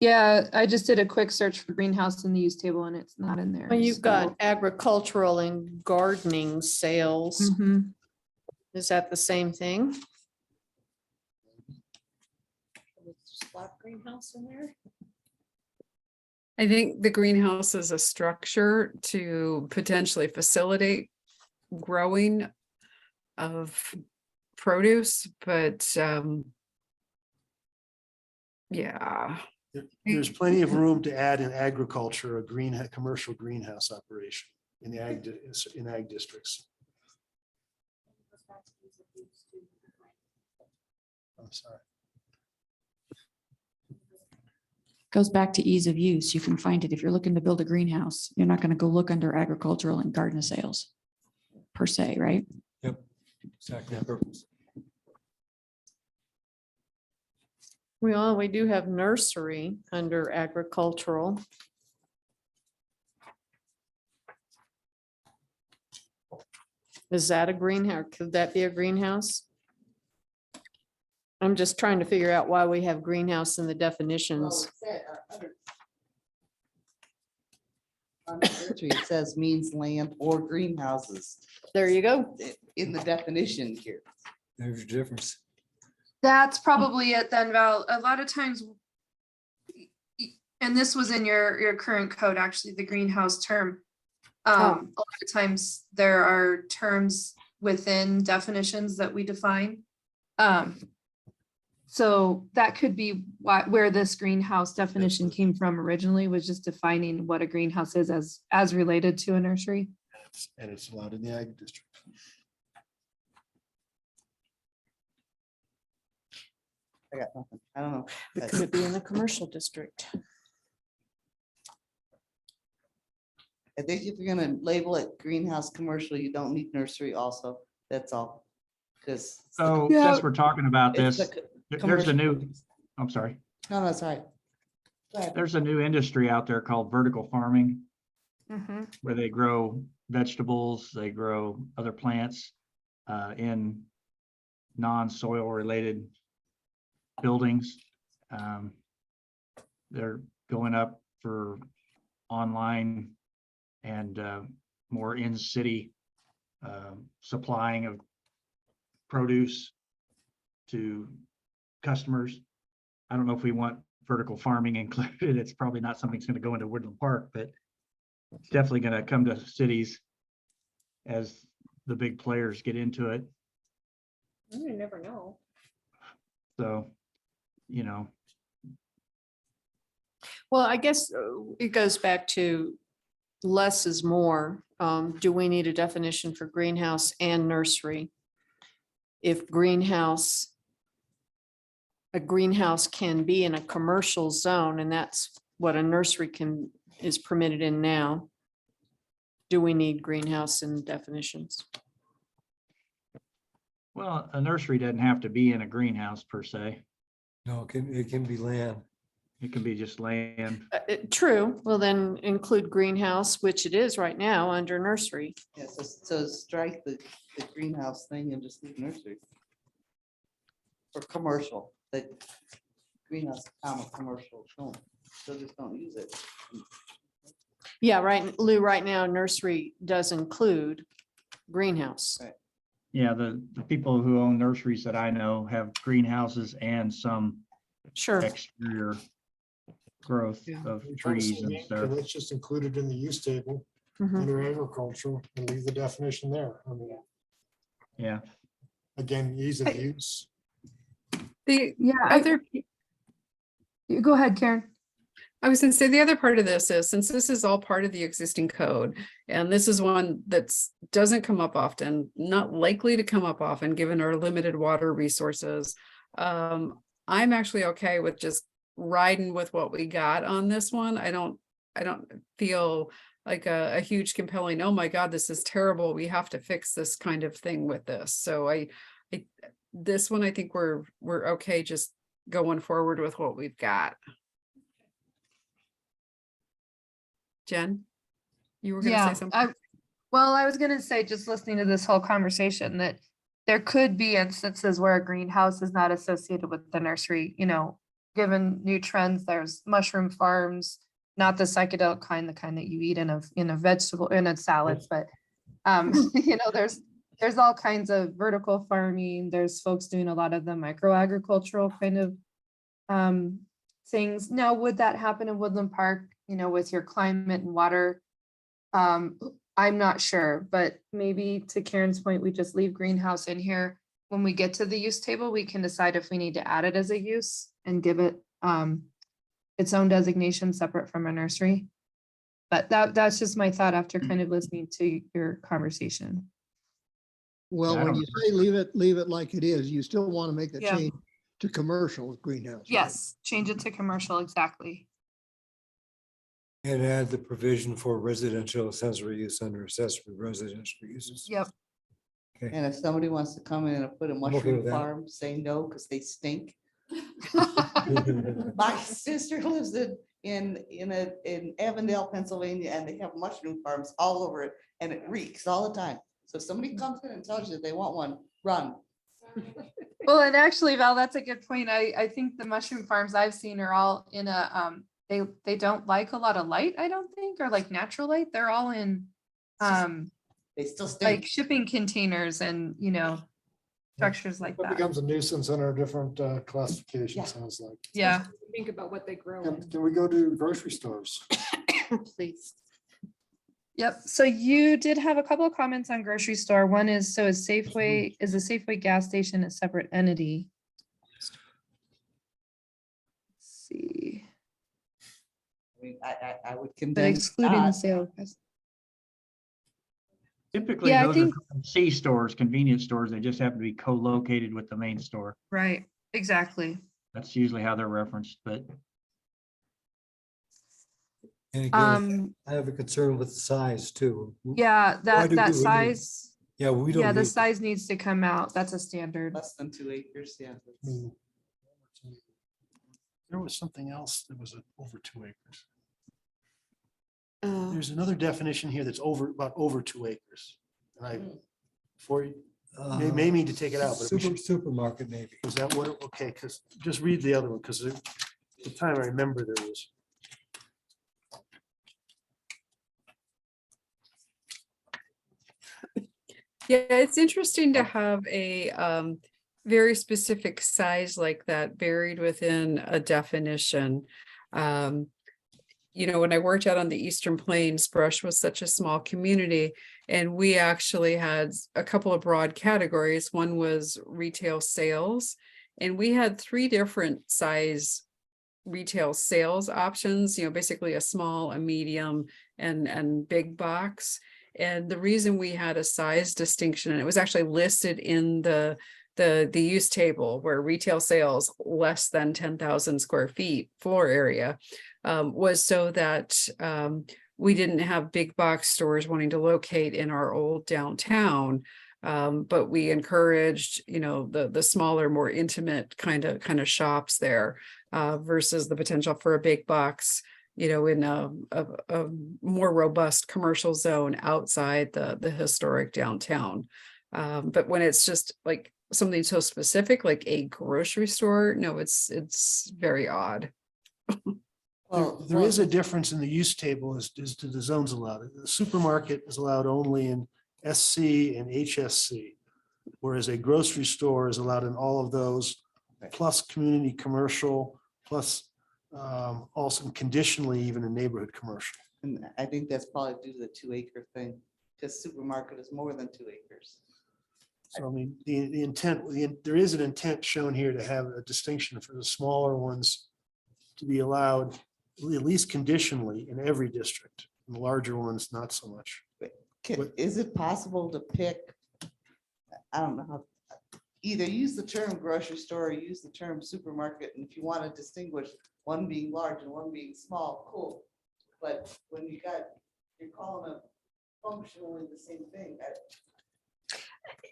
Yeah, I just did a quick search for greenhouse in the use table and it's not in there. Well, you've so- got agricultural and gardening sales. Mhm. Is that the same thing? Slap greenhouse in there. I think the greenhouse is a structure to potentially facilitate growing of produce, but yeah. There's plenty of room to add in agriculture, a commercial greenhouse operation in the ag districts. I'm sorry. Goes back to ease of use. You can find it. If you're looking to build a greenhouse, you're not going to go look under agricultural and garden sales per se, right? Yep. Exactly. Purpose. Well, we do have nursery under agricultural. Is that a greenhouse? Could that be a greenhouse? I'm just trying to figure out why we have greenhouse in the definitions. It says means land or greenhouses There you go. in the definition here. There's a difference. That's probably it then, Val. A lot of times, and this was in your current code, actually, the greenhouse term. A lot of times there are terms within definitions that we define. So that could be where this greenhouse definition came from originally, was just defining what a greenhouse is as related to a nursery. And it's allowed in the ag district. I got nothing. I don't know. It could be in the commercial district. I think if you're gonna label it greenhouse commercial, you don't need nursery also. That's all. Because. So Yeah. since we're talking about this, there's a new, I'm sorry, No, that's right. Go ahead. there's a new industry out there called vertical farming, Mhm. where they grow vegetables, they grow other plants in non-soil related buildings. They're going up for online and more in-city supplying of produce to customers. I don't know if we want vertical farming included. It's probably not something that's going to go into Woodland Park, but it's definitely going to come to cities as the big players get into it. You never know. So, you know, Well, I guess it goes back to less is more. Do we need a definition for greenhouse and nursery? If a greenhouse can be in a commercial zone, and that's what a nursery is permitted in now. Do we need greenhouse in definitions? well, a nursery doesn't have to be in a greenhouse per se. No, it can be land. It can be just land. True, well then include greenhouse, which it is right now under nursery. Yeah, so strike the greenhouse thing and just leave nursery. For commercial, the greenhouse, commercial, don't, so just don't use it. Yeah, right, Lou, right now nursery does include greenhouse. Right. Yeah, the people who own nurseries that I know have greenhouses and some Sure. exterior growth Yeah. of trees and stuff. Let's just include it in the use table Mhm. under agricultural and leave the definition there. I mean, Yeah, again, ease of use. The Yeah, other, you go ahead, Karen. I was gonna say, the other part of this is, since this is all part of the existing code, and this is one that's doesn't come up often, not likely to come up often, given our limited water resources. I'm actually okay with just riding with what we got on this one. I don't feel like a huge compelling, oh my God, this is terrible, we have to fix this kind of thing with this. So this one, I think we're okay just going forward with what we've got. Jen, you were gonna say something? I was gonna say, just listening to this whole conversation, that there could be instances where a greenhouse is not associated with the nursery, given new trends, there's mushroom farms, not the psychedelic kind, the kind that you eat in a vegetable, in a salad, but there's all kinds of vertical farming. There's folks doing a lot of the micro agricultural kind of things. Now, would that happen in Woodland Park, with your climate and water? I'm not sure, but maybe to Karen's point, we just leave greenhouse in here. When we get to the use table, we can decide if we need to add it as a use and give it its own designation separate from a nursery. But that's just my thought after kind of listening to your conversation. Well, Yeah, I when don't you say leave it like it is, you still want to make a Yeah. change to commercial with greenhouse. right? Yes, change it to commercial, exactly. And add the provision for residential accessory use under accessory residential uses. Yep. And if somebody wants to come in and put a okay mushroom with that. farm, say no, because they stink. My sister lives in Avondale, Pennsylvania, and they have mushroom farms all over it, and it reeks all the time. So if somebody comes in and tells you that they want one, run. Well, and actually, Val, that's a good point. I think the mushroom farms I've seen are all in a, they don't like a lot of light, I don't think, or like natural light. They're all in, They still like stink. shipping containers and, you know, structures like It that. becomes a nuisance in our different classifications, sounds like. Yeah. Think about what they grow in. Can we go to grocery stores? Please. Yep. So you did have a couple of comments on grocery store. One is, so is Safeway, is a Safeway gas station a separate entity? Let's see, I mean, I would but condemn. excluding the not. sale. of gas- Typically, Yeah, I those are think- C stores, convenience stores. They just happen to be co-located with the main store. Right, exactly. That's usually how they're referenced, but And again, Um, I have a concern with the size too. yeah, Why do that we- size, Yeah, we yeah, don't the need, size needs to come out. That's a standard. Less than 2 acres, yeah. Hmm. There was something else that was over 2 acres. There's another definition here that's about over 2 acres. And I, for you, may need to take it out, but we should. supermarket maybe. Is that what, okay, because just read the other one, because at the time I remember there was. Yeah, it's interesting to have a very specific size like that buried within a definition. You know, when I worked out on the Eastern Plains, Brush was such a small community, and we actually had a couple of broad categories. One was retail sales, and we had 3 different size retail sales options, you know, basically a small, a medium, and big box. And the reason we had a size distinction, and it was actually listed in the use table where retail sales less than 10,000 square feet floor area, was so that we didn't have big box stores wanting to locate in our old downtown. But we encouraged, you know, the smaller, more intimate kind of shops there, versus the potential for a big box, you know, in a more robust commercial zone outside the historic downtown. But when it's just like something so specific, like a grocery store, no, it's very odd. There is a difference in the use table as to the zones allowed. The supermarket is allowed only in SC and HSC, whereas a grocery store is allowed in all of those, plus community commercial, plus also conditionally even in neighborhood commercial. And I think that's probably due to the 2 acre thing, because supermarket is more than 2 acres. So I mean, the intent, there is an intent shown here to have a distinction for the smaller ones to be allowed, at least conditionally, in every district. And the larger ones, not so much. Is it possible to pick, I don't know, how either use the term grocery store or use the term supermarket, and if you want to distinguish one being large and one being small, cool. But when you're calling them functionally the same thing.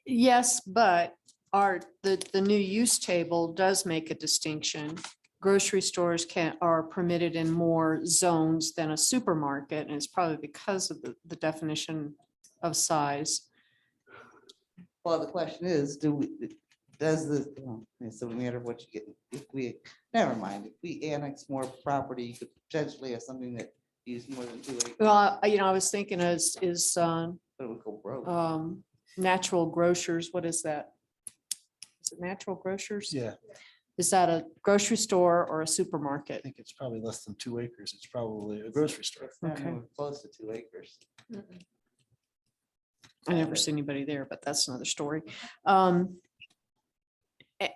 Yes, but the new use table does make a distinction. Grocery stores are permitted in more zones than a supermarket, and it's probably because of the definition of size. Well, the question is, it's a matter of what you get, never mind, if we annex more property, you could potentially have something that used more than 2 acres. Well, you know, I was thinking is But it would go broke. natural grocers, what is that? Is it natural grocers? Yeah, Is that a grocery store or a I supermarket? think it's probably less than 2 acres. It's probably a grocery store. It's not Okay. even close to 2 acres. I never see anybody there, but that's another story. You And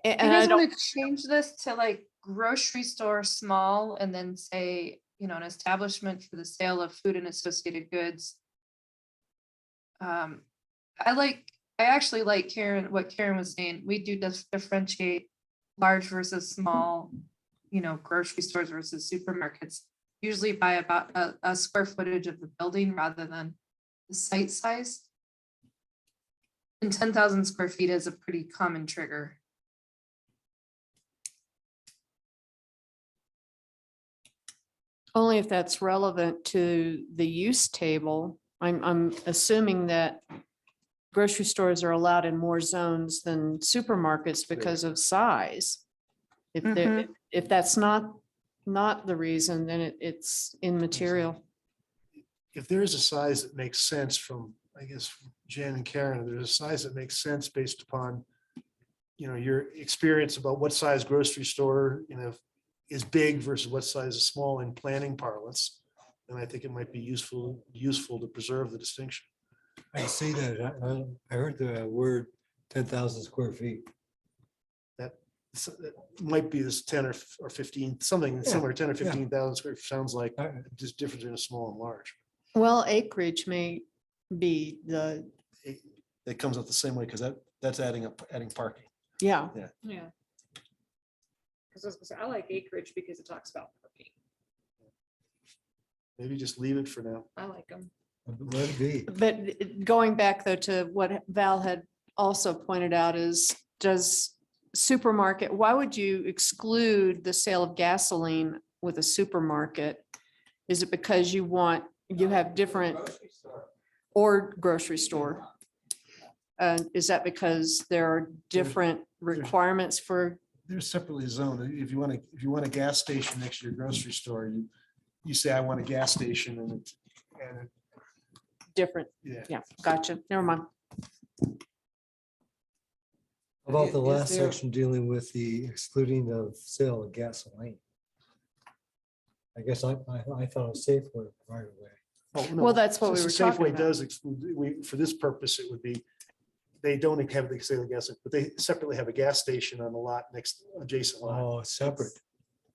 I guys don't, want to change this to like grocery store small and then say, you know, an establishment for the sale of food and associated goods. I actually like what Karen was saying. We do differentiate large versus small, you know, grocery stores versus supermarkets, usually by about a square footage of the building rather than the site size. And 10,000 square feet is a pretty common trigger. only if that's relevant to the use table. I'm assuming that grocery stores are allowed in more zones than supermarkets because of size. If they're, if that's not the reason, then it's immaterial. If there is a size that makes sense from, I guess, from Jen and Karen, there's a size that makes sense based upon, your experience about what size grocery store, is big versus what size is small in planning parlance. And I think it might be useful to preserve the distinction. I see that. I heard the word 10,000 square feet. So it might be this 10 or 15, something Yeah, similar, 10 or yeah. 15,000 square, sounds like I- just difference between a small and large. Well, acreage may be the, That comes out the same way, because that's adding parking. yeah. Yeah. Because I like acreage because it talks about parking. Maybe just leave it for now. I like them. Let it be. But going back though to what Val had also pointed out is, does supermarket, why would you exclude the sale of gasoline with a supermarket? Is it because you have different, or grocery store? Is that because there are different requirements for, They're separately zoned. If you want a gas station next to your grocery store, you say, I want a gas station, and different? yeah. Yeah, gotcha. Never mind. About the Is last there- section dealing with the excluding of sale of gasoline. I guess I thought it was safe for right away. Oh, no. Well, that's what we were talking Safeway about. does exclude, for this purpose, it would be, they don't have the sale of gas, but they separately have a gas station on the lot adjacent lot. Oh, separate.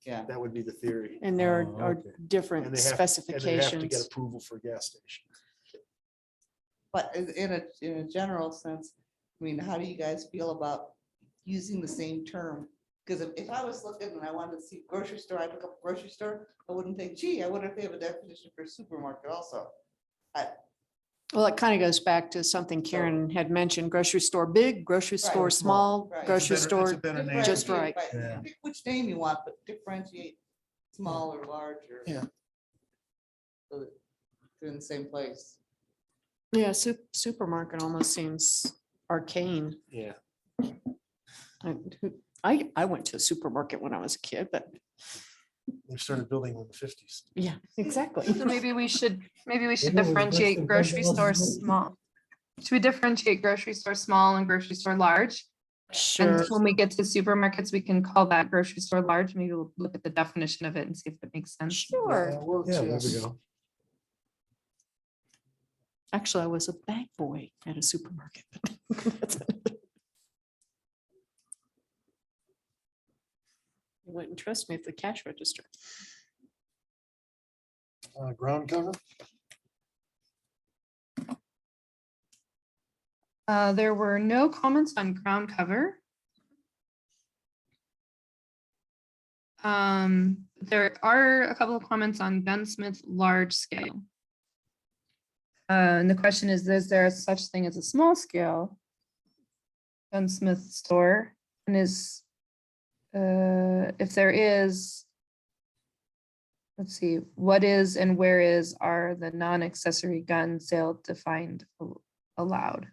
Yeah. That would be the theory. And there Oh, are okay. different And they have to get specifications. approval for a gas station. But in a general sense, I mean, how do you guys feel about using the same term? Because if I was looking and I wanted to see grocery store, I look up grocery store, I wouldn't think, gee, I wonder if they have a definition for supermarket also. Well, it kind of goes back to something Karen had mentioned, grocery store big, grocery store Right, small, right. grocery It's a better- store. it's a better name. Just right. Yeah. Pick which name you want, but differentiate small or large or. Yeah. So that they're in the same place. Yeah, supermarket almost seems arcane. Yeah. I went to a supermarket when I was a kid, but They started building in the 50s. yeah, exactly. So maybe we should You know, it's less differentiate than grocery 10,000 store square feet. small. Should we differentiate grocery store small and grocery store large? And Sure. when we get to supermarkets, we can call that grocery store large. Maybe we'll look at the definition of it and see if it makes sense. Sure. That works, Yeah, there yes. we go. Actually, I was a bag boy at a supermarket. You wouldn't trust me at the cash register. Ground cover. There were no comments on ground cover. There are a couple of comments on gunsmith large scale. And the question is there such thing as a small scale gunsmith store? And if there is, let's see, what is and where are the non-accessory gun sale defined allowed?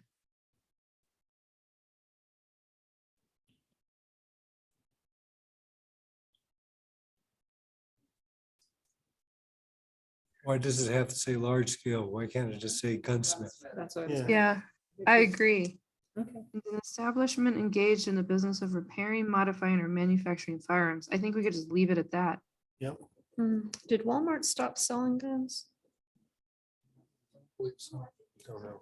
Why does it have to say large scale? Why can't it just say gunsmith? That's what. Yeah. Yeah, I agree. Okay. An establishment engaged in the business of repairing, modifying, or manufacturing firearms. I think we could just leave it at that. Yep. Did Walmart stop selling guns? Believe so. Don't know.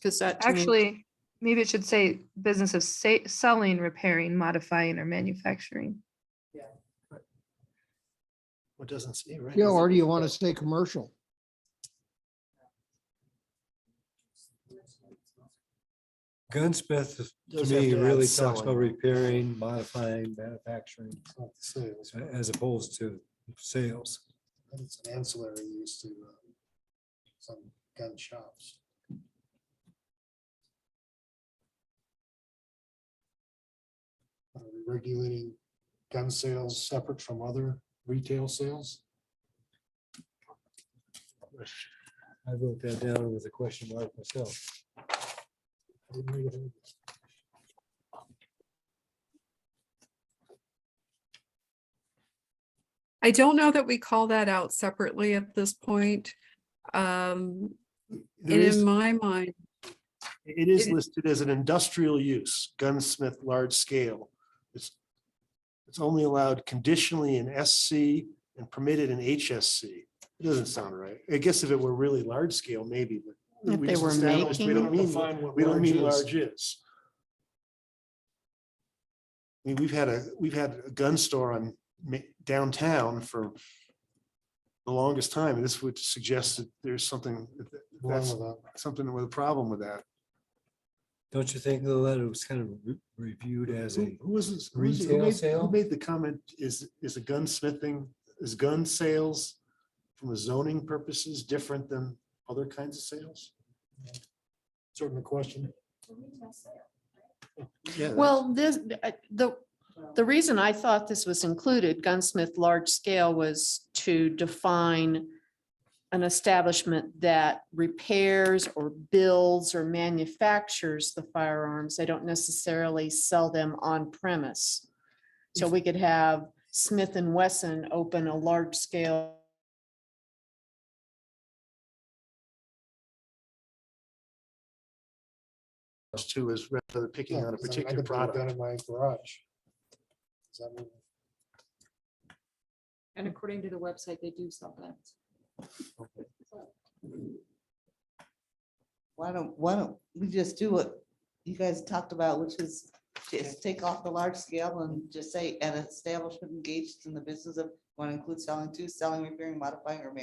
Because that to me- Actually, maybe it should say business of selling, repairing, modifying, or manufacturing. What doesn't say, right? Yeah, or do you want to stay commercial? Gunsmith, to Does have me, to add really talks selling. about repairing, modifying, manufacturing, It's not the same. It's as opposed to sales. It's an ancillary use to some gun shops. Are we regulating gun sales separate from other retail sales? I wrote that down with a question mark myself. I don't know that we call that out separately at this point. And There is, in my mind, it is it- listed as an industrial use, gunsmith, large scale. It's only allowed conditionally in SC and permitted in HSC. It doesn't sound right. I guess if it were really large scale, maybe, but If we they just were established we don't making- mean, Define what we don't mean large is. large is. I mean, we've had a gun store on downtown for the longest time. And this would suggest that there's something, Wrong that's with that. something with a problem with that. Don't you think though that it was kind of reviewed as a, Who was this? retail Who sale? made the comment, is a gunsmithing, is gun sales from a zoning purposes different than other kinds of sales? Sort of the question. Yeah. Well, this, the reason I thought this was included, gunsmith large scale, was to define an establishment that repairs or builds or manufactures the firearms. They don't necessarily sell them on premise. So we could have Smith and Wesson open a large scale Too is rather picking on a I particular could put a gun product. in my garage. Does that mean- And according to the website, they do sell guns. Why don't we just do what you guys talked about, which is just take off the large scale and just say an establishment engaged in the business of, want to include selling, repairing, modifying, or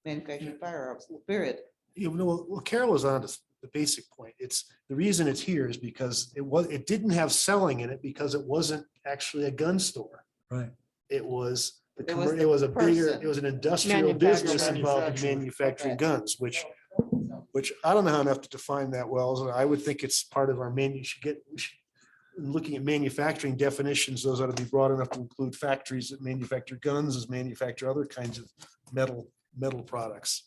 manufacturing firearms, period. You know, well, Carol was on to the basic point. It's, the reason it's here is because it didn't have selling in it because it wasn't actually a gun store. right? It was, It was it was a the bigger, person. it was an industrial business Manufacturing. involved in manufacturing Okay. guns, which I don't know how enough to define that well. So I would think it's part of our menu, looking at manufacturing definitions, those ought to be broad enough to include factories that manufacture guns as manufacture other kinds of metal products.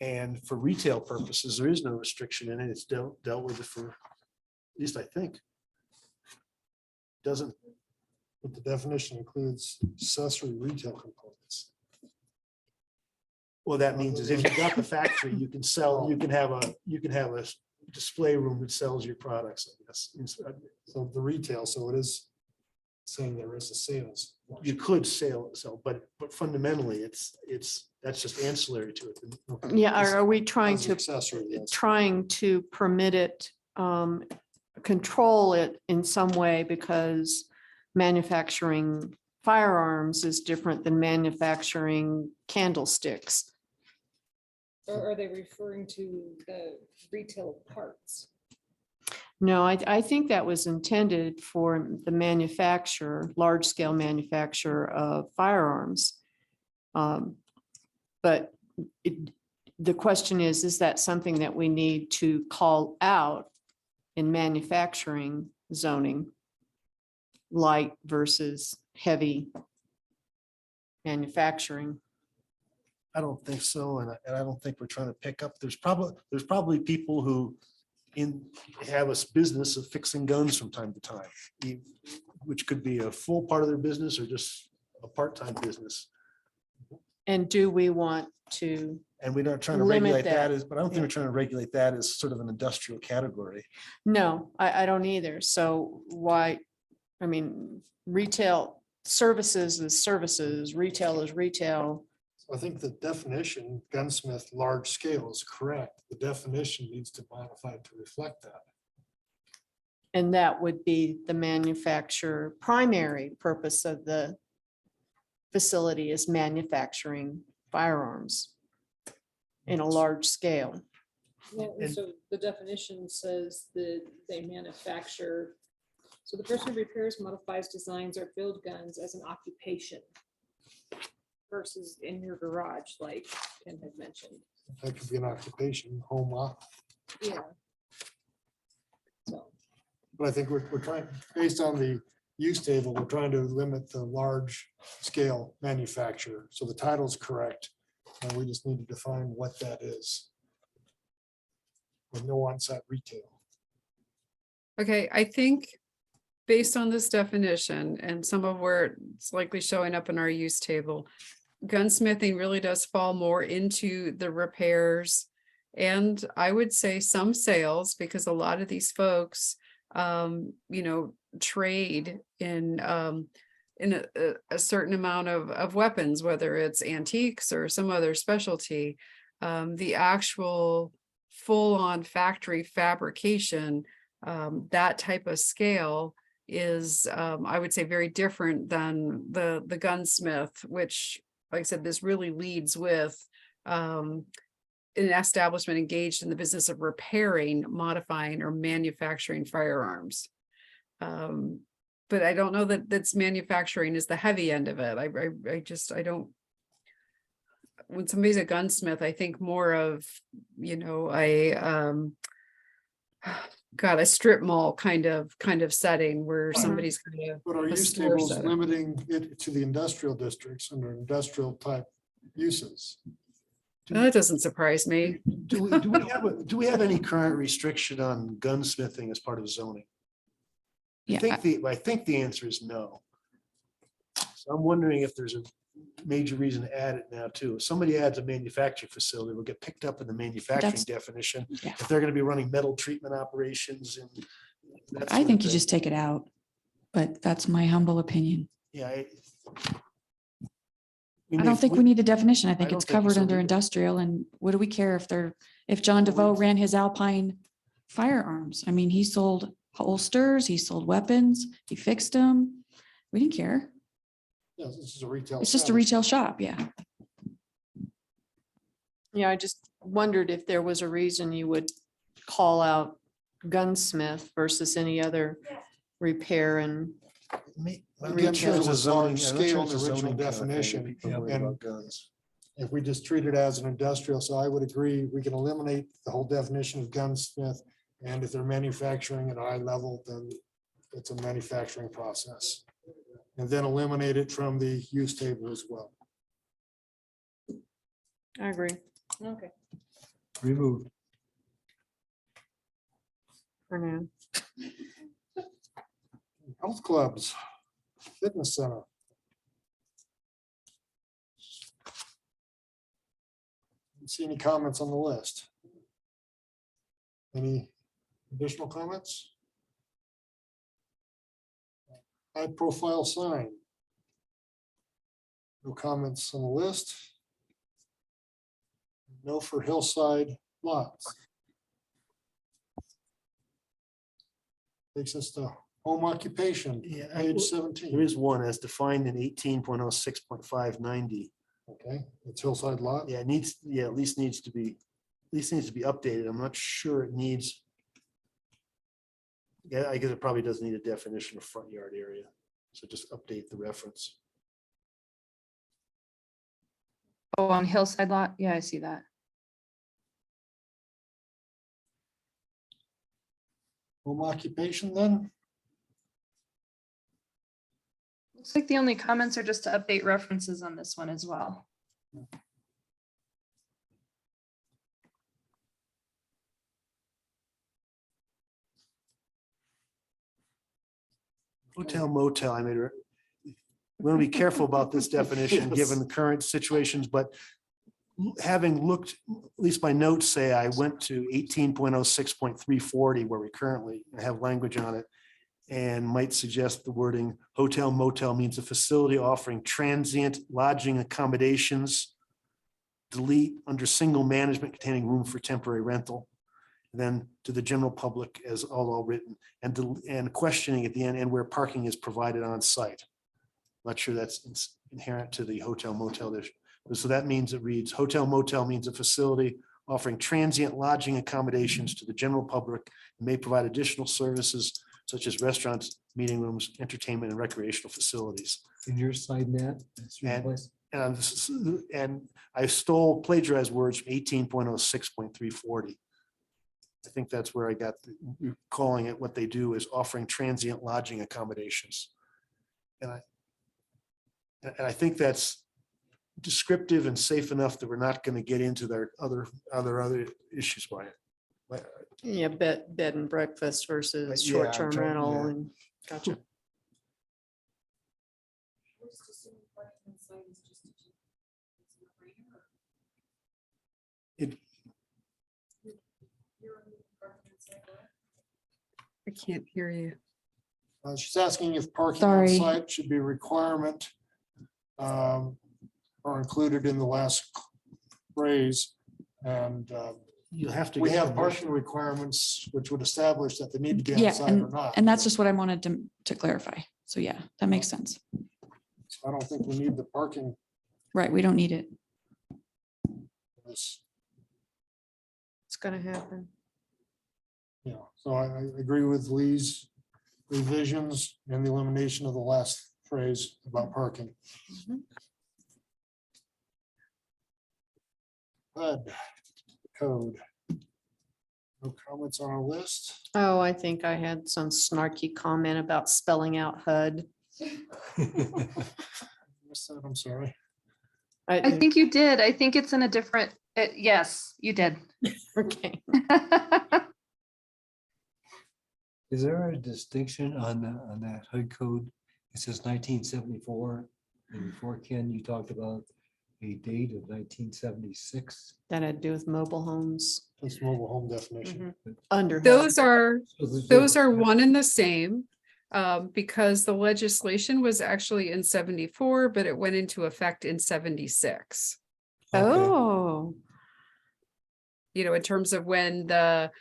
And for retail purposes, there is no restriction in it. It's dealt with it for, at least I think. Doesn't, But the definition includes accessory retail components. well, that means is if you've got the factory, you can sell, you can have a display room that sells your products, I guess. So the retail, so it is saying there is a sales. You could sell, but fundamentally, that's just ancillary to it. Yeah, are we trying As to, accessory, yes. trying to permit it, control it in some way because manufacturing firearms is different than manufacturing candlesticks? Or are they referring to the retail parts? No, I think that was intended for the manufacturer, large-scale manufacturer of firearms. But the question is that something that we need to call out in manufacturing zoning? Light versus heavy manufacturing? I don't think so, and I don't think we're trying to pick up, there's probably people who have a business of fixing guns from time to time, which could be a full part of their business or just a part-time business. And do we want to, And we're not trying to Limit regulate that that. as, but I don't think Yeah. we're trying to regulate that as sort of an industrial category. no, I don't either. So why, I mean, retail services is services, retail is retail. I think the definition, gunsmith, large scale is correct. The definition needs to modify it to reflect that. And that would be the manufacturer, primary purpose of the facility is manufacturing firearms in a large scale. Well, And- so the definition says that they manufacture, so the person who repairs, modifies, designs, or build guns as an occupation versus in your garage, like Ken had mentioned. That could be an occupation, home office. Yeah. So, But I think we're trying, based on the use table, we're trying to limit the large scale manufacturer. So the title's correct. And we just need to define what that is. With no on-site retail. Okay, I think based on this definition and some of where it's likely showing up in our use table, gunsmithing really does fall more into the repairs. And I would say some sales, because a lot of these folks, trade in a certain amount of weapons, whether it's antiques or some other specialty. The actual full-on factory fabrication, that type of scale is, I would say, very different than the gunsmith, which, like I said, this really leads with an establishment engaged in the business of repairing, modifying, or manufacturing firearms. But I don't know that that's manufacturing is the heavy end of it. I don't. When somebody's a gunsmith, I think more of, a strip mall kind of setting where somebody's kind of. But our a use store table is setup. limiting it to the industrial districts under industrial type uses. That doesn't surprise me. Do we have any current restriction on gunsmithing as part of zoning? Yeah, I think the answer is no. So I'm wondering if there's a major reason to add it now too. If somebody adds a manufacturing facility, will get picked up in the manufacturing That's- definition. yeah. If they're gonna be running metal treatment operations and. that I sort of think you thing. just take it out, but that's my humble opinion. Yeah. I don't think we need a definition. I think don't it's think covered so under either. industrial, and what do we care if John DeVoe ran his Alpine firearms? I mean, he sold holsters, he sold weapons, he fixed them. We didn't care. Yeah, this is a retail. It's just a establishment. retail shop, yeah. Yeah, I just wondered if there was a reason you would call out gunsmith versus any other repair and. I'm not sure it was large scale in the original zoning definition. About guns. If we just treat it as an industrial, so I would agree, we can eliminate the whole definition of gunsmith. And if they're manufacturing at a high level, then it's a manufacturing process. And then eliminate it from the use table as well. I agree. Okay. Removed. For now. Health clubs, fitness center. See any comments on the list? Any additional comments? High profile sign. No comments on the list. No for hillside lots. Takes us to home occupation, Yeah, page there 17. is one as defined in 18.06.590. Okay, it's hillside lot. Yeah, it needs, at least needs to be updated. I'm not sure it needs. Yeah, I guess it probably does need a definition of front yard area. So just update the reference. Oh, on hillside lot? Yeah, I see that. Home occupation then? Looks like the only comments are just to update references on this one as well. Hotel motel, I made, we want to be careful about this definition, Yes. given the current situations, but having looked, at least my notes say I went to 18.06.340 where we currently have language on it. And might suggest the wording hotel motel means a facility offering transient lodging accommodations. Delete under single management containing room for temporary rental. Then to the general public as all written and questioning at the end and where parking is provided on site. Not sure that's inherent to the hotel motel. So that means it reads hotel motel means a facility offering transient lodging accommodations to the general public and may provide additional services such as restaurants, meeting rooms, entertainment and recreational facilities. In your slide, Matt? that's your And- place. And I plagiarized words from 18.06.340. I think that's where I got calling it what they do is offering transient lodging accommodations. And I think that's descriptive and safe enough that we're not going to get into their other issues by it. But, Yeah, bed and breakfast versus Yeah, short-term trying- rental yeah. and gotcha. We're just assuming parking on site is just a it's a no-brainer, or It, you're on the parking on site, right? I can't hear you. She's asking if parking on Sorry. site should be a requirement or included in the last phrase. And you have to. we get have permission. parking requirements which would establish that they need to be on Yeah, site or not. and that's just what I wanted to clarify. So yeah, that makes sense. I don't think we need the parking. Right, we don't need it. This, It's gonna happen. so I agree with Lee's revisions and the elimination of the last phrase about parking. Mhm. HUD code. No comments on our list. Oh, I think I had some snarky comment about spelling out HUD. Missed that, I'm sorry. I think you did. I think it's in a different, yes, you did. Okay. Is there a distinction on that HUD code? It says 1974, and before Ken, you talked about a date of 1976. That had to do with mobile homes. This mobile home definition. Under. HUD. Those are So there's Those are different- one and the same, because the legislation was actually in 74, but it went into effect in 76. Okay. Oh, You know, in terms of when the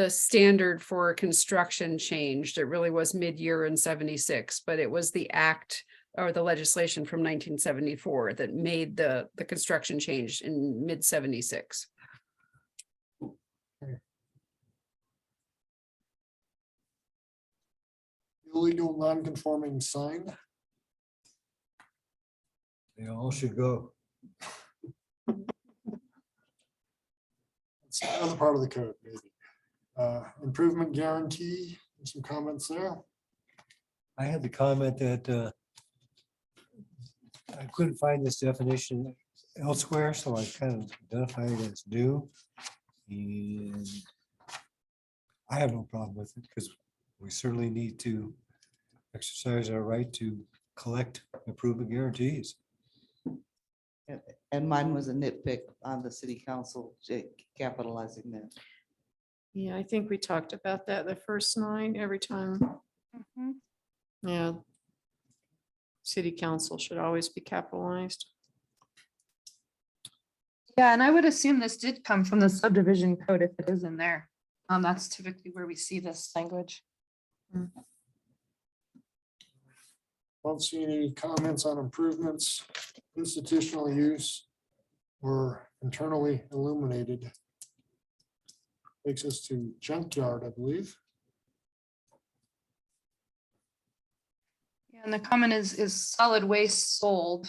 standard for construction changed, it really was mid-year in 76, but it was the act or the legislation from 1974 that made the construction change in mid 76. Illegal non-conforming sign. They all should go. It's another part of the code, maybe. Improvement guarantee, some comments there. I had the comment that I couldn't find this definition elsewhere, so I kind of identified it as new. And I have no problem with it because we certainly need to exercise our right to collect improvement guarantees. And mine was a nitpick on the city council capitalizing that. yeah, I think we talked about that the first night, every time. Mhm. Yeah. City council should always be capitalized. Yeah, and I would assume this did come from the subdivision code if it is in there. That's typically where we see this language. Don't see any comments on improvements, institutional use, or internally illuminated. Takes us to junkyard, I believe. Yeah, and the comment is solid waste sold.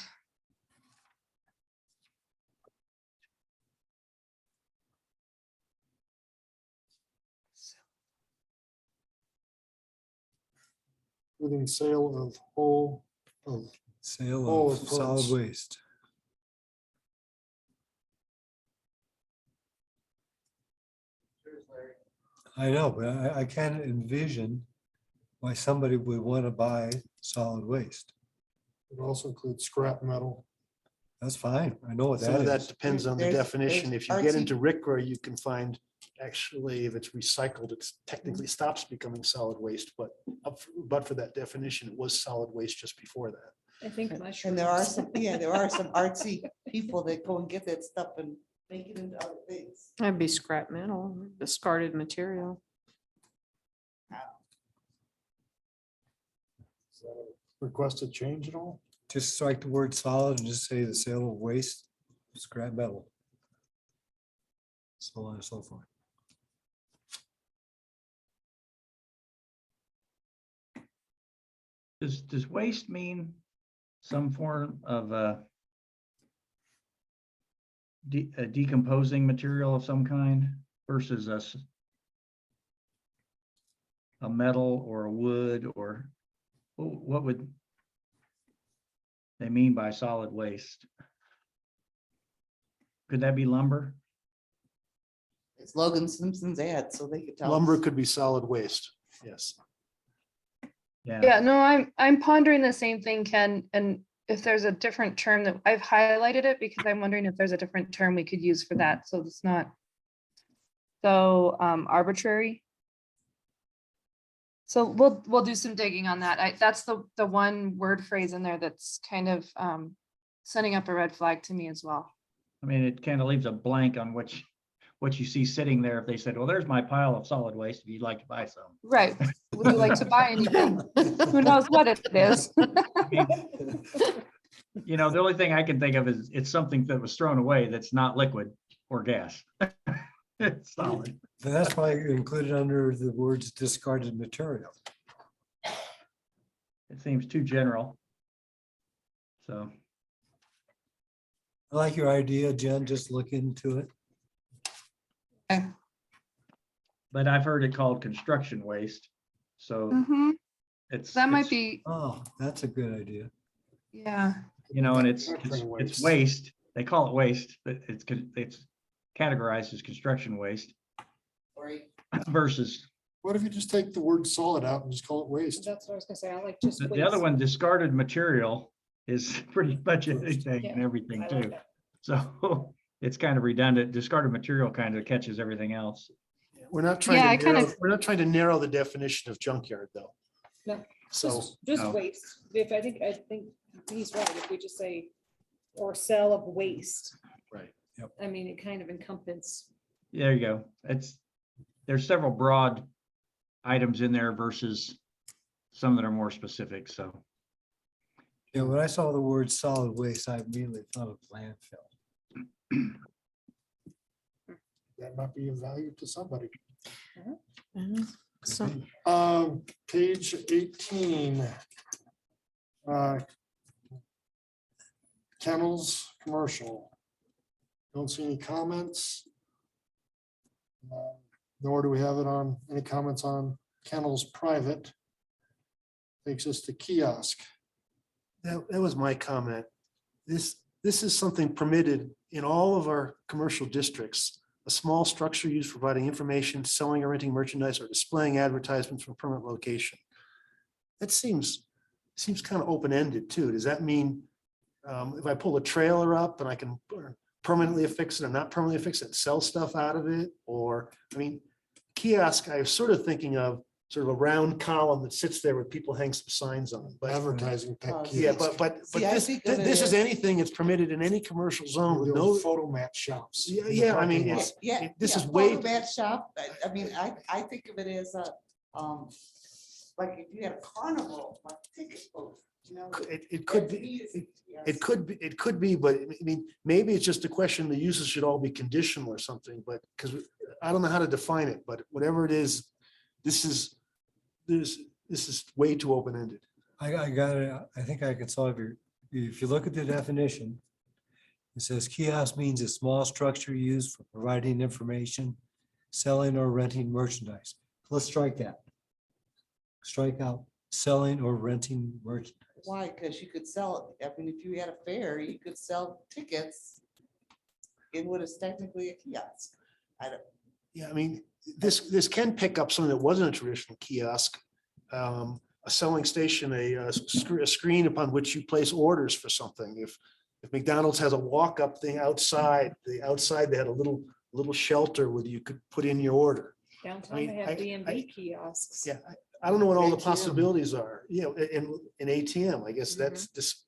Including sale of whole, of Sale Oh, of of solid parts. waste. I know, but I can't envision why somebody would want to buy solid waste. it also includes scrap metal. That's fine. I know what Some of that that is. depends on the There's- definition. there's If you get artsy- into RICRA, you can find, actually, if it's recycled, it's technically stops becoming solid waste, but but for that definition, it was solid waste just before that. I think And there are some, yeah, there are some artsy people that go and get that stuff and make it into other things. That'd be scrap metal, discarded material. Is that a requested change at all? Just strike the word solid and just say the sale of waste, scrap metal. So on and so forth. Does waste mean some form of a decomposing material of some kind versus a metal or a wood, or what would they mean by solid waste? Could that be lumber? It's Logan Simpson's ad, so they could tell. Lumber us. could be solid waste, yes. Yeah, no, I'm pondering the same thing, Ken, and if there's a different term that I've highlighted it because I'm wondering if there's a different term we could use for that, so it's not so arbitrary. So we'll do some digging on that. That's the one word phrase in there that's kind of setting up a red flag to me as well. I mean, it kind of leaves a blank on what you see sitting there. If they said, well, there's my pile of solid waste, if you'd like to buy some. Right. Would you like to buy anything? Who knows what it is? I mean, you know, the only thing I can think of is it's something that was thrown away that's not liquid or gas. It's solid. And that's why you included under the words discarded material. It seems too general. So, I like your idea, Jen, just look into it. but I've heard it called construction waste. So Mhm. it's. That might it's, be, Oh, that's a good idea. yeah. You know, and it's Construction waste. waste. They call it waste, but it's categorized as construction waste Right. versus What if you just take the word solid out and just call it waste? That's what I was gonna say. I like just. the other waste. one, discarded material, is pretty much anything and Yeah, everything I like too. that. So it's kind of redundant. Discarded material kind of catches everything else. We're not Yeah, I trying to kinda- narrow, we're not trying to narrow the definition of junkyard, though. No, So, Just no. waste. If I think he's right. If we just say, or sell of waste. right. I mean, it kind of encompasses. There you go. There's several broad items in there versus some that are more specific. So Yeah, when I saw the word solid waste, I immediately thought of landfill. That might be of value to somebody. So, Page 18. Kennels, commercial. Don't see any comments. Nor do we have it on, any comments on kennels, private. Takes us to kiosk. That was my comment. This is something permitted in all of our commercial districts. A small structure used for providing information, selling or renting merchandise, or displaying advertisements from permanent location. That seems kind of open-ended too. Does that mean if I pull a trailer up and I can permanently affix it or not permanently affix it, and sell stuff out of it? Or, I mean, kiosk, I was sort of thinking of sort of a round column that sits there with people hang some signs on. But Advertising type. yeah, kiosk. but See, I this think of it this is as- anything that's permitted in any commercial zone with The no. old photo mat shops. Yeah, in the yeah, I mean, parking lot. it's, Yeah. this yeah, is way- photomat shop, I mean, I think of it as a, like if you had a carnival, like ticket booth, you know. it could that to be, me is- yes. it could be, but I mean, maybe it's just a question, the uses should all be conditional or something, but, because I don't know how to define it, but whatever it is, this is way too open-ended. I got it. I think I can solve if you look at the definition, it says kiosk means a small structure used for providing information, selling or renting merchandise. Let's strike that. Strike out selling or renting merchandise. Why? Because you could sell, I mean, if you had a fair, you could sell tickets in what is technically a kiosk. Yeah, I mean, this can pick up something that wasn't a traditional kiosk. A selling station, a screen upon which you place orders for something. If McDonald's has a walk-up thing outside, they had a little shelter where you could put in your order. Downtown, mean, they have I- DMV kiosks. Yeah, I don't know what all the ATM. possibilities are, you know, in ATM, I guess that's just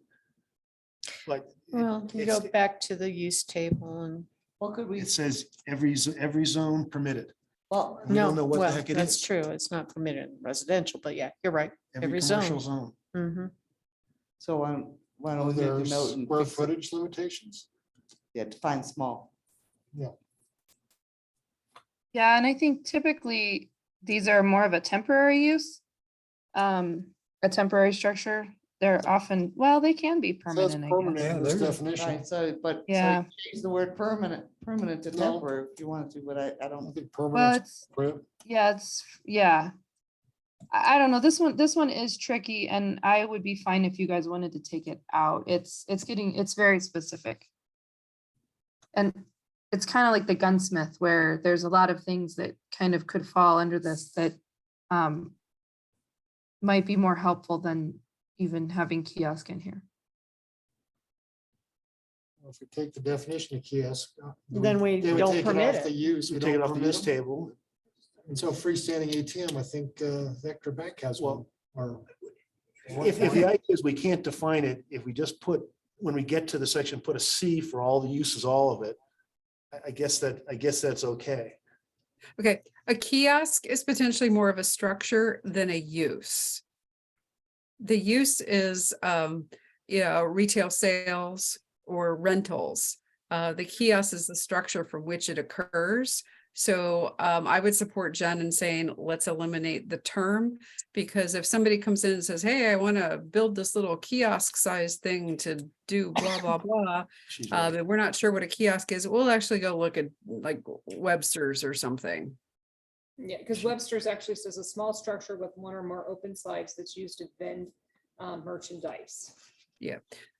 like. well, you go it's- back to the use table and, What could we, It says every zone permitted. well, We don't know no, what the well, heck it that's is. true. It's not permitted in residential, but yeah, you're right. Every Commercial zone. zone. Mhm. so why don't Are we make there a note and square fix it? footage limitations? Yeah, define small. Yeah, and I think typically these are more of a temporary use. A temporary structure. They're often, well, they can be Says permanent, I permanent guess. in Yeah, this there- definition. Right, so, but. so Yeah. Use the word permanent to No. temporary if you wanted to, but I I don't. think Well, permanent. it's, yeah. I don't know. This one is tricky and I would be fine if you guys wanted to take it out. It's very specific. And it's kind of like the gunsmith where there's a lot of things that kind of could fall under this that might be more helpful than even having kiosk in here. If we take the definition of kiosk. Then we they would don't take permit off it. The use. We We take it don't off the permit use them. table. And so freestanding ATM, I think Vector Bank has one. Or If the idea is we can't define it, if we just put, when we get to the section, put a C for all the uses, all of it. I guess that's okay. Okay, a kiosk is potentially more of a structure than a use. The use is, retail sales or rentals. The kiosk is the structure from which it occurs. So I would support Jen in saying, let's eliminate the term, because if somebody comes in and says, hey, I want to build this little kiosk sized thing to do blah, blah, blah. She's right. And we're not sure what a kiosk is, we'll actually go look at like Webster's or something. Yeah, because Webster's actually says a small structure with one or more open sides that's used to vend merchandise. Yeah,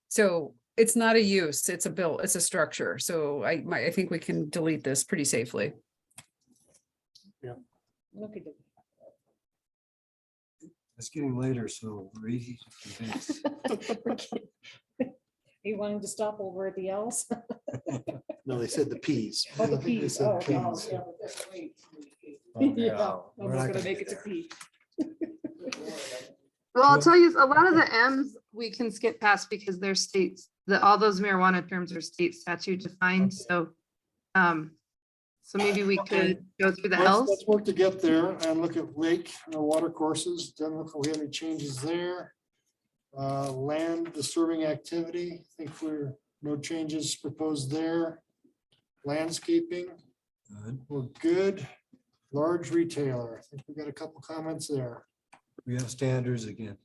so it's not a use, it's a structure. So I think we can delete this pretty safely. Look at it. It's getting later, so we're easy to convince. Are you wanting to stop over at the L's? No, they said the Ps. Oh, the I think they P's. said Oh, Ps. yeah. I'm We're not not gonna gonna make do it to that. P. Well, I'll tell you, a lot of the M's we can skip past because they're states, all those marijuana terms are state statute defined, so. So maybe we could go through the Let's L's. work to get there and look at lake water courses. Doesn't look like we have any changes there. Land disturbing activity, I think no changes proposed there. Landscaping, Good. we're good. Large retailer, I think we got a couple comments there. We have standards again.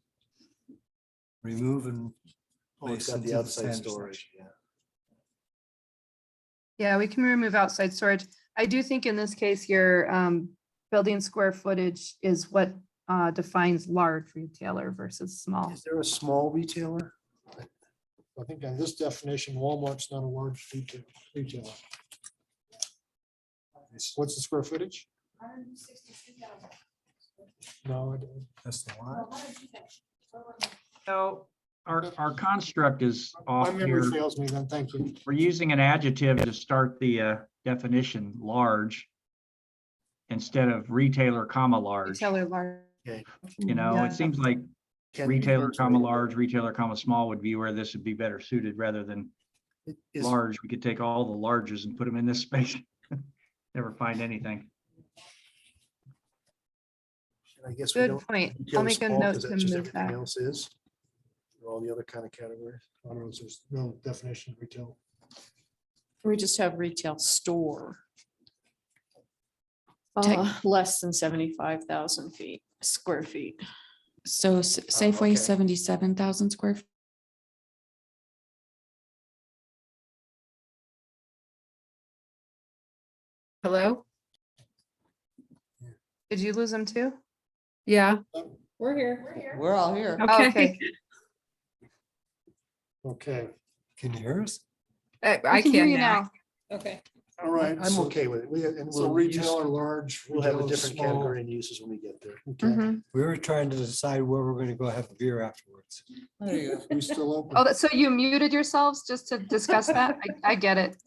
Remove and. Oh, it's got place the into outside standard storage, yeah. Yeah, we can remove outside storage. I do think in this case, your building square footage is what defines large retailer versus small. Is there a small retailer? I think on this definition, Walmart's not a large retailer. What's the square footage? 162,000. No, I don't. That's the one. So our construct is My off memory here. fails me then, thank you. We're using an adjective to start the definition, large, instead of retailer, comma, large. Retailer large. You know, Yeah. it seems like Can be retailer, referred to comma, later. large, retailer, comma, small would be where this would be better suited rather than Is- large. We could take all the larges and put them in this space. Never find anything. I guess we Good don't. point. I'll retailer make a small, note 'cause to that's just move everything that. else is. For all the other kind of categories. Otherwise, there's no definition of retail. We just have retail store. Tech- Less than 75,000 square feet. So Safeway, okay. 77,000 square. Hello? Did you lose them too? Yeah, We're here. We're all here. okay. Okay, Can you hear us? I We can hear can you now. Okay. all right. I'm so- okay with it. And So we'll use- retail or large. We'll have a retail is different small. category and uses when we get there. Okay, Mhm. We were trying to decide where we're gonna go have a beer afterwards. There you go. we still open. Oh, so you muted yourselves just to discuss that? I get it.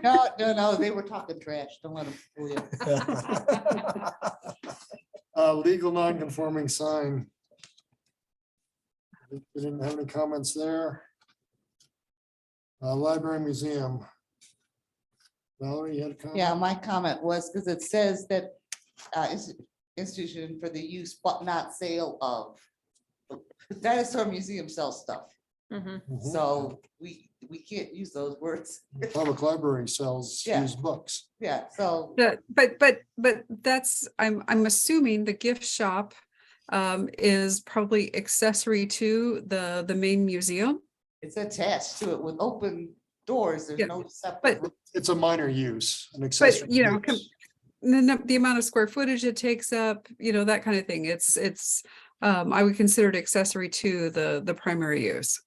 No, they were talking trash. Don't let them fool you. Legal non-conforming sign. We didn't have any comments there. Library museum. Valerie, you had a comment? Yeah, my comment was, because it says that institution for the use but not sale of. Dinosaur Museum sells stuff, Mhm. Mhm. so we can't use those words. Public library sells Yeah. used books. Yeah, so, But that's, I'm assuming the gift shop is probably accessory to the main museum. it's attached to it with open doors. There's Yeah, no separate. but- It's a minor use, an accessory. you know, use. the amount of square footage it takes up, that kind of thing. It's I would consider it accessory to the primary use.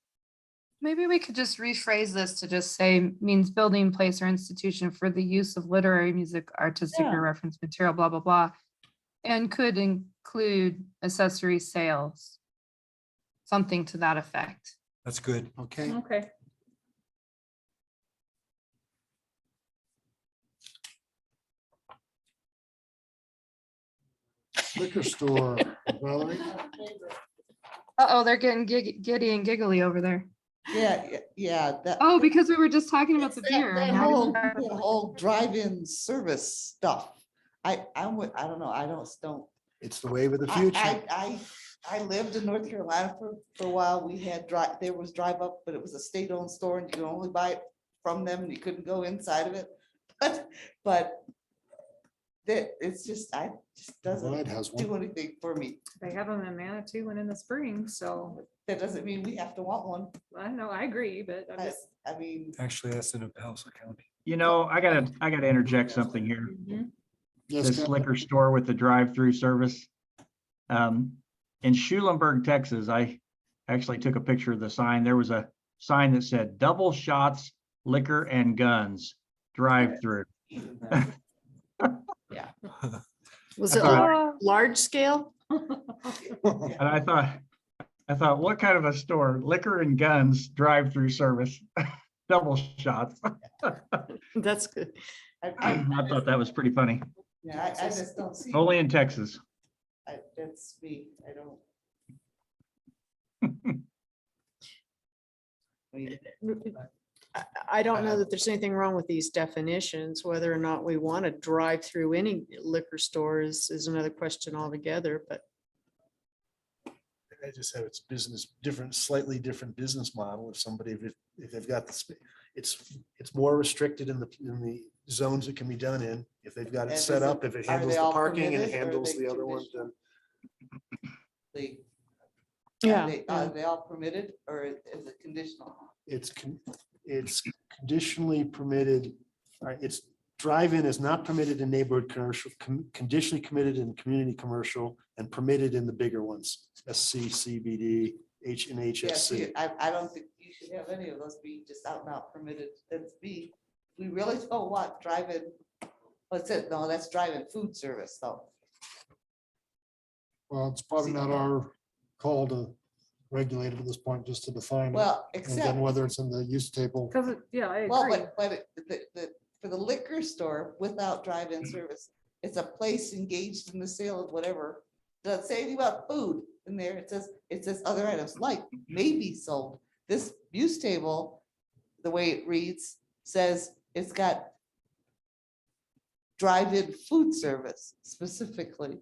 Maybe we could just rephrase this to just say means building, place, or institution for the use of literary, music, artistic, Yeah. or reference material, blah, blah, blah. And could include accessory sales. Something to that effect. That's good. Okay, Okay. Liquor store, Valerie? Uh-oh, they're getting giddy and giggly over there. Yeah. That. Oh, because we were just talking about the That- beer. That and now whole, we're- that whole drive-in service stuff. I don't know, I don't. it's the wave of the I- future. I lived in North Carolina for a while. We had there was drive up, but it was a state-owned store and you could only buy it from them and you couldn't go inside of it. But that, it's just, just doesn't Lloyd has one. do anything for me. They have them in Manitou and in the spring, so That doesn't mean we have to want one. I know, I agree, but I'm just. I mean, Actually, that's in Elsa County. You know, I gotta interject something here. Mhm. Yes, This Captain. liquor store with the drive-through service. In Schulenburg, Texas, I actually took a picture of the sign. There was a sign that said double shots, liquor and guns, drive-through. Was I it thought- large scale? And I thought, what kind of a store? Liquor and guns, drive-through service, double shots. That's good. I thought that was pretty funny. yeah, I just don't see. Only in Texas. That's me. I don't. I mean, I don't know that there's anything wrong with these definitions. Whether or not we want to drive through any liquor stores is another question altogether, but I just have its business, slightly different business model. If they've got the, it's more restricted in the zones it can be done in. If they've got it And set is it- up, if it are handles they the all parking and permitted, or are handles they the other ones, then they- yeah. Are they all permitted or is it conditional? it's conditionally permitted. All right, it's drive-in is not permitted in neighborhood commercial, conditionally committed in community commercial and permitted in the bigger ones, SC, CBD, H and Yeah, see, HSC. I don't think you should have any of those be just out and out permitted. That's B. We really don't want drive-in. What's it? No, that's drive-in food service though. Well, it's probably not our call to regulate it at this point, just to define it. Well, And except. then whether it's in the use table. Cause yeah, I Well, agree. for the liquor store without drive-in service, it's a place engaged in the sale of whatever. Doesn't say anything about food in there. It says other items like may be sold. This use table, the way it reads, says it's got drive-in food service specifically.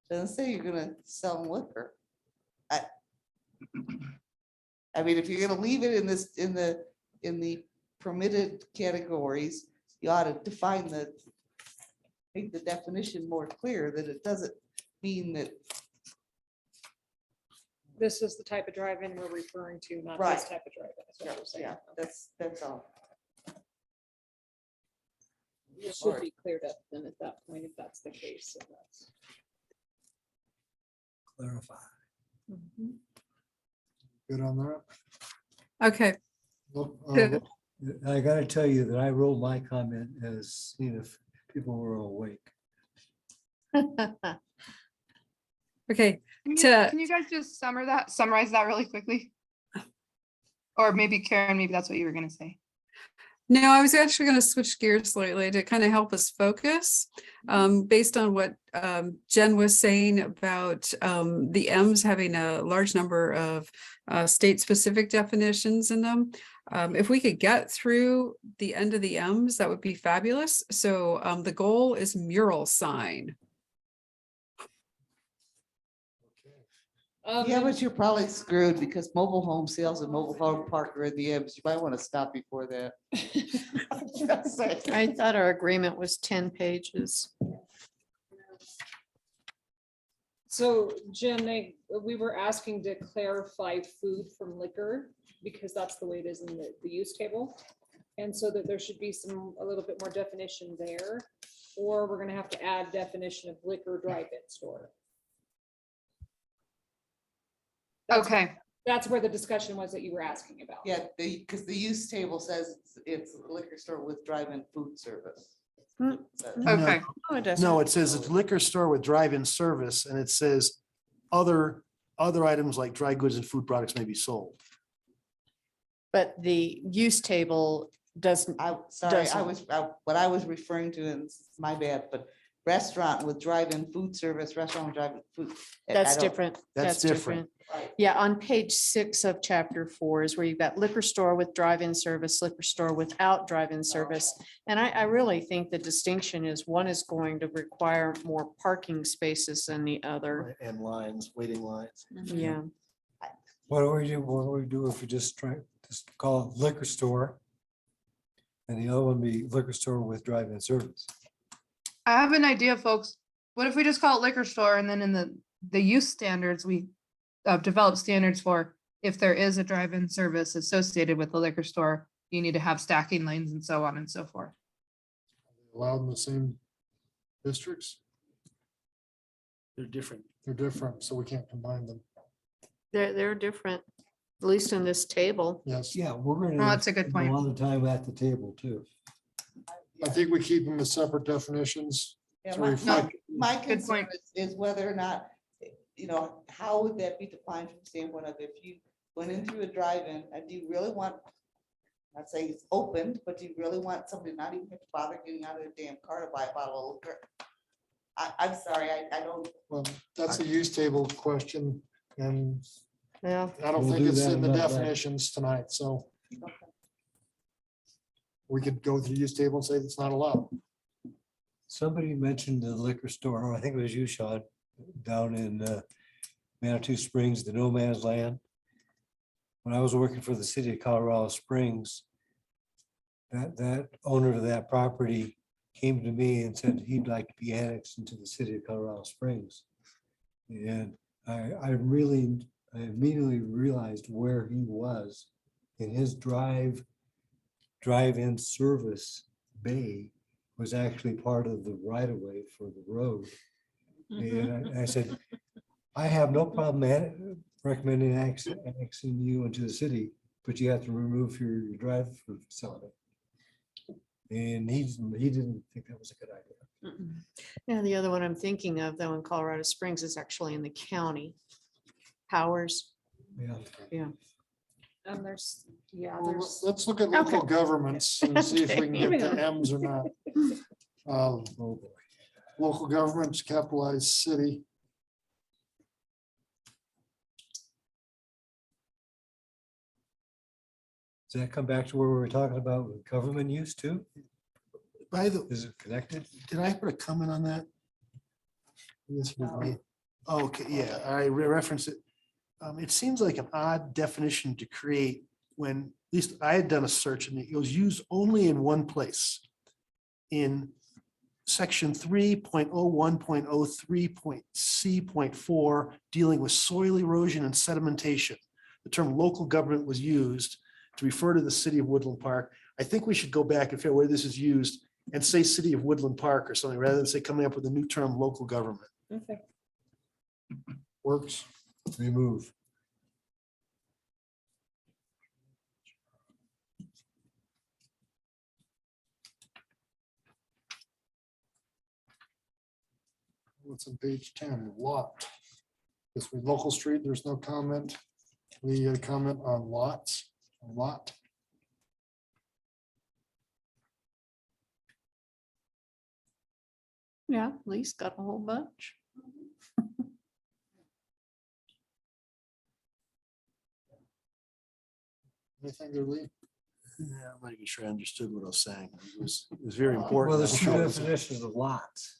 Doesn't say you're gonna sell liquor. I mean, if you're gonna leave it in this, in the permitted categories, you ought to define make the definition more clear that it doesn't mean that, This is the type of drive-in we're referring to, not Right. this type of drive-in. is what we're saying. yeah, that's all. It should be cleared up then at that point, if that's the case. so that's- Clarify. Mhm. Good on that. Okay, Look, Good. I gotta tell you that I wrote my comment as seeing if people were awake. okay. Can To- you guys just summarize that really quickly? Or maybe Karen, maybe that's what you were gonna say. No, I was actually going to switch gears slightly to kind of help us focus. Based on what Jen was saying about the M's having a large number of state-specific definitions in them. If we could get through the end of the M's, that would be fabulous. So the goal is mural sign. Yeah, but you're probably screwed because mobile home sales and mobile home park are in the M's. You might want to stop before that. Just saying. I thought our agreement was 10 pages. So Jen, we were asking to clarify food from liquor because that's the way it is in the use table. And so that there should be a little bit more definition there, or we're gonna have to add definition of liquor drive-in store. That's- Okay, That's where the discussion was that you were asking about. Yeah, because the use table says it's a liquor store with drive-in food service. Hmm. Okay, No, it doesn't. No, it says it's liquor store with drive-in service, and it says other items like dry goods and food products may be sold. But the use table doesn't, Sorry, Doesn't. what I was referring to, and it's my bad, but restaurant with drive-in food service, restaurant with drive-in food. I that's don't- different. That's different. Yeah, on page 6 of chapter 4 is where you've got liquor store with drive-in service, liquor store without drive-in service. And I really think the distinction is one is going to require more parking spaces than the other. And lines, waiting lines. Yeah, What do we do if we just call it liquor store? And the other one be liquor store with drive-in service? I have an idea, folks. What if we just call it liquor store and then in the use standards, we develop standards for if there is a drive-in service associated with the liquor store, you need to have stacking lanes and so on and so forth. Allowed in the same districts? They're different. They're different, so we can't combine them. they're different, at least in this table. Yes, Yeah, we're gonna. Oh, that's a good spend point. A lot of time at the table too. I think we keep them as separate definitions. Yeah, to my- reflect- My Good concern point. is whether or not, how would that be defined from the standpoint of if you went into a drive-in, and do you really want, not saying it's opened, but do you really want somebody not even have to bother getting out of their damn car to buy a bottle of liquor? I'm sorry, I don't, Well, that's a use table question, and Yeah, I don't We'll think do it's that in the about that. definitions tonight, so we could go to the use table and say it's not allowed. Somebody mentioned the liquor store, or I think it was you, Sean, down in Manitou Springs, the no man's land. When I was working for the city of Colorado Springs, that owner of that property came to me and said he'd like to be annexed into the city of Colorado Springs. And I immediately realized where he was in his drive-in service bay was actually part of the right of way for the road. And I said, I have no problem recommending annexing you into the city, but you have to remove your drive-through facility. And he didn't think that was a good idea. yeah, the other one I'm thinking of though in Colorado Springs is actually in the county. Powers, Yeah. And there's, Well, let's look at local Okay. governments and see if we can Okay. get the M's or not. Oh, boy. Local governments, capitalized city. Does that come back to where we were talking about with government use too? By the, Is it connected? did I put a comment on that? Yes, we did. Okay, yeah, I referenced it. It seems like an odd definition to create when, at least I had done a search and it was used only in one place. In section 3.01.03.C.4, dealing with soil erosion and sedimentation. The term local government was used to refer to the city of Woodland Park. I think we should go back and figure out where this is used and say city of Woodland Park or something, rather than say coming up with a new term, local government. okay. Works. Remove. What's on page 10? Lot. This was local street, there's no comment. We comment on lots, lot. yeah, at least got a whole bunch. Anything there, Lee? Yeah, I'm not even sure I understood what I was saying. It was very important. Well, there's two I'm sure. definitions of lots.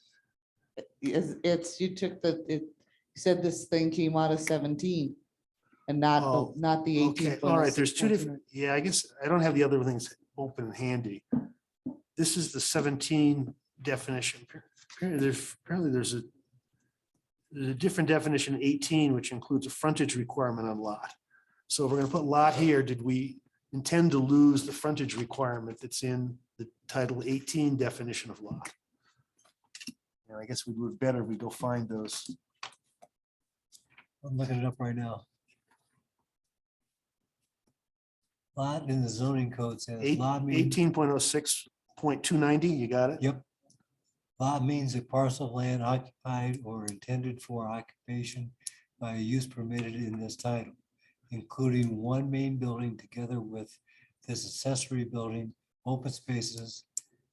it's, you took you said this thing came out of 17 and Oh, not the 18. Okay, all right, there's two different, yeah, I guess I don't have the other things open and handy. This is the 17 definition. Apparently there's a different definition in 18, which includes a frontage requirement on lot. So if we're gonna put lot here, did we intend to lose the frontage requirement that's in the title 18 definition of lot? And I guess we would better if we go find those. I'm looking it up right now. Lot in the zoning code says lot means, 18.06.290, you got it? yep. Lot means a parcel of land occupied or intended for occupation by a use permitted in this title, including one main building together with this accessory building, open spaces,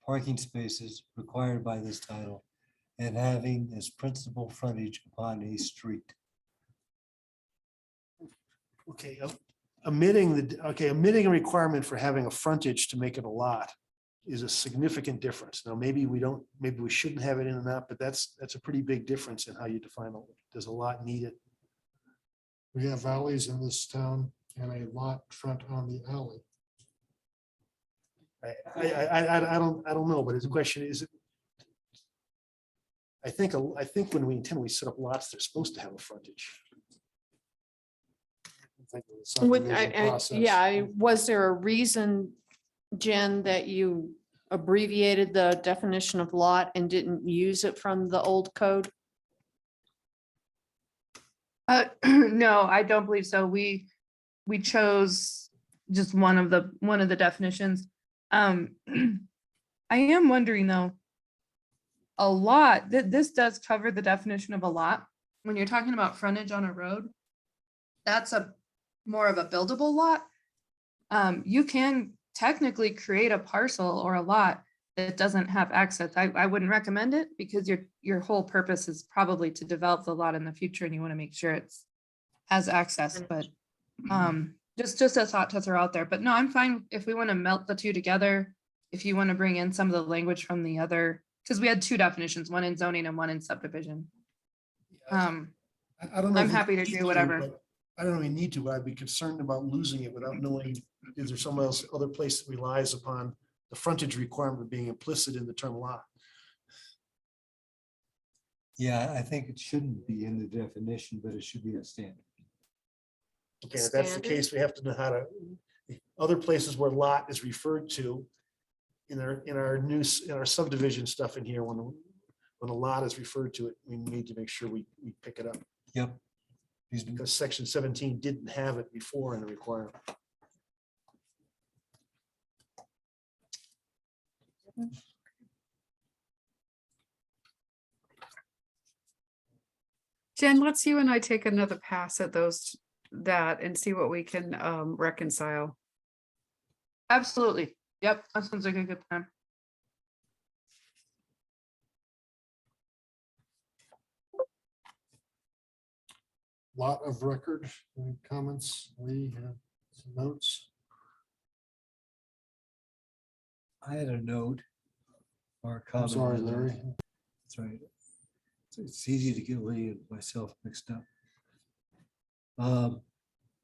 parking spaces required by this title, and having its principal frontage upon a street. Okay, omitting a requirement for having a frontage to make it a lot is a significant difference. Now, maybe we shouldn't have it in and out, but that's a pretty big difference in how you define it. Does a lot need it? We have alleys in this town and a lot front on the alley. I don't know, but the question is, I think when we set up lots, they're supposed to have a frontage. I think it was Would, subdivision process. was there a reason, Jen, that you abbreviated the definition of lot and didn't use it from the old code? No, I don't believe so. We chose just one of the definitions. I am wondering though, a lot, this does cover the definition of a lot. When you're talking about frontage on a road, that's more of a buildable lot. You can technically create a parcel or a lot that doesn't have access. I wouldn't recommend it because your whole purpose is probably to develop the lot in the future and you want to make sure it's has access, but just a thought to throw out there. But no, I'm fine if we want to melt the two together. If you want to bring in some of the language from the other, because we had two definitions, one in zoning and one in subdivision. I don't know. I'm if we happy to need do whatever. but I don't know if we need to, but I'd be concerned about losing it without knowing, is there some else, other place that relies upon the frontage requirement being implicit in the term lot? Yeah, I think it shouldn't be in the definition, but it should be a standard. Okay, if that's the Standard. case, we have to know how to, other places where lot is referred to in our subdivision stuff in here, when a lot is referred to it, we need to make sure we pick it up. Yep. Because section 17 didn't have it before in the requirement. Jen, let's you and I take another pass at that and see what we can reconcile. Absolutely. Yep, that sounds like a good plan. Lot of record, any comments? Lee, have some notes? I had a note or a I'm comment. sorry, Larry. That's right. It's easy to get Lee and myself mixed up.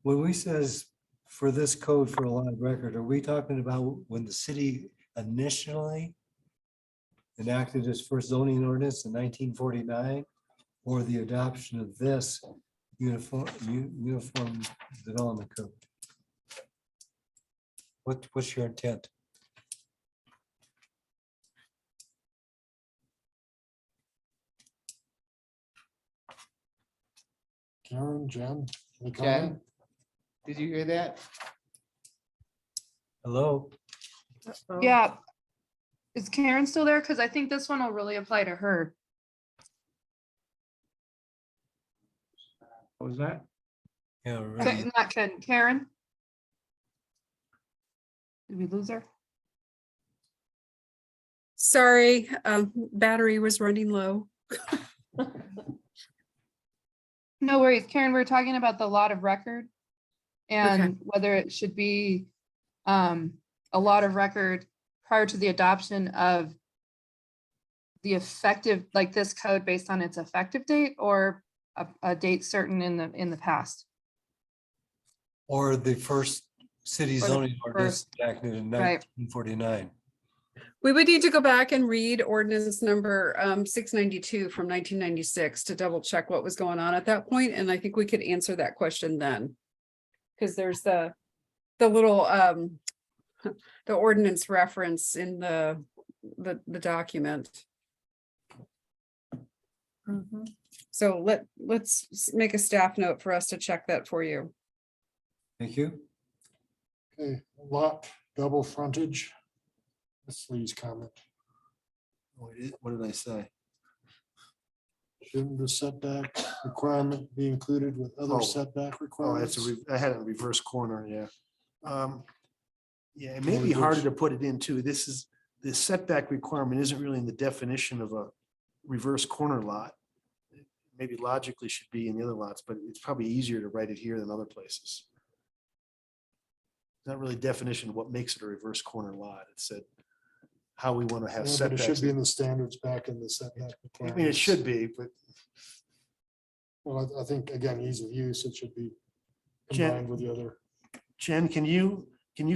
When we says for this code for a lot of record, are we talking about when the city initially enacted its first zoning ordinance in 1949, or the adoption of this uniform development code? What's your intent? Karen, Jen, any comment? Jen, did you hear that? Hello? Yeah. Is Karen still there? Because I think this one will really apply to her. What was that? Yeah, really. Not Ken, Karen? Did we lose her? Sorry, battery was running low. No worries, Karen, we're talking about the lot of record. Okay. And whether it should be a lot of record prior to the adoption of the effective, like this code based on its effective date, or a date certain in the past. Or the first city Or the zoning ordinance first- enacted in right. 1949. We would need to go back and read ordinance number 692 from 1996 to double check what was going on at that point, and I think we could answer that question then. Because there's the little the ordinance reference in the document. So let's make a staff note for us to check that for you. Thank you. Okay, lot, double frontage. Ms. Lee's comment. What did I say? Shouldn't the setback requirement be included with other Oh. setback Oh, requirements? I had it in reverse corner, yeah. Yeah, it may Well, be harder reverse. to put it into. The setback requirement isn't really in the definition of a reverse corner lot. Maybe logically should be in the other lots, but it's probably easier to write it here than other places. Not really definition of what makes it a reverse corner lot. It said how we want to have Yeah, but it should setbacks. be in the standards back in the setback. I mean, it requirements. should be, but Well, I think, again, ease of use, it should be Jen- combined with the other. Jen, can you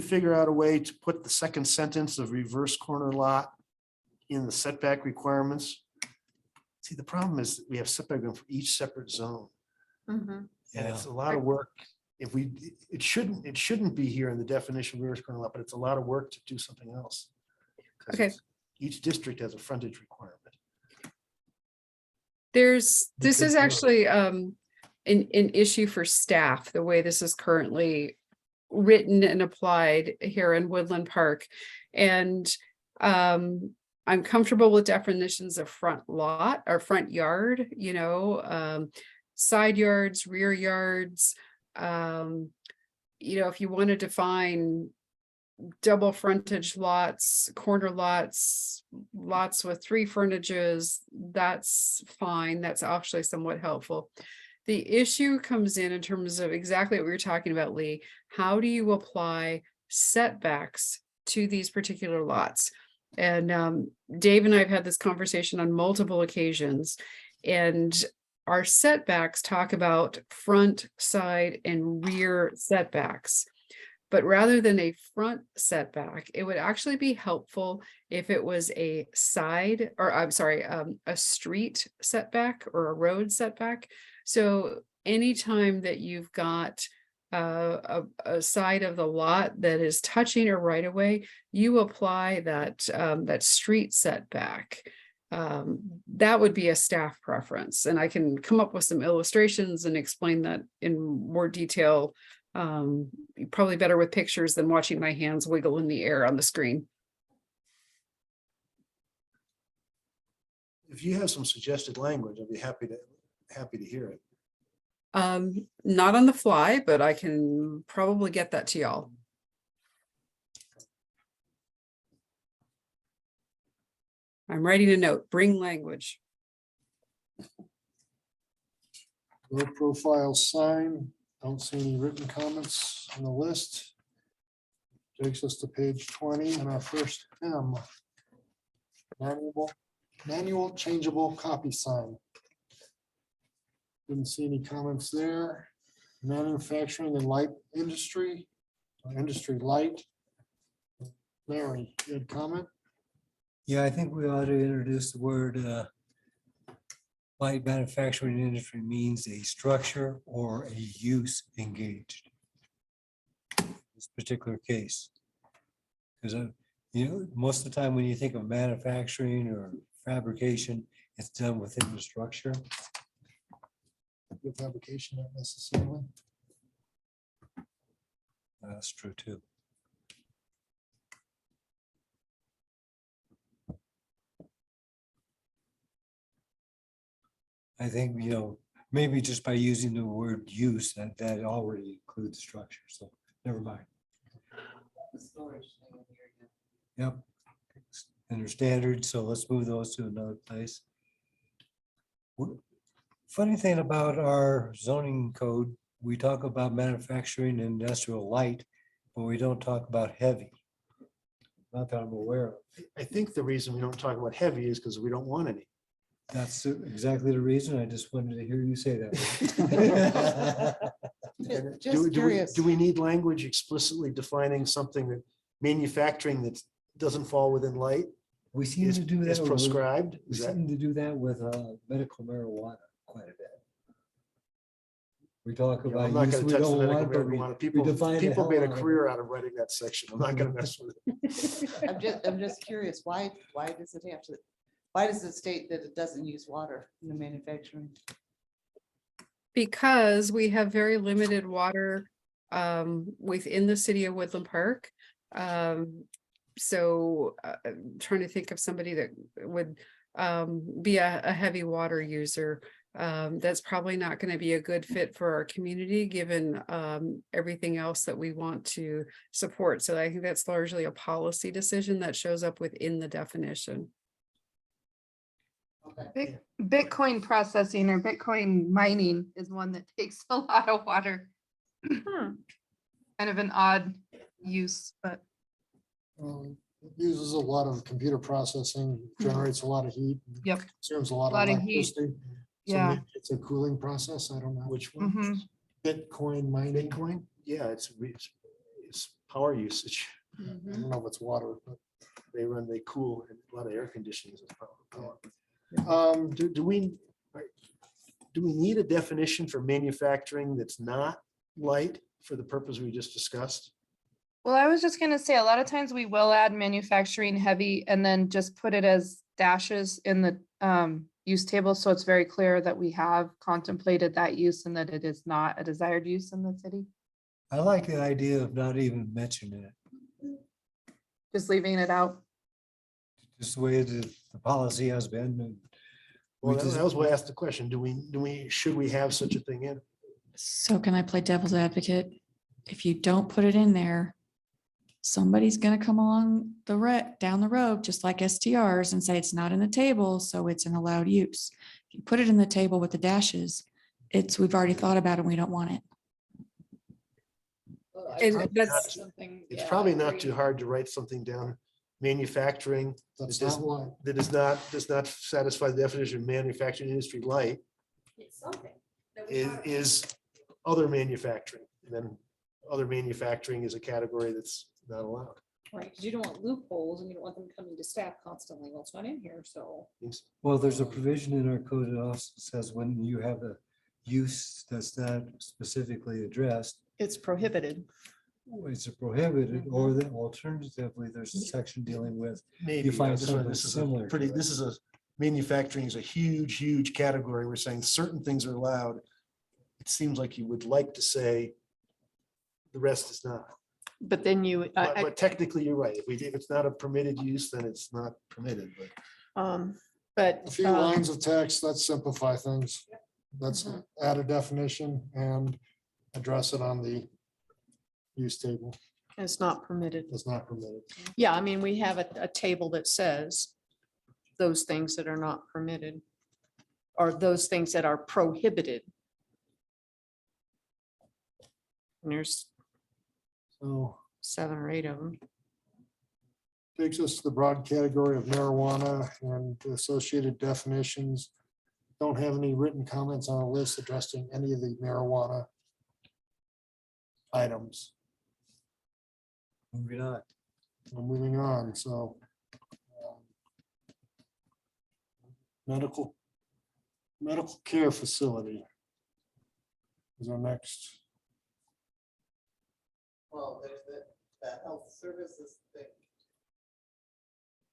figure out a way to put the second sentence of reverse corner lot in the setback requirements? See, the problem is that we have setback for each separate zone, Mhm. and it's a lot of work. If it shouldn't be here in the definition of reverse corner lot, but it's a lot of work to do something else. 'Cause Okay. Each district has a frontage requirement. This Good is to know. actually an issue for staff, the way this is currently written and applied here in Woodland Park. And I'm comfortable with definitions of front lot or front yard, side yards, rear yards. If you want to define double frontage lots, corner lots, lots with 3 frontages, that's fine. That's actually somewhat helpful. The issue comes in terms of exactly what we were talking about, Lee. How do you apply setbacks to these particular lots? And Dave and I have had this conversation on multiple occasions, and our setbacks talk about front, side, and rear setbacks. But rather than a front setback, it would actually be helpful if it was a side, or I'm sorry, a street setback or a road setback. So anytime that you've got a side of the lot that is touching a right of way, you apply that street setback. That would be a staff preference, and I can come up with some illustrations and explain that in more detail. Probably better with pictures than watching my hands wiggle in the air on the screen. If you have some suggested language, I'd be happy to hear it. Not on the fly, but I can probably get that to y'all. I'm writing a note, bring language. Low profile sign, don't see any written comments on the list. Takes us to page 20 and our first M. Manual changeable copy sign. Didn't see any comments there. Manufacturing and light industry, industry light. Larry, you had comment? Yeah, I think we ought to introduce the word light manufacturing industry means a structure or a use engaged. This particular case. Because, most of the time when you think of manufacturing or fabrication, it's done within the structure. With fabrication, not necessarily. That's true too. I think, maybe just by using the word use, that already includes structure, so never mind. Yep. And they're standard, so let's move those to another place. Funny thing about our zoning code, we talk about manufacturing and industrial light, but we don't talk about heavy. Not that I'm aware of. I think the reason we don't talk about heavy is because we don't want any. That's exactly the reason. I just wanted to hear you say that. Just curious. Do we need language explicitly defining something that manufacturing that doesn't fall within light We seem is to do that. is with- prescribed? We Is that, seem to do that with medical marijuana quite a bit. We talk you know, about. I'm not use, gonna we touch the don't medical want, but we- marijuana. we People define the made a hell out of it. career out of writing that section. I'm not gonna mess with it. I'm just curious, why does it have to, why does it state that it doesn't use water in the manufacturing? Because we have very limited water within the city of Woodland Park. So trying to think of somebody that would be a heavy water user. That's probably not going to be a good fit for our community, given everything else that we want to support. So I think that's largely a policy decision that shows up within the definition. Bitcoin processing or Bitcoin mining is one that takes a lot of water. Hmm. Kind of an odd use, but It uses a lot of computer processing, generates a lot of heat. Yep. Consumes a lot Lot of of heat. electricity. So Yeah. maybe it's a cooling process. I don't know. Which one? mhm, Bitcoin mining. Bitcoin? Yeah, it's power usage. I don't know if it's water, but They cool and a lot of air conditioning is power. Do we need a definition for manufacturing that's not light for the purpose we just discussed? well, I was just gonna say, a lot of times we will add manufacturing heavy and then just put it as dashes in the use table, so it's very clear that we have contemplated that use and that it is not a desired use in the city. I like the idea of not even mentioning it, Just leaving it out. just the way the policy has been. and we Well, just- that was why I asked the question. Should we have such a thing in? So can I play devil's advocate? If you don't put it in there, somebody's gonna come along down the road, just like STRs, and say it's not in the table, so it's an allowed use. If you put it in the table with the dashes, we've already thought about it, and we don't want it. And that's, It's probably not too hard to write something down. Manufacturing that's It is- not why. that does not satisfy the definition of manufacturing industry light It's something. that we have. is other manufacturing. And then other manufacturing is a category that's not allowed. Right, because you don't want loopholes and you don't want them coming to staff constantly. Well, it's not in here, so. Well, there's a provision in our code that also says when you have a use that's not specifically addressed, It's prohibited. it's prohibited, or then alternatively, there's a section dealing with, Maybe. find this something one- this is a similar to pretty, it. this is a, manufacturing is a huge category. We're saying certain things are allowed. It seems like you would like to say the rest is not. But then you, But technically, you're right. If it's not a permitted use, then it's not permitted, but. but. A few lines of text, let's simplify things. Let's Mhm. add a definition and address it on the use table. It's not permitted. It's not permitted. Yeah, I mean, we have a table that says those things that are not permitted, or those things that are prohibited. And there's So 7 or 8 of them. takes us to the broad category of marijuana and the associated definitions. Don't have any written comments on a list addressing any of the marijuana items. moving on. We're moving on, so. Medical care facility is our next. Well, there's the health services thing.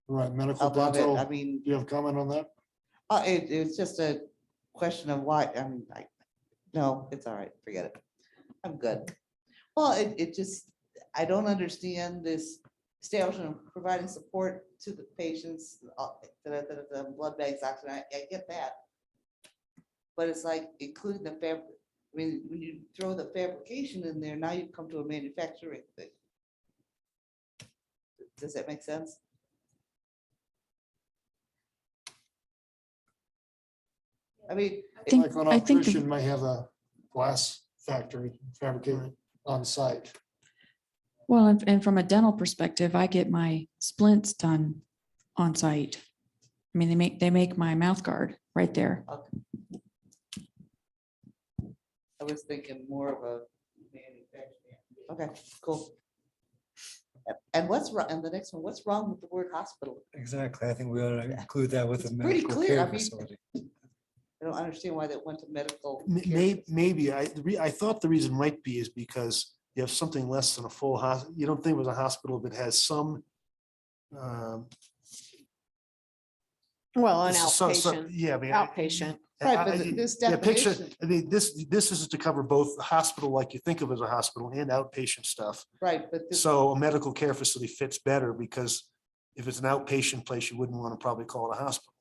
Right, medical Above it, dental. I Do mean, you have a comment on that? it's just a question of why, I mean, no, it's all right, forget it. I'm good. Well, it just, I don't understand this establishment of providing support to the patients, the blood banks, oxygen, I get that. But it's like including the I mean, when you throw the fabrication in there, now you come to a manufacturing thing. Does that make sense? I mean, Like an I think the- electrician may have a glass factory fabricated on site. Well, and from a dental perspective, I get my splints done on site. I mean, they make my mouth guard right there. I was thinking more of a manufacturing. Okay, cool. And what's wrong, and the next one, what's wrong with the word hospital? Exactly. I think we ought to include that with the It's pretty medical clear, care I mean, facility. I don't understand why that went to medical. care. Maybe, I thought the reason might be is because you have something less than a full hospital. You don't think it was a hospital that has some. Well, an so- outpatient, Yeah, I mean. outpatient. Right, but this Yeah, picture, definition, I mean, this is to cover both the hospital, like you think of as a hospital, and outpatient stuff. right, but this, So a medical care facility fits better because if it's an outpatient place, you wouldn't want to probably call it a hospital.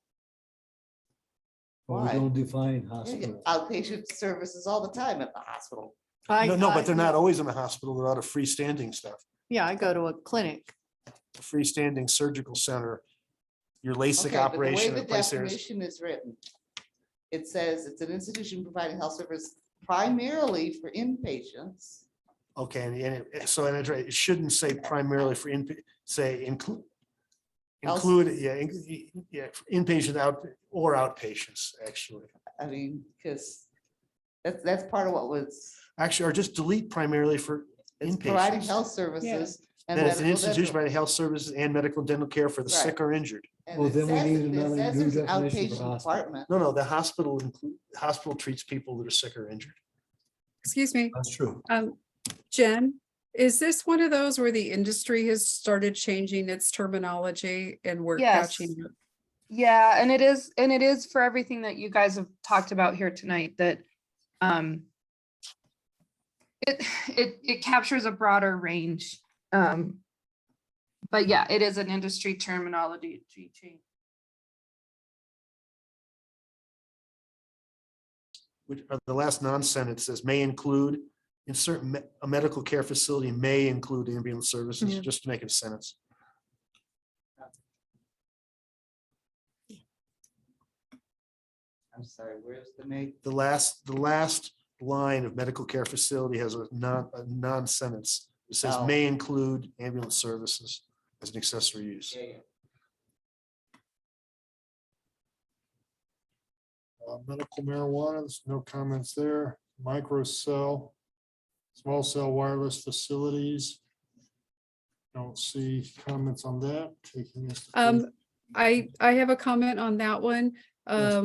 Well, we Why? don't define you get hospital. outpatient services all the time at the hospital. No, but they're not always in a hospital. They're out of freestanding stuff. Yeah, I go to a clinic. A freestanding surgical center, your Okay, LASIK but the way operation. the a place there is- definition is written, it says it's an institution providing health service primarily for inpatients. Okay, it shouldn't say primarily for say include. Else- Include, yeah, inpatient or outpatients, actually. I mean, because that's part of what was, Actually, or just delete primarily for it's providing inpatients. health services. and That it's an medical institution dental. providing health services and medical dental care for the Right. sick or injured. And Well, it then we says- need it another says new there's an definition for outpatient hospital. department. No, the hospital treats people that are sick or injured. Excuse me, That's true. Jen, is this one of those where the industry has started changing its terminology and we're Yes. catching? up? Yeah, and it is for everything that you guys have talked about here tonight, that it captures a broader range. But yeah, it is an industry terminology change. Which the last non-sentence says may include, insert a medical care facility may include ambulance services, Yeah. just to make it a sentence. I'm sorry, where's the make? The last line of medical care facility has a non-sentence. It says Oh. may include ambulance services as an accessory use. Medical marijuana, there's no comments there. Micro cell, small cell wireless facilities. Don't see comments on that. Taking us to I have a comment on that one. Yes.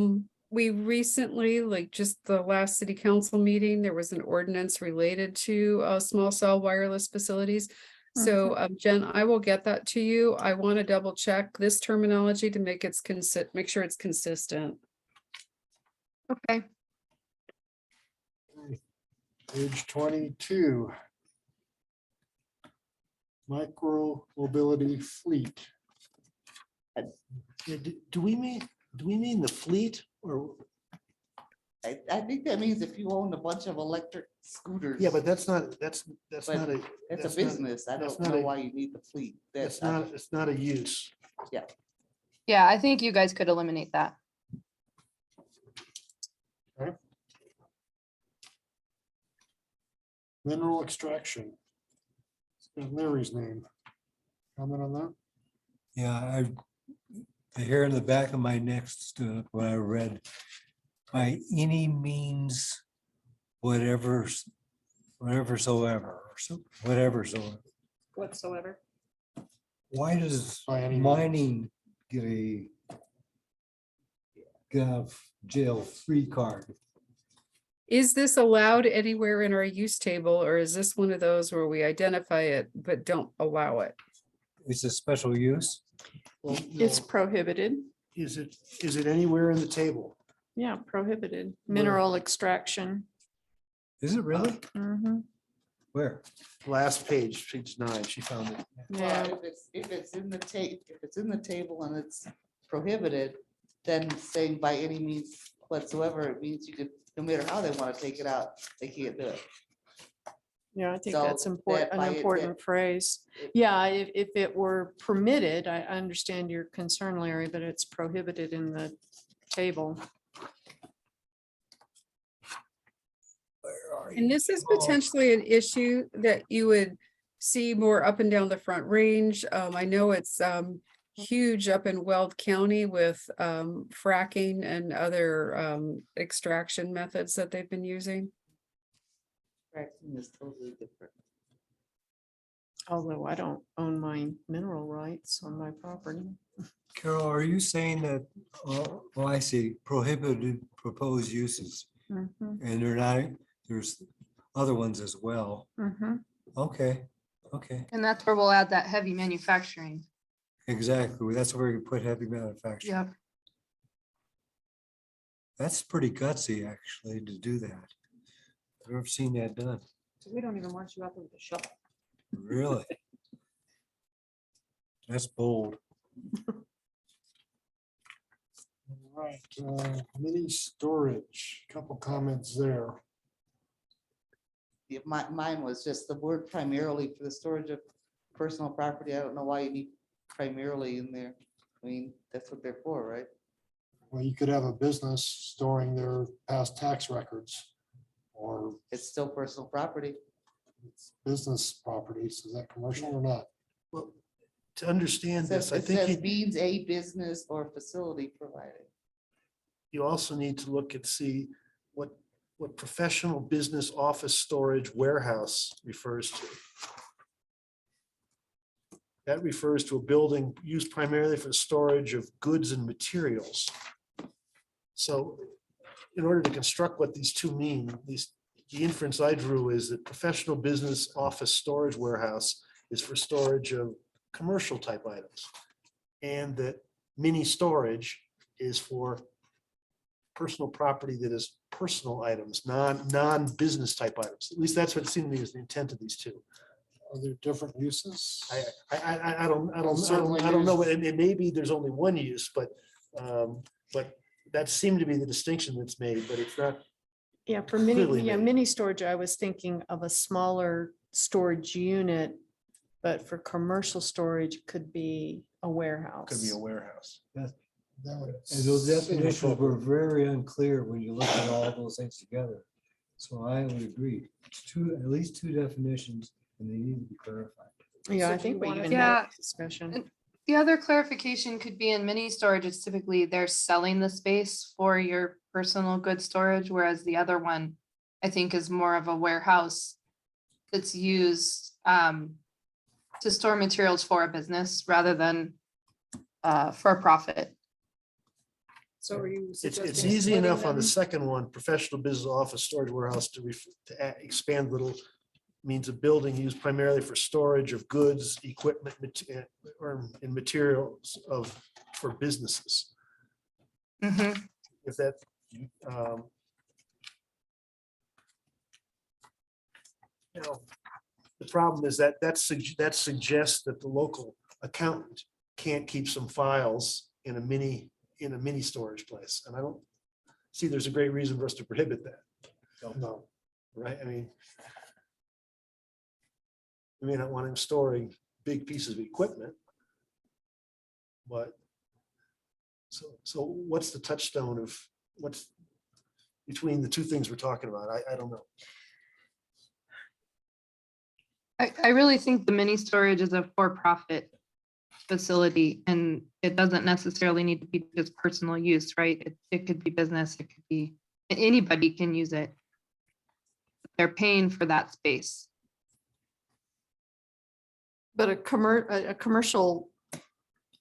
We recently, like just the last city council meeting, there was an ordinance related to small cell wireless facilities. So Jen, I will get that to you. I want to double check this terminology to make make sure it's consistent. Okay. Page 22. Micro mobility fleet. Yeah, do we mean the fleet or, I think that means if you own a bunch of electric scooters. yeah, but that's not But not a. It's that's a not- business. I that's don't not know a- why you need the fleet. It's not a use. Yeah, I think you guys could eliminate that. Mineral extraction. It's got Larry's name. Comment on that? Yeah, I hear in the back of my next, when I read, by any means, whatever soever, or whatever so. Whatsoever. Why does By any means. mining get a jail free card? Is this allowed anywhere in our use table, or is this one of those where we identify it but don't allow it? It's a special use? Well, It's no. prohibited. Is it anywhere in the table? Yeah, prohibited. Mineral extraction. Is it really? Mhm. Where? Last page, page 9, she found it. Yeah. Well, if it's in the table and it's prohibited, then saying by any means whatsoever, it means you could, no matter how they want to take it out, they can't do it. Yeah, I think So that's important, that by an it- important phrase. Yeah, if it were permitted, I understand your concern, Larry, but it's prohibited in the table. And this is potentially an issue that you would see more up and down the Front Range. I know it's huge up in Weld County with fracking and other extraction methods that they've been using. Fraction is totally different. Although I don't own my mineral rights on my property. Carol, are you saying that, oh, I see, prohibited proposed uses, Mhm, and they're not, there's other ones as well? mhm. Okay, And that's where we'll add that heavy manufacturing. exactly. That's where you put heavy manufacturing. Yep. That's pretty gutsy, actually, to do that. I've never seen that done, So we don't even want you out there with a shovel. really. That's bold. All right, mini storage, couple comments there. Yeah, mine was just the word primarily for the storage of personal property. I don't know why you need primarily in there. I mean, that's what they're for, right? Well, you could have a business storing their past tax records or It's still personal property. business properties. Is that commercial or not? Well, to understand It this, says, I it think says you- means a business or facility provided. you also need to look and see what professional business office storage warehouse refers to. That refers to a building used primarily for storage of goods and materials. So in order to construct what these two mean, the inference I drew is that professional business office storage warehouse is for storage of commercial type items. And that mini storage is for personal property that is personal items, non-business type items. At least that's what it seemed to me was the intent of these two. Are there different uses? I don't know, and maybe there's only one use, but that seemed to be the distinction that's made, but it's not. Yeah, for Clearly mini, made. mini storage, I was thinking of a smaller storage unit, but for commercial storage, it could be a warehouse. Could be a warehouse. That would And those seem definitions were appropriate. very unclear when you look at all those things together. So I would agree, at least two definitions, and they need to be clarified. Yeah, So I do think you we want even us- had Yeah. a discussion. And the other clarification could be in mini storage, it's typically they're selling the space for your personal good storage, whereas the other one, I think, is more of a warehouse that's used to store materials for a business rather than for a profit. So are you It's suggesting easy splitting enough on the them? second one, professional business office storage warehouse expand little means a building used primarily for storage of goods, equipment, or in materials for businesses. Mhm. If that. The problem is that suggests that the local accountant can't keep some files in a mini storage place. And I don't see there's a great reason for us to prohibit that. No, Right? I mean, we may not want him storing big pieces of equipment. But so what's the touchstone of what's between the two things we're talking about? I don't know. I really think the mini storage is a for-profit facility and it doesn't necessarily need to be just personal use, right? It could be business, it could be, anybody can use it. They're paying for that space. But a commercial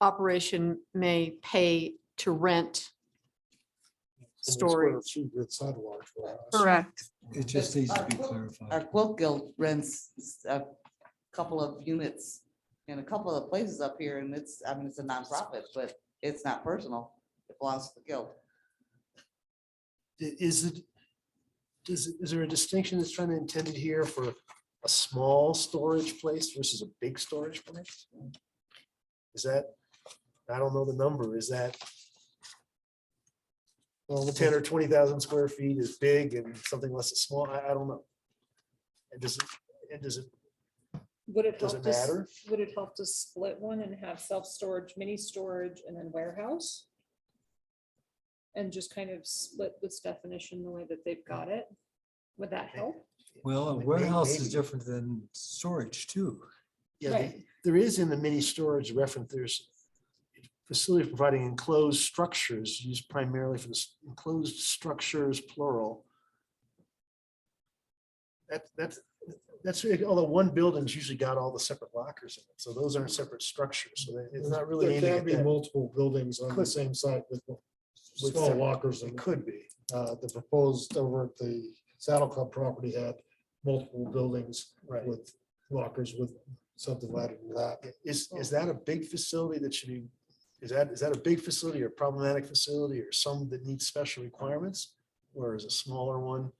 operation may pay to rent storage. Sidewalk. for us. Correct. It just needs to be Our clarified. quilt guild rents a couple of units in a couple of places up here and it's a nonprofit, but it's not personal. It belongs to the guild. Is there a distinction that's trying to intended here for a small storage place versus a big storage place? Is that, I don't know the number, is that Well, 10 or 20,000 square feet is big and something less is small? I don't know. And does it, Would it does help it to, matter? would it help to split one and have self-storage, mini storage, and then warehouse? And just kind of split this definition the way that they've got it? Would that help? Well, a May- warehouse is maybe. different than storage too. Yeah, Right. there is in the mini storage reference, there's facility providing enclosed structures used primarily for this enclosed structures plural. That's although one building's usually got all the separate lockers in it, so those aren't separate structures, so it's not really There aiming can at be that. multiple buildings on the Could- same site with small separate- lockers. It And could be. the proposed over at the Saddle Club property had multiple buildings Right. with lockers with subdivided into that. Is that a big facility that should be is that a big facility or problematic facility or some that needs special requirements? Or is a smaller one?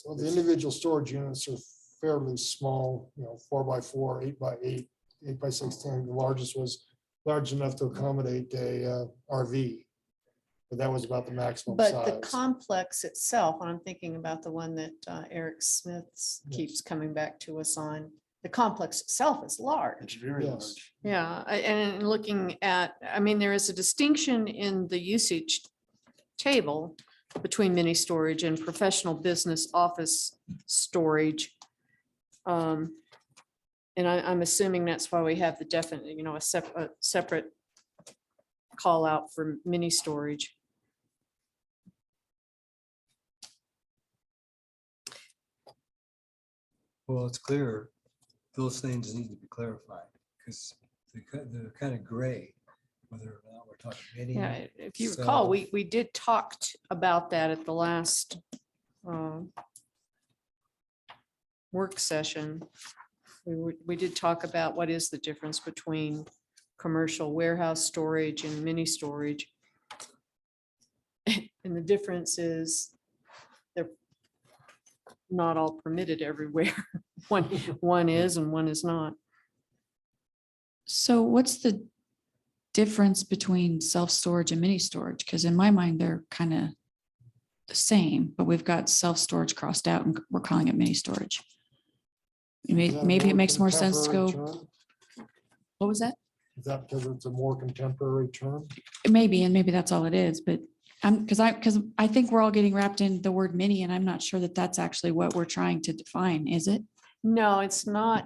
Well, the individual storage units are fairly small, 4x4, 8x8, 8x16. The largest was large enough to accommodate a RV. But that was about the maximum But the size. complex itself, and I'm thinking about the one that Eric Smith keeps coming back to us on, the complex itself is large. It's very Yes. large. Yeah, and looking at, I mean, there is a distinction in the usage table between mini storage and professional business office storage. And I'm assuming that's why we have the definite, a separate call out for mini storage. Well, it's clear, those things need to be clarified, because they're kind of gray, whether or not we're talking many. Yeah, if you recall, So- we did talk about that at the last work session. We did talk about what is the difference between commercial warehouse storage and mini storage. And the difference is they're not all permitted everywhere. One is and one is not. So what's the difference between self-storage and mini storage? Because in my mind, they're kind of the same, but we've got self-storage crossed out and we're calling it mini storage. Is that a Maybe it makes more sense to contemporary go, term? what was that? Is that because it's a more contemporary term? Maybe, and maybe that's all it is, but because I think we're all getting wrapped in the word mini and I'm not sure that that's actually what we're trying to define, is it? No, it's not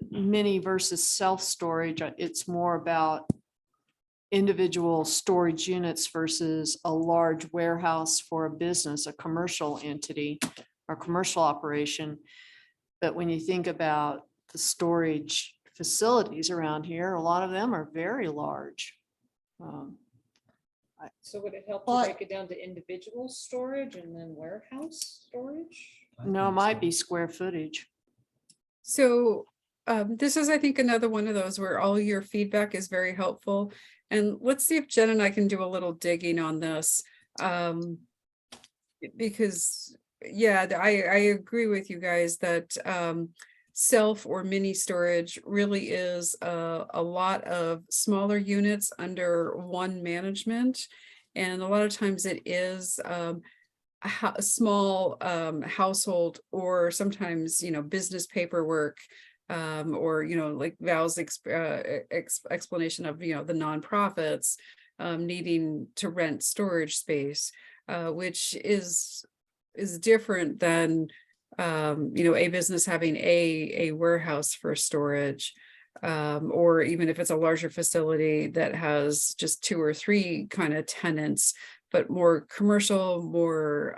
mini versus self-storage. It's more about individual storage units versus a large warehouse for a business, a commercial entity or commercial operation. But when you think about the storage facilities around here, a lot of them are very large. So would it help to But- break it down to individual storage and then warehouse storage? I No, it think might so. be square footage. So this is, I think, another one of those where all your feedback is very helpful. And let's see if Jen and I can do a little digging on this. Because, yeah, I agree with you guys that self or mini storage really is a lot of smaller units under one management. And a lot of times it is a small household, or sometimes, business paperwork, or, like Val's explanation of, the nonprofits needing to rent storage space, which is different than, a business having a warehouse for storage. Or even if it's a larger facility that has just 2 or 3 kind of tenants, but more commercial, more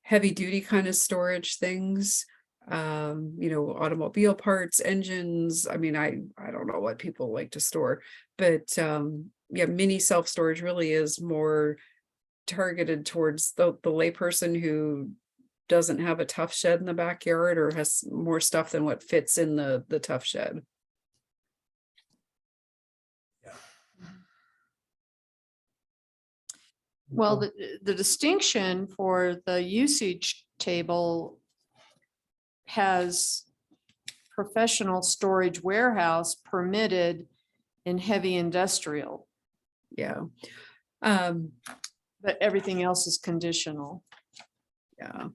heavy duty kind of storage things. Automobile parts, engines. I mean, I don't know what people like to store, but yeah, mini self-storage really is more targeted towards the layperson who doesn't have a tough shed in the backyard or has more stuff than what fits in the tough shed. Well, the distinction for the usage table has professional storage warehouse permitted in heavy industrial, Yeah. but everything else is conditional. Yeah.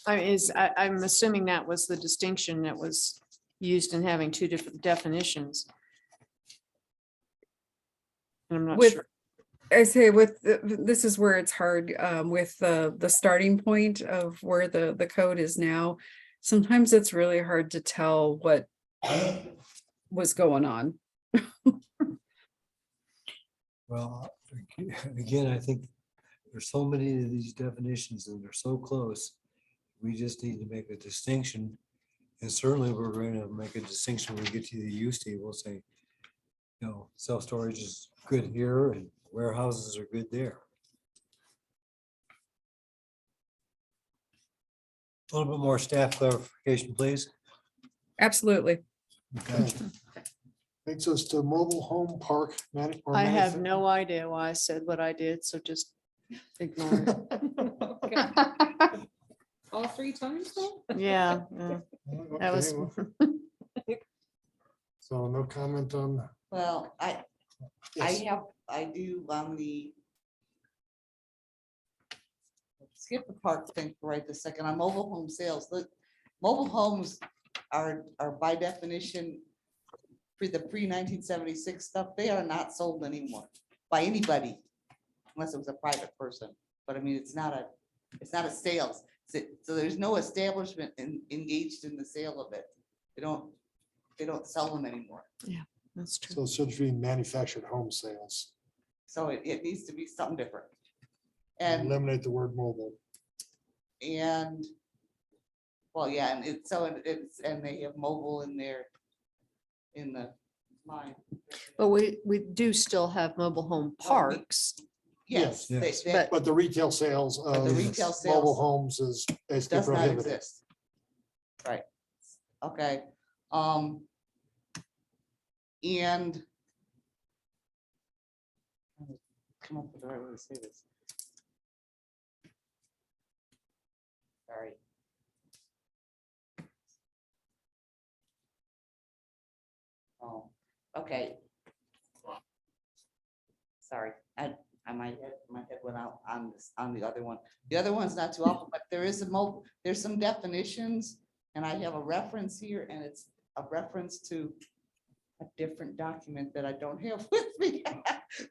I'm assuming that was the distinction that was used in having 2 different definitions. And I'm not With- sure. I say this is where it's hard with the starting point of where the code is now. Sometimes it's really hard to tell what was going on. Well, again, I think there's so many of these definitions and they're so close. We just need to make a distinction. And certainly we're going to make a distinction when we get to the use table, say, self-storage is good here and warehouses are good there. A little bit more staff clarification, please. Absolutely. Gotcha. Takes us to mobile home park. I have no idea why I said what I did, so just ignore it. All three times though? Yeah, that was, So no comment on, Well, yes, I do on the skip the park thing for right this second on mobile home sales. Look, mobile homes are by definition pre-1976 stuff. They are not sold anymore by anybody unless it was a private person. But I mean, it's not a sales. So there's no establishment engaged in the sale of it. They don't sell them anymore. that's true. so it should be manufactured home sales. So it needs to be something different. And Eliminate the word mobile. And, well, yeah, and and they have mobile in there in the line. But we do still have mobile home parks. Yes, Yes. But the retail sales of the retail mobile sales homes is basically does not prohibited. exist. Right, okay, and come up with the right way to say this. Sorry. Oh, okay. Sorry, my head went out on this, on the other one. The other one's not too awful, but there's some definitions, and I have a reference here, and it's a reference to a different document that I don't have with me,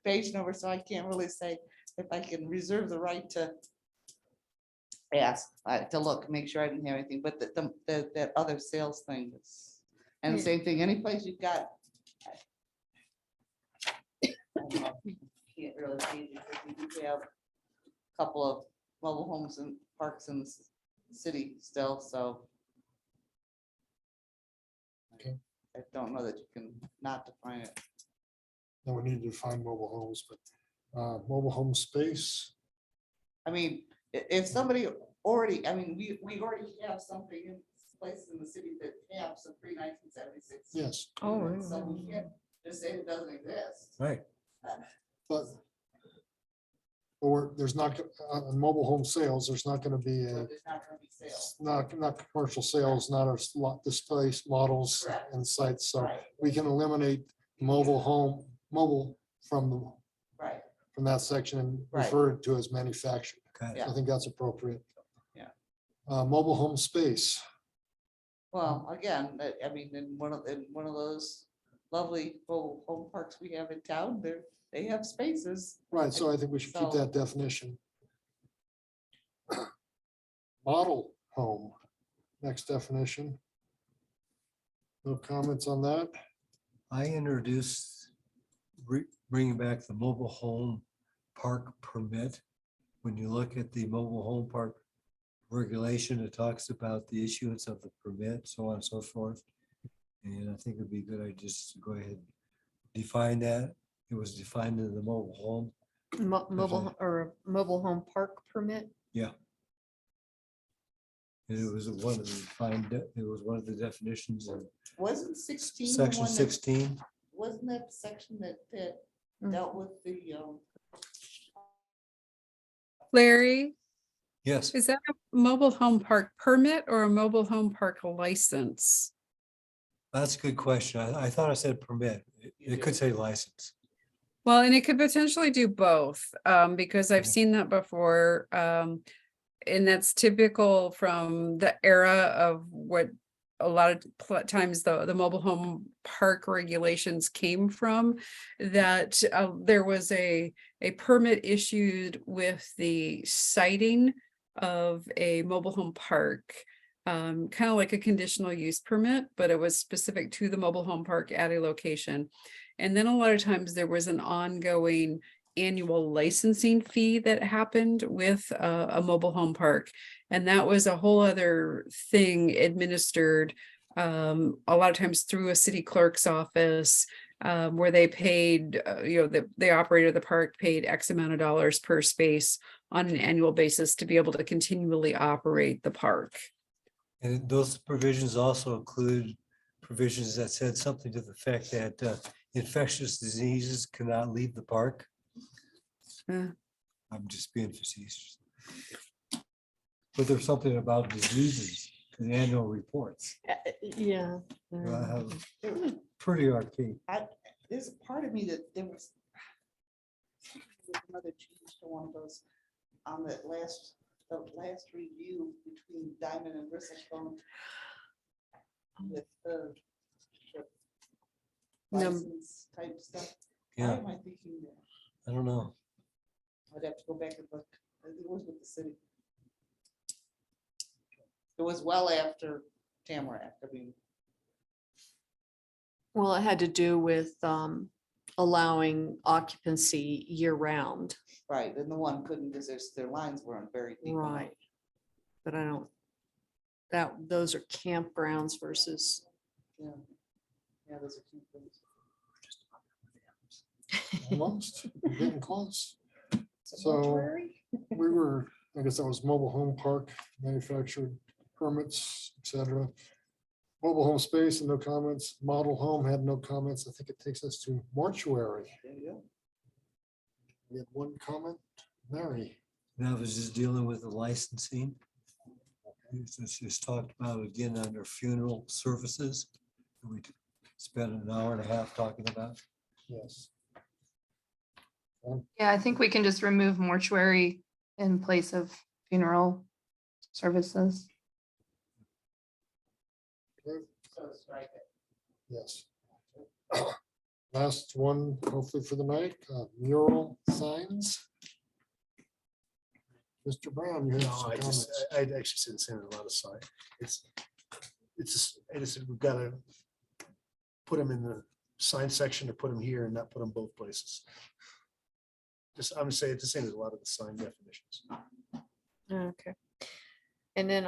page number, so I can't really say if I can reserve the right to ask, to look, make sure I didn't have anything, but that other sales thing is, and the same thing, any place you've got. Can't really see, because we do have a couple of mobile homes and parks in the city still, so. Okay. I don't know that you can not define it. No, we need to define mobile homes, but mobile home space. I mean, if somebody already, I mean, we already have something in places in the city that have some pre-1976. Yes, Oh, So we can't just say it doesn't exist. Right. but or there's not, on mobile home sales, there's not going to be So a, there's not gonna be sales. not commercial sales, not a lot displays, models Correct. and sites. So Right, we can eliminate mobile from right, that section and Right. refer it to as manufactured. Okay. Yeah. I think that's appropriate. Yeah. Mobile home space. well, again, I mean, in one of those lovely mobile home parks we have in town, they have spaces. Right, so I think we should keep So- that definition. Model home, next definition. No comments on that? I introduced bringing back the mobile home park permit. When you look at the mobile home park regulation, it talks about the issuance of the permit, so on and so forth. And I think it'd be good, I just go ahead and define that. It was defined in the mobile home. Mobile or mobile home park permit. Yeah. And it was one of the defined, it was one of the definitions in Wasn't 16 the section one that, 16. wasn't that the section that Mm. dealt with the, Larry, Yes, is that a mobile home park permit or a mobile home park license? that's a good question. I thought I said permit. It could say license. Well, and it could potentially do both, because I've Okay. seen that before. And that's typical from the era of what a lot of times the mobile home park regulations came from. That there was a permit issued with the siting of a mobile home park. Kind of like a conditional use permit, but it was specific to the mobile home park at a location. And then a lot of times there was an ongoing annual licensing fee that happened with a mobile home park. And that was a whole other thing administered a lot of times through a city clerk's office, where they paid, the operator of the park paid X amount of dollars per space on an annual basis to be able to continually operate the park. And those provisions also include provisions that said something to the effect that infectious diseases cannot leave the park. Yeah. I'm just being facetious. But there's something about diseases in annual reports. Yeah. Pretty arcane. There's a part of me that there was another change to one of those on the last review between Diamond and Bristolstone with the license type stuff. Why Yeah, am I thinking that? I don't know. I'd have to go back and look. I think it was with the city. It was well after Tamarack. I mean, Well, it had to do with allowing occupancy year round. right, and the one couldn't because their lines weren't very deep. enough. Right. But I don't, those are campgrounds versus, Yeah. Yeah, those are cute things. Almost, we're getting close. It's a So- mortuary? We were, I guess that was mobile home park, manufactured permits, et cetera. Mobile home space and no comments. Model home had no comments. I think it takes us to mortuary. There you go. We had one comment. Mary. That was just dealing with the licensing. It's just talked about again under funeral services. We spent an hour and a half talking about. Yes. Yeah, I think we can just remove mortuary in place of funeral services. So strike it. Yes. Last one, hopefully for the night, mural signs. Mr. Brown, you have No, some I just, comments. I'd actually say the same as a lot of side. I just, we've got to put them in the sign section or put them here and not put them both places. Just, I'm saying it's the same as a lot of the sign definitions. okay. And then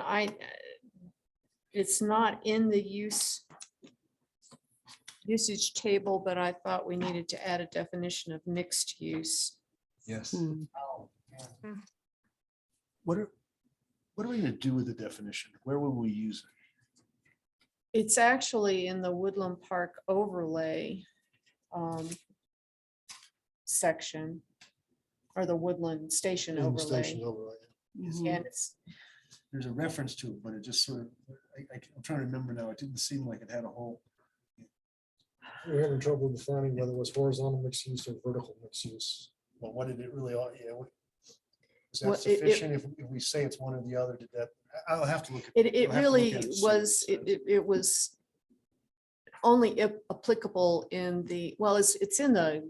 it's not in the usage table, but I thought we needed to add a definition of mixed use. Yes. Oh, yeah. What are we gonna do with the definition? Where will we use it? It's actually in the Woodland Park overlay section, or the Woodland Station In station overlay. overlay. And it's, There's a reference to it, but it just sort of, I'm trying to remember now. It didn't seem like it had a whole. We're having trouble defining whether it was horizontal mixed use or vertical mixed use. Well, what did it really, is Well, that it- sufficient if we say it's one or the other? Did that, I'll have to look. at- it I'll have to look really at it and see what it was, says. it was only applicable in the, well, it's in the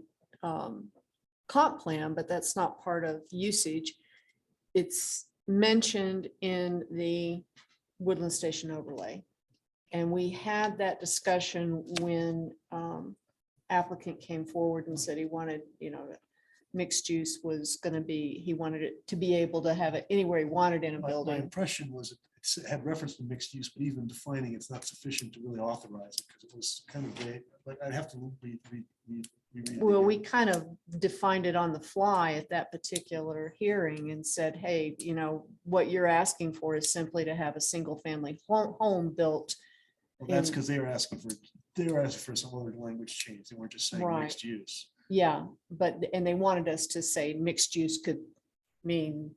comp plan, but that's not part of usage. It's mentioned in the Woodland Station overlay. And we had that discussion when applicant came forward and said he wanted, mixed use was gonna be, he wanted it to be able to have it anywhere he wanted in a My building. impression was it had reference to mixed use, but even defining it's not sufficient to really authorize it because it was kind of vague. Like I'd have to read it Well, we again. kind of defined it on the fly at that particular hearing and said, hey, what you're asking for is simply to have a single family home built. Well, that's in- because they were asking for some other language change. They weren't just saying Right. mixed use. Yeah, and they wanted us to say mixed use could mean,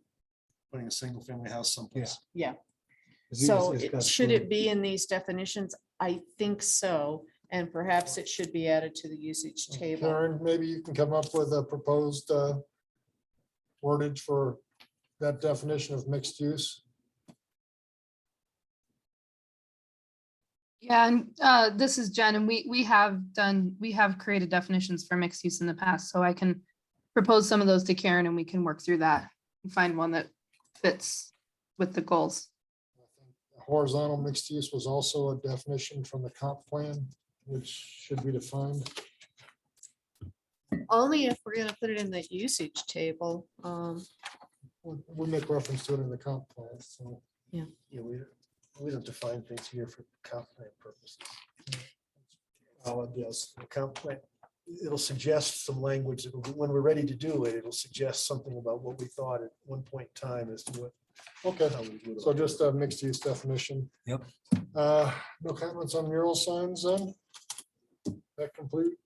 Putting a single family house someplace. yeah. It's So got should to- it be in these definitions? I think so. And perhaps it should be added to the usage table. Karen, maybe you can come up with a proposed wordage for that definition of mixed use. Yeah, and this is Jen, and we have created definitions for mixed use in the past, so I can propose some of those to Karen and we can work through that and find one that fits with the goals. Horizontal mixed use was also a definition from the comp plan, which should be defined. Only if we're gonna put it in the usage table. We'll make reference to it in the comp plan, so. Yeah, we don't define things here for comp plan purposes. Yes, the comp plan, it'll suggest some language. When we're ready to do it, it'll suggest something about what we thought at one point in time as to what Okay, so just a mixed use definition. Yep. No comments on mural signs then? That complete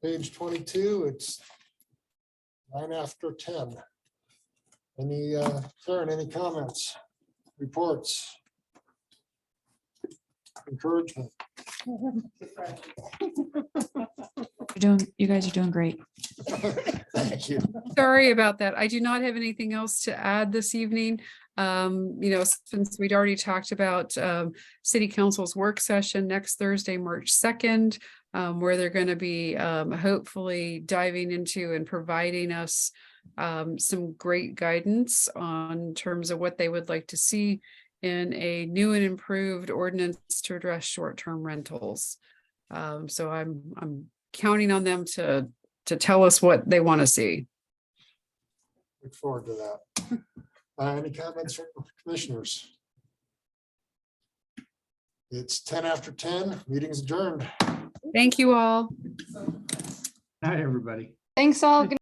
page 22, it's 9:10. Any, Karen, any comments, reports? Encouragement? You guys are doing great. Thank you. Sorry about that. I do not have anything else to add this evening. Since we'd already talked about City Council's work session next Thursday, March 2nd, where they're going to be hopefully diving into and providing us some great guidance on terms of what they would like to see in a new and improved ordinance to address short-term rentals. So I'm counting on them to tell us what they want to see. Look forward to that. Any comments from commissioners? It's 10:10, meeting's adjourned. Thank you all. Night, everybody. Thanks all. Good